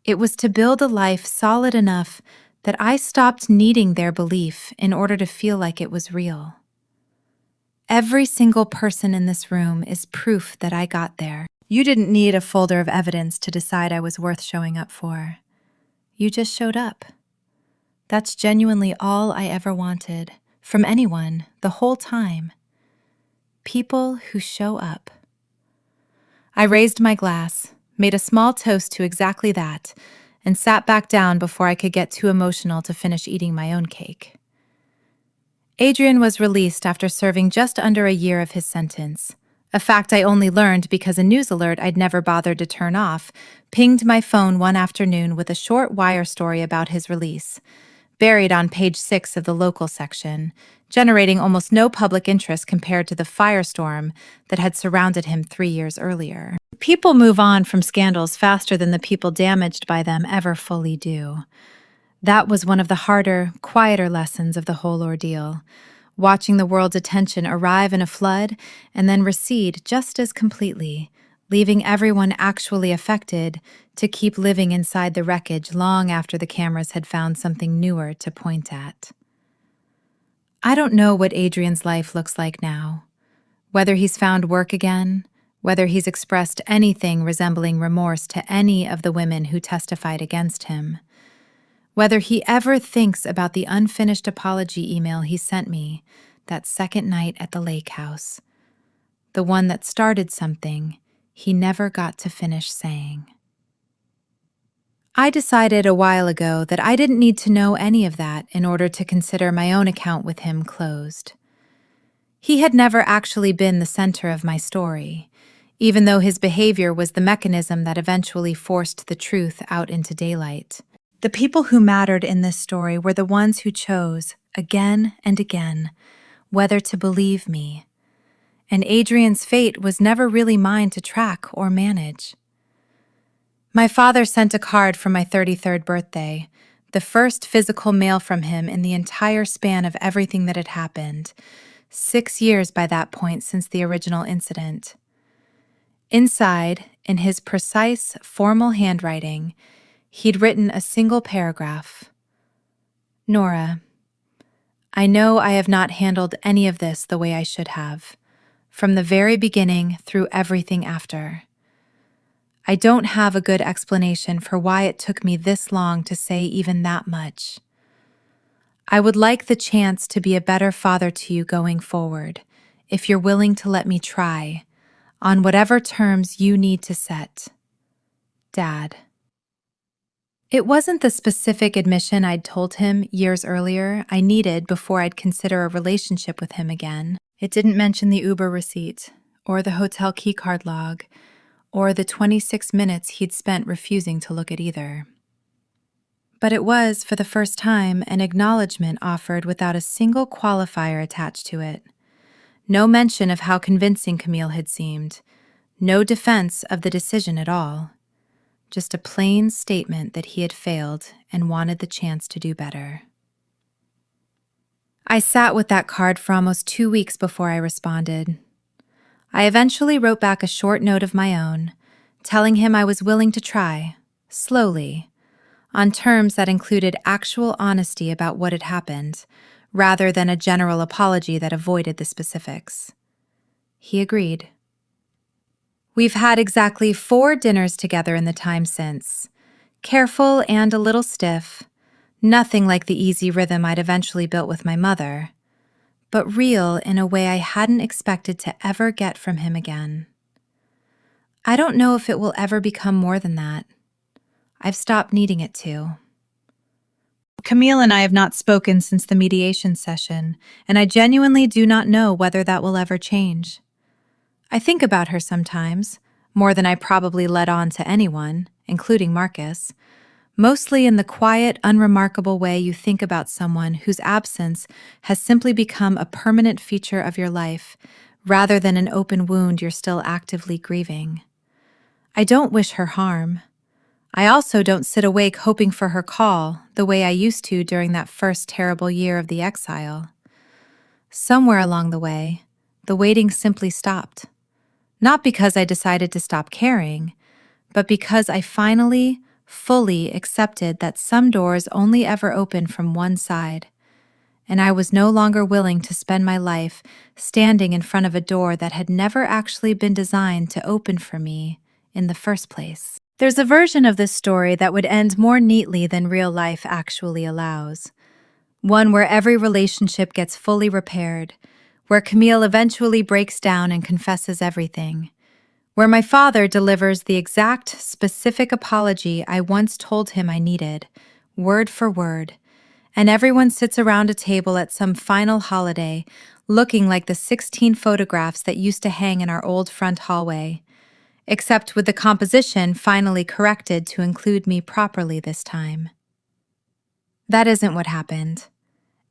It was to build a life solid enough that I stopped needing their belief in order to feel like it was real. Every single person in this room is proof that I got there. You didn't need a folder of evidence to decide I was worth showing up for. You just showed up. That's genuinely all I ever wanted, from anyone, the whole time. People who show up." I raised my glass, made a small toast to exactly that, and sat back down before I could get too emotional to finish eating my own cake. Adrian was released after serving just under a year of his sentence, a fact I only learned because a news alert I'd never bothered to turn off pinged my phone one afternoon with a short wire story about his release, buried on page 6 of the local section, generating almost no public interest compared to the firestorm that had surrounded him 3 years earlier. People move on from scandals faster than the people damaged by them ever fully do. That was one of the harder, quieter lessons of the whole ordeal, watching the world's attention arrive in a flood and then recede just as completely, leaving everyone actually affected to keep living inside the wreckage long after the cameras had found something newer to point at. I don't know what Adrian's life looks like now, whether he's found work again, whether he's expressed anything resembling remorse to any of the women who testified against him, whether he ever thinks about the unfinished apology email he sent me that second night at the lake house, the one that started something he never got to finish saying. I decided a while ago that I didn't need to know any of that in order to consider my own account with him closed. He had never actually been the center of my story, even though his behavior was the mechanism that eventually forced the truth out into daylight. The people who mattered in this story were the ones who chose, again and again, whether to believe me. And Adrian's fate was never really mine to track or manage. My father sent a card for my 33rd birthday, the first physical mail from him in the entire span of everything that had happened, 6 years by that point since the original incident. Inside, in his precise, formal handwriting, he'd written a single paragraph. Nora, I know I have not handled any of this the way I should have, from the very beginning through everything after. I don't have a good explanation for why it took me this long to say even that much. I would like the chance to be a better father to you going forward, if you're willing to let me try, on whatever terms you need to set. Dad. It wasn't the specific admission I'd told him years earlier I needed before I'd consider a relationship with him again. It didn't mention the Uber receipt, or the hotel keycard log, or the 26 minutes he'd spent refusing to look at either. But it was, for the first time, an acknowledgement offered without a single qualifier attached to it. No mention of how convincing Camille had seemed. No defense of the decision at all. Just a plain statement that he had failed and wanted the chance to do better. I sat with that card for almost 2 weeks before I responded. I eventually wrote back a short note of my own, telling him I was willing to try, slowly, on terms that included actual honesty about what had happened, rather than a general apology that avoided the specifics. He agreed. We've had exactly 4 dinners together in the time since. Careful and a little stiff, nothing like the easy rhythm I'd eventually built with my mother, but real in a way I hadn't expected to ever get from him again. I don't know if it will ever become more than that. I've stopped needing it to. Camille and I have not spoken since the mediation session, and I genuinely do not know whether that will ever change. I think about her sometimes, more than I probably let on to anyone, including Marcus, mostly in the quiet, unremarkable way you think about someone whose absence has simply become a permanent feature of your life, rather than an open wound you're still actively grieving. I don't wish her harm. I also don't sit awake hoping for her call the way I used to during that first terrible year of the exile. Somewhere along the way, the waiting simply stopped. Not because I decided to stop caring, but because I finally, fully accepted that some doors only ever open from one side, and I was no longer willing to spend my life standing in front of a door that had never actually been designed to open for me in the first place. There's a version of this story that would end more neatly than real life actually allows. One where every relationship gets fully repaired, where Camille eventually breaks down and confesses everything, where my father delivers the exact, specific apology I once told him I needed, word for word, and everyone sits around a table at some final holiday, looking like the 16 photographs that used to hang in our old front hallway, except with the composition finally corrected to include me properly this time. That isn't what happened.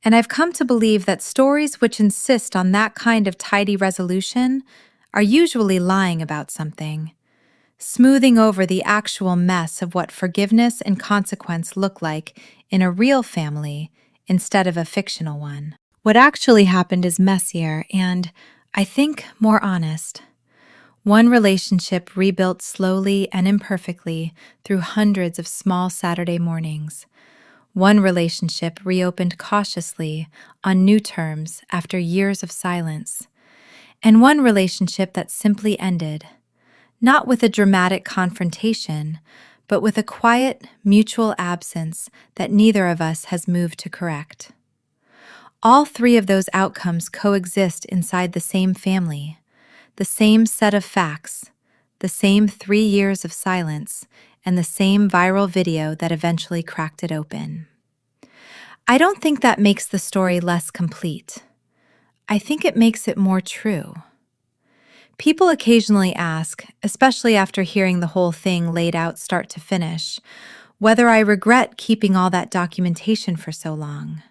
And I've come to believe that stories which insist on that kind of tidy resolution are usually lying about something, smoothing over the actual mess of what forgiveness and consequence look like in a real family instead of a fictional one. What actually happened is messier and, I think, more honest. One relationship rebuilt slowly and imperfectly through hundreds of small Saturday mornings. One relationship reopened cautiously on new terms after years of silence. And one relationship that simply ended, not with a dramatic confrontation, but with a quiet, mutual absence that neither of us has moved to correct. All 3 of those outcomes coexist inside the same family, the same set of facts, the same 3 years of silence, and the same viral video that eventually cracked it open. I don't think that makes the story less complete. I think it makes it more true. People occasionally ask, especially after hearing the whole thing laid out start to finish, whether I regret keeping all that documentation for so long.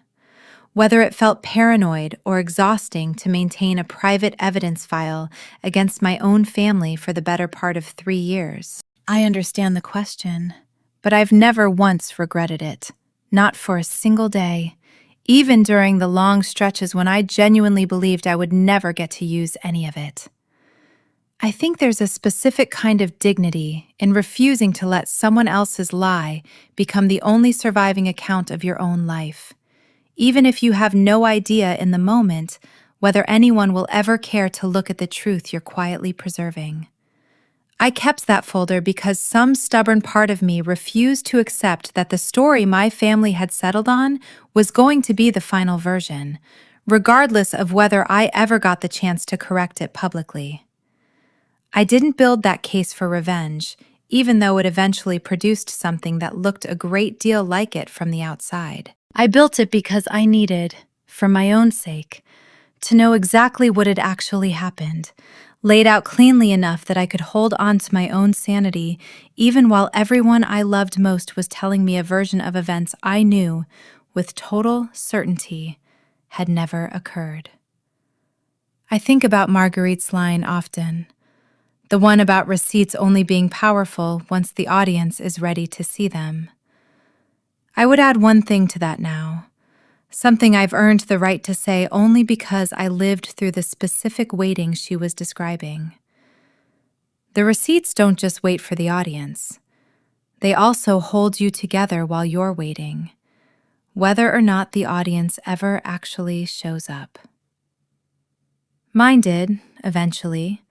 Whether it felt paranoid or exhausting to maintain a private evidence file against my own family for the better part of 3 years. I understand the question, but I've never once regretted it, not for a single day, even during the long stretches when I genuinely believed I would never get to use any of it. I think there's a specific kind of dignity in refusing to let someone else's lie become the only surviving account of your own life, even if you have no idea in the moment whether anyone will ever care to look at the truth you're quietly preserving. I kept that folder because some stubborn part of me refused to accept that the story my family had settled on was going to be the final version, regardless of whether I ever got the chance to correct it publicly. I didn't build that case for revenge, even though it eventually produced something that looked a great deal like it from the outside. I built it because I needed, for my own sake, to know exactly what had actually happened, laid out cleanly enough that I could hold on to my own sanity even while everyone I loved most was telling me a version of events I knew, with total certainty, had never occurred. I think about Marguerite's line often, the one about receipts only being powerful once the audience is ready to see them. I would add one thing to that now, something I've earned the right to say only because I lived through the specific waiting she was describing. The receipts don't just wait for the audience. They also hold you together while you're waiting, whether or not the audience ever actually shows up. Mine did, eventually,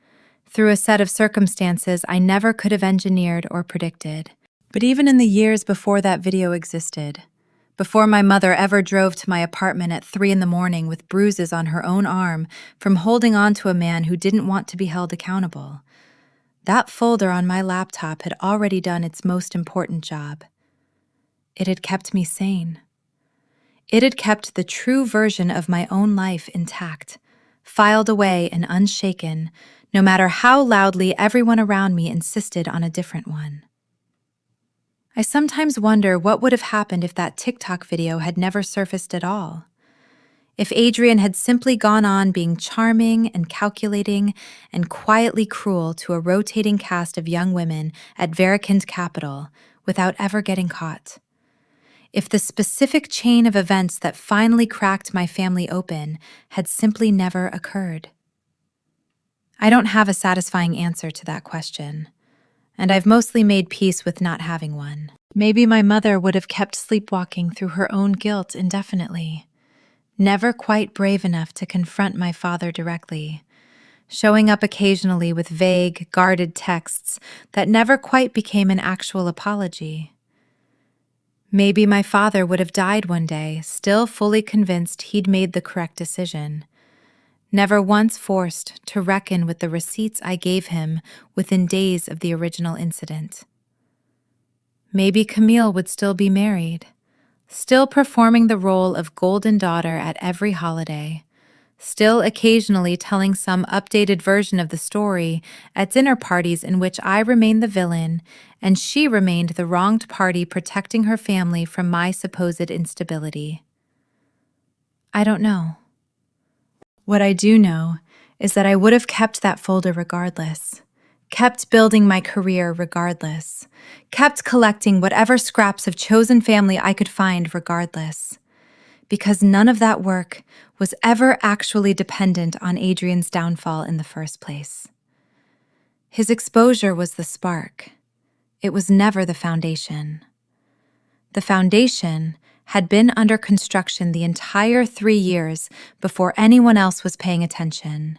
through a set of circumstances I never could have engineered or predicted. But even in the years before that video existed, before my mother ever drove to my apartment at 3 a.m. with bruises on her own arm from holding on to a man who didn't want to be held accountable, that folder on my laptop had already done its most important job. It had kept me sane. It had kept the true version of my own life intact, filed away and unshaken, no matter how loudly everyone around me insisted on a different one. I sometimes wonder what would have happened if that TikTok video had never surfaced at all. If Adrian had simply gone on being charming and calculating and quietly cruel to a rotating cast of young women at Verikind Capital without ever getting caught. If the specific chain of events that finally cracked my family open had simply never occurred. I don't have a satisfying answer to that question, and I've mostly made peace with not having one. Maybe my mother would have kept sleepwalking through her own guilt indefinitely, never quite brave enough to confront my father directly, showing up occasionally with vague, guarded texts that never quite became an actual apology. Maybe my father would have died one day, still fully convinced he'd made the correct decision, never once forced to reckon with the receipts I gave him within days of the original incident. Maybe Camille would still be married, still performing the role of golden daughter at every holiday, still occasionally telling some updated version of the story at dinner parties in which I remained the villain and she remained the wronged party protecting her family from my supposed instability. I don't know. What I do know is that I would have kept that folder regardless, kept building my career regardless, kept collecting whatever scraps of chosen family I could find regardless, because none of that work was ever actually dependent on Adrian's downfall in the first place. His exposure was the spark. It was never the foundation. The foundation had been under construction the entire 3 years before anyone else was paying attention,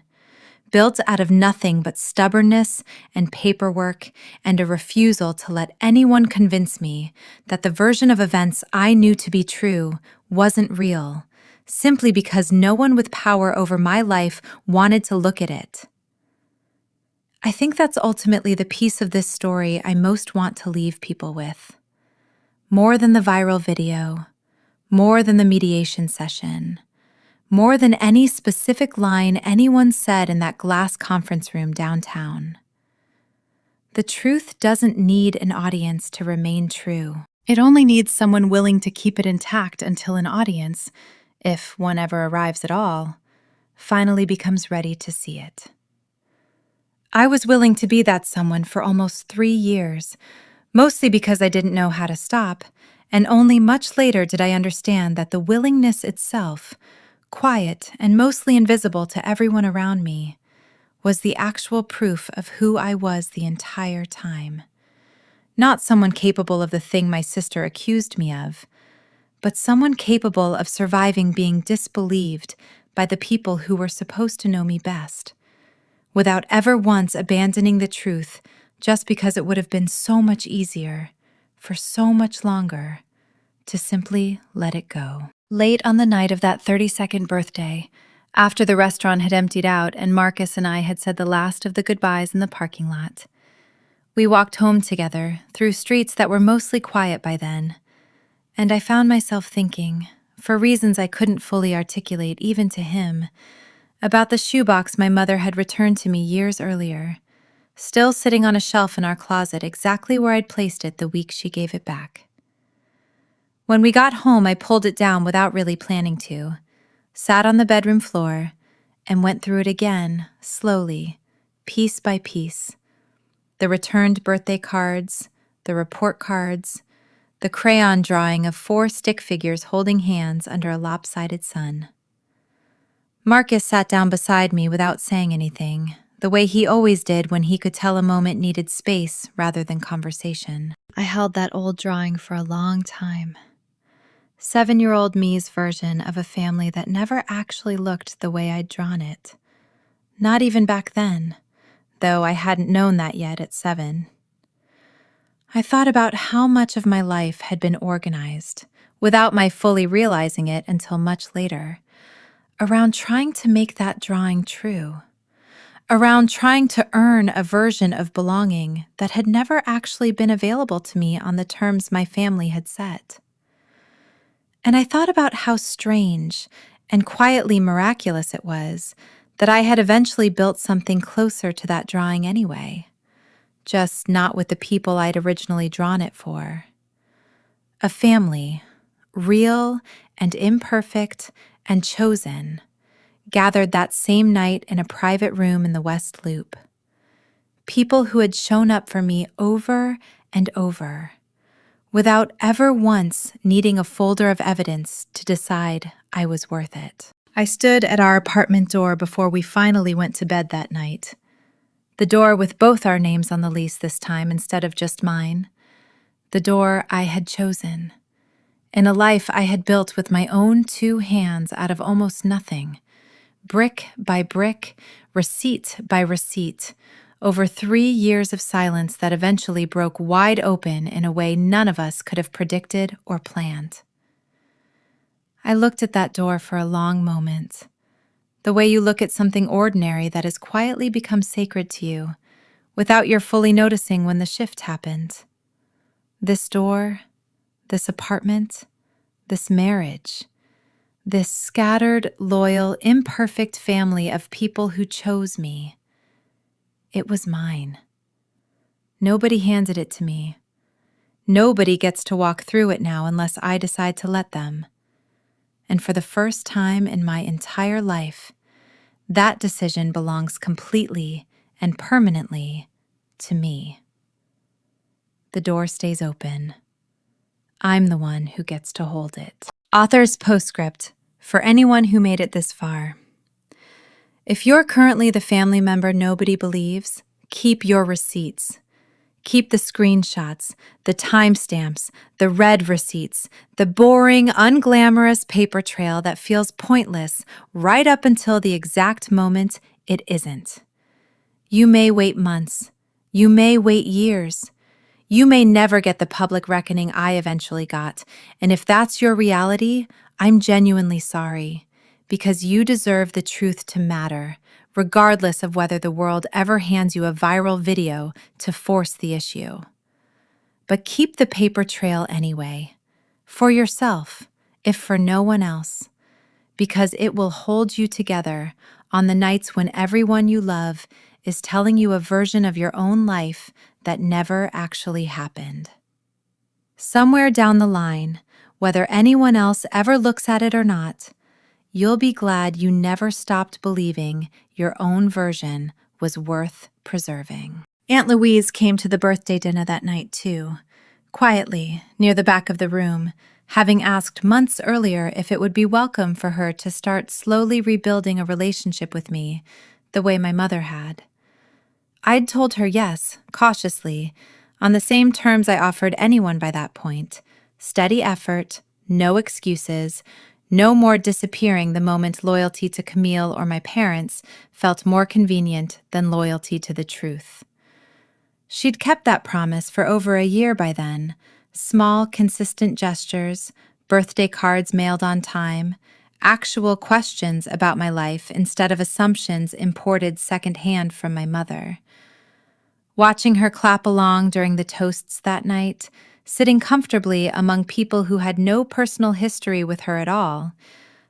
built out of nothing but stubbornness and paperwork and a refusal to let anyone convince me that the version of events I knew to be true wasn't real, simply because no one with power over my life wanted to look at it. I think that's ultimately the piece of this story I most want to leave people with. More than the viral video, more than the mediation session, more than any specific line anyone said in that glass conference room downtown. The truth doesn't need an audience to remain true. It only needs someone willing to keep it intact until an audience, if one ever arrives at all, finally becomes ready to see it. I was willing to be that someone for almost 3 years, mostly because I didn't know how to stop, And only much later did I understand that the willingness itself, quiet and mostly invisible to everyone around me, was the actual proof of who I was the entire time. Not someone capable of the thing my sister accused me of, but someone capable of surviving being disbelieved by the people who were supposed to know me best, without ever once abandoning the truth just because it would have been so much easier, for so much longer, to simply let it go. Late on the night of that 32nd birthday, after the restaurant had emptied out and Marcus and I had said the last of the goodbyes in the parking lot, we walked home together through streets that were mostly quiet by then, and I found myself thinking, for reasons I couldn't fully articulate even to him, about the shoebox my mother had returned to me years earlier, still sitting on a shelf in our closet exactly where I'd placed it the week she gave it back. When we got home, I pulled it down without really planning to, sat on the bedroom floor, and went through it again, slowly, piece by piece. The returned birthday cards, the report cards, the crayon drawing of 4 stick figures holding hands under a lopsided sun. Marcus sat down beside me without saying anything, the way he always did when he could tell a moment needed space rather than conversation. I held that old drawing for a long time. 7-year-old me's version of a family that never actually looked the way I'd drawn it. Not even back then, though I hadn't known that yet at 7. I thought about how much of my life had been organized, without my fully realizing it until much later, around trying to make that drawing true, around trying to earn a version of belonging that had never actually been available to me on the terms my family had set. And I thought about how strange and quietly miraculous it was that I had eventually built something closer to that drawing anyway, just not with the people I'd originally drawn it for. A family, real and imperfect and chosen, gathered that same night in a private room in the West Loop. People who had shown up for me over and over, without ever once needing a folder of evidence to decide I was worth it. I stood at our apartment door before we finally went to bed that night. The door with both our names on the lease this time instead of just mine. The door I had chosen. In a life I had built with my own 2 hands out of almost nothing. Brick by brick, receipt by receipt, over 3 years of silence that eventually broke wide open in a way none of us could have predicted or planned. I looked at that door for a long moment, the way you look at something ordinary that has quietly become sacred to you, without your fully noticing when the shift happened. This door, this apartment, this marriage, this scattered, loyal, imperfect family of people who chose me. It was mine. Nobody handed it to me. Nobody gets to walk through it now unless I decide to let them. And for the first time in my entire life, that decision belongs completely and permanently to me. The door stays open. I'm the one who gets to hold it. Author's postscript for anyone who made it this far. If you're currently the family member nobody believes, keep your receipts. Keep the screenshots, the timestamps, the red receipts, the boring, unglamorous paper trail that feels pointless right up until the exact moment it isn't. You may wait months. You may wait years. You may never get the public reckoning I eventually got, and if that's your reality, I'm genuinely sorry, because you deserve the truth to matter, regardless of whether the world ever hands you a viral video to force the issue. But keep the paper trail anyway, for yourself, if for no one else, because it will hold you together on the nights when everyone you love is telling you a version of your own life that never actually happened. Somewhere down the line, whether anyone else ever looks at it or not, you'll be glad you never stopped believing your own version was worth preserving. Aunt Louise came to the birthday dinner that night too, quietly, near the back of the room, having asked months earlier if it would be welcome for her to start slowly rebuilding a relationship with me, the way my mother had. I'd told her yes, cautiously, on the same terms I offered anyone by that point: steady effort, no excuses, no more disappearing the moment loyalty to Camille or my parents felt more convenient than loyalty to the truth. She'd kept that promise for over a year by then. Small, consistent gestures, birthday cards mailed on time, actual questions about my life instead of assumptions imported secondhand from my mother. Watching her clap along during the toasts that night, sitting comfortably among people who had no personal history with her at all,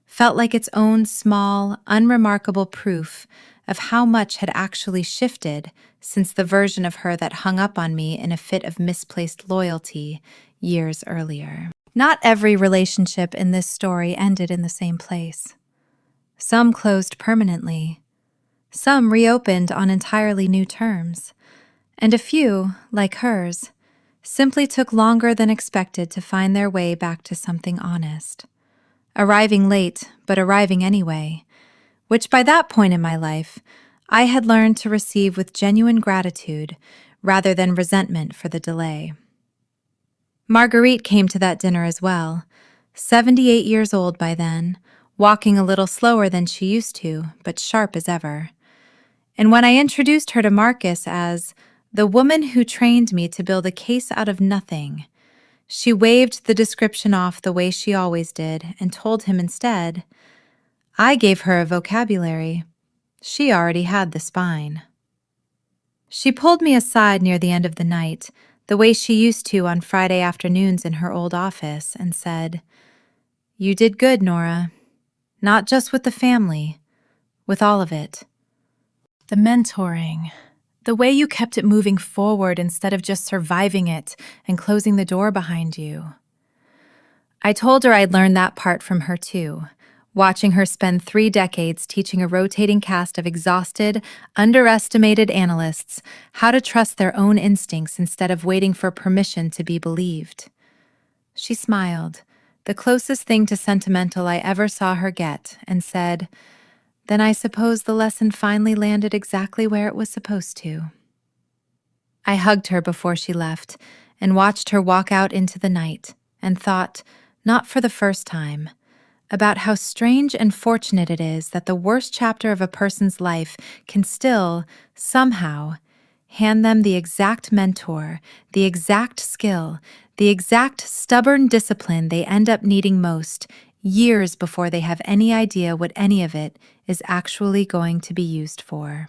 felt like its own small, unremarkable proof of how much had actually shifted since the version of her that hung up on me in a fit of misplaced loyalty years earlier. Not every relationship in this story ended in the same place. Some closed permanently. Some reopened on entirely new terms. And a few, like hers, simply took longer than expected to find their way back to something honest. Arriving late, but arriving anyway, which by that point in my life, I had learned to receive with genuine gratitude rather than resentment for the delay. Marguerite came to that dinner as well, 78 years old by then, walking a little slower than she used to, but sharp as ever. And when I introduced her to Marcus as the woman who trained me to build a case out of nothing, she waved the description off the way she always did and told him instead, I gave her a vocabulary. She already had the spine. She pulled me aside near the end of the night, the way she used to on Friday afternoons in her old office, and said, You did good, Nora. Not just with the family, with all of it. The mentoring, the way you kept it moving forward instead of just surviving it and closing the door behind you. I told her I'd learned that part from her too, watching her spend 3 decades teaching a rotating cast of exhausted, underestimated analysts how to trust their own instincts instead of waiting for permission to be believed. She smiled, the closest thing to sentimental I ever saw her get, and said, Then I suppose the lesson finally landed exactly where it was supposed to. I hugged her before she left and watched her walk out into the night and thought, not for the first time, about how strange and fortunate it is that the worst chapter of a person's life can still, somehow, hand them the exact mentor, the exact skill, the exact stubborn discipline they end up needing most, years before they have any idea what any of it is actually going to be used for.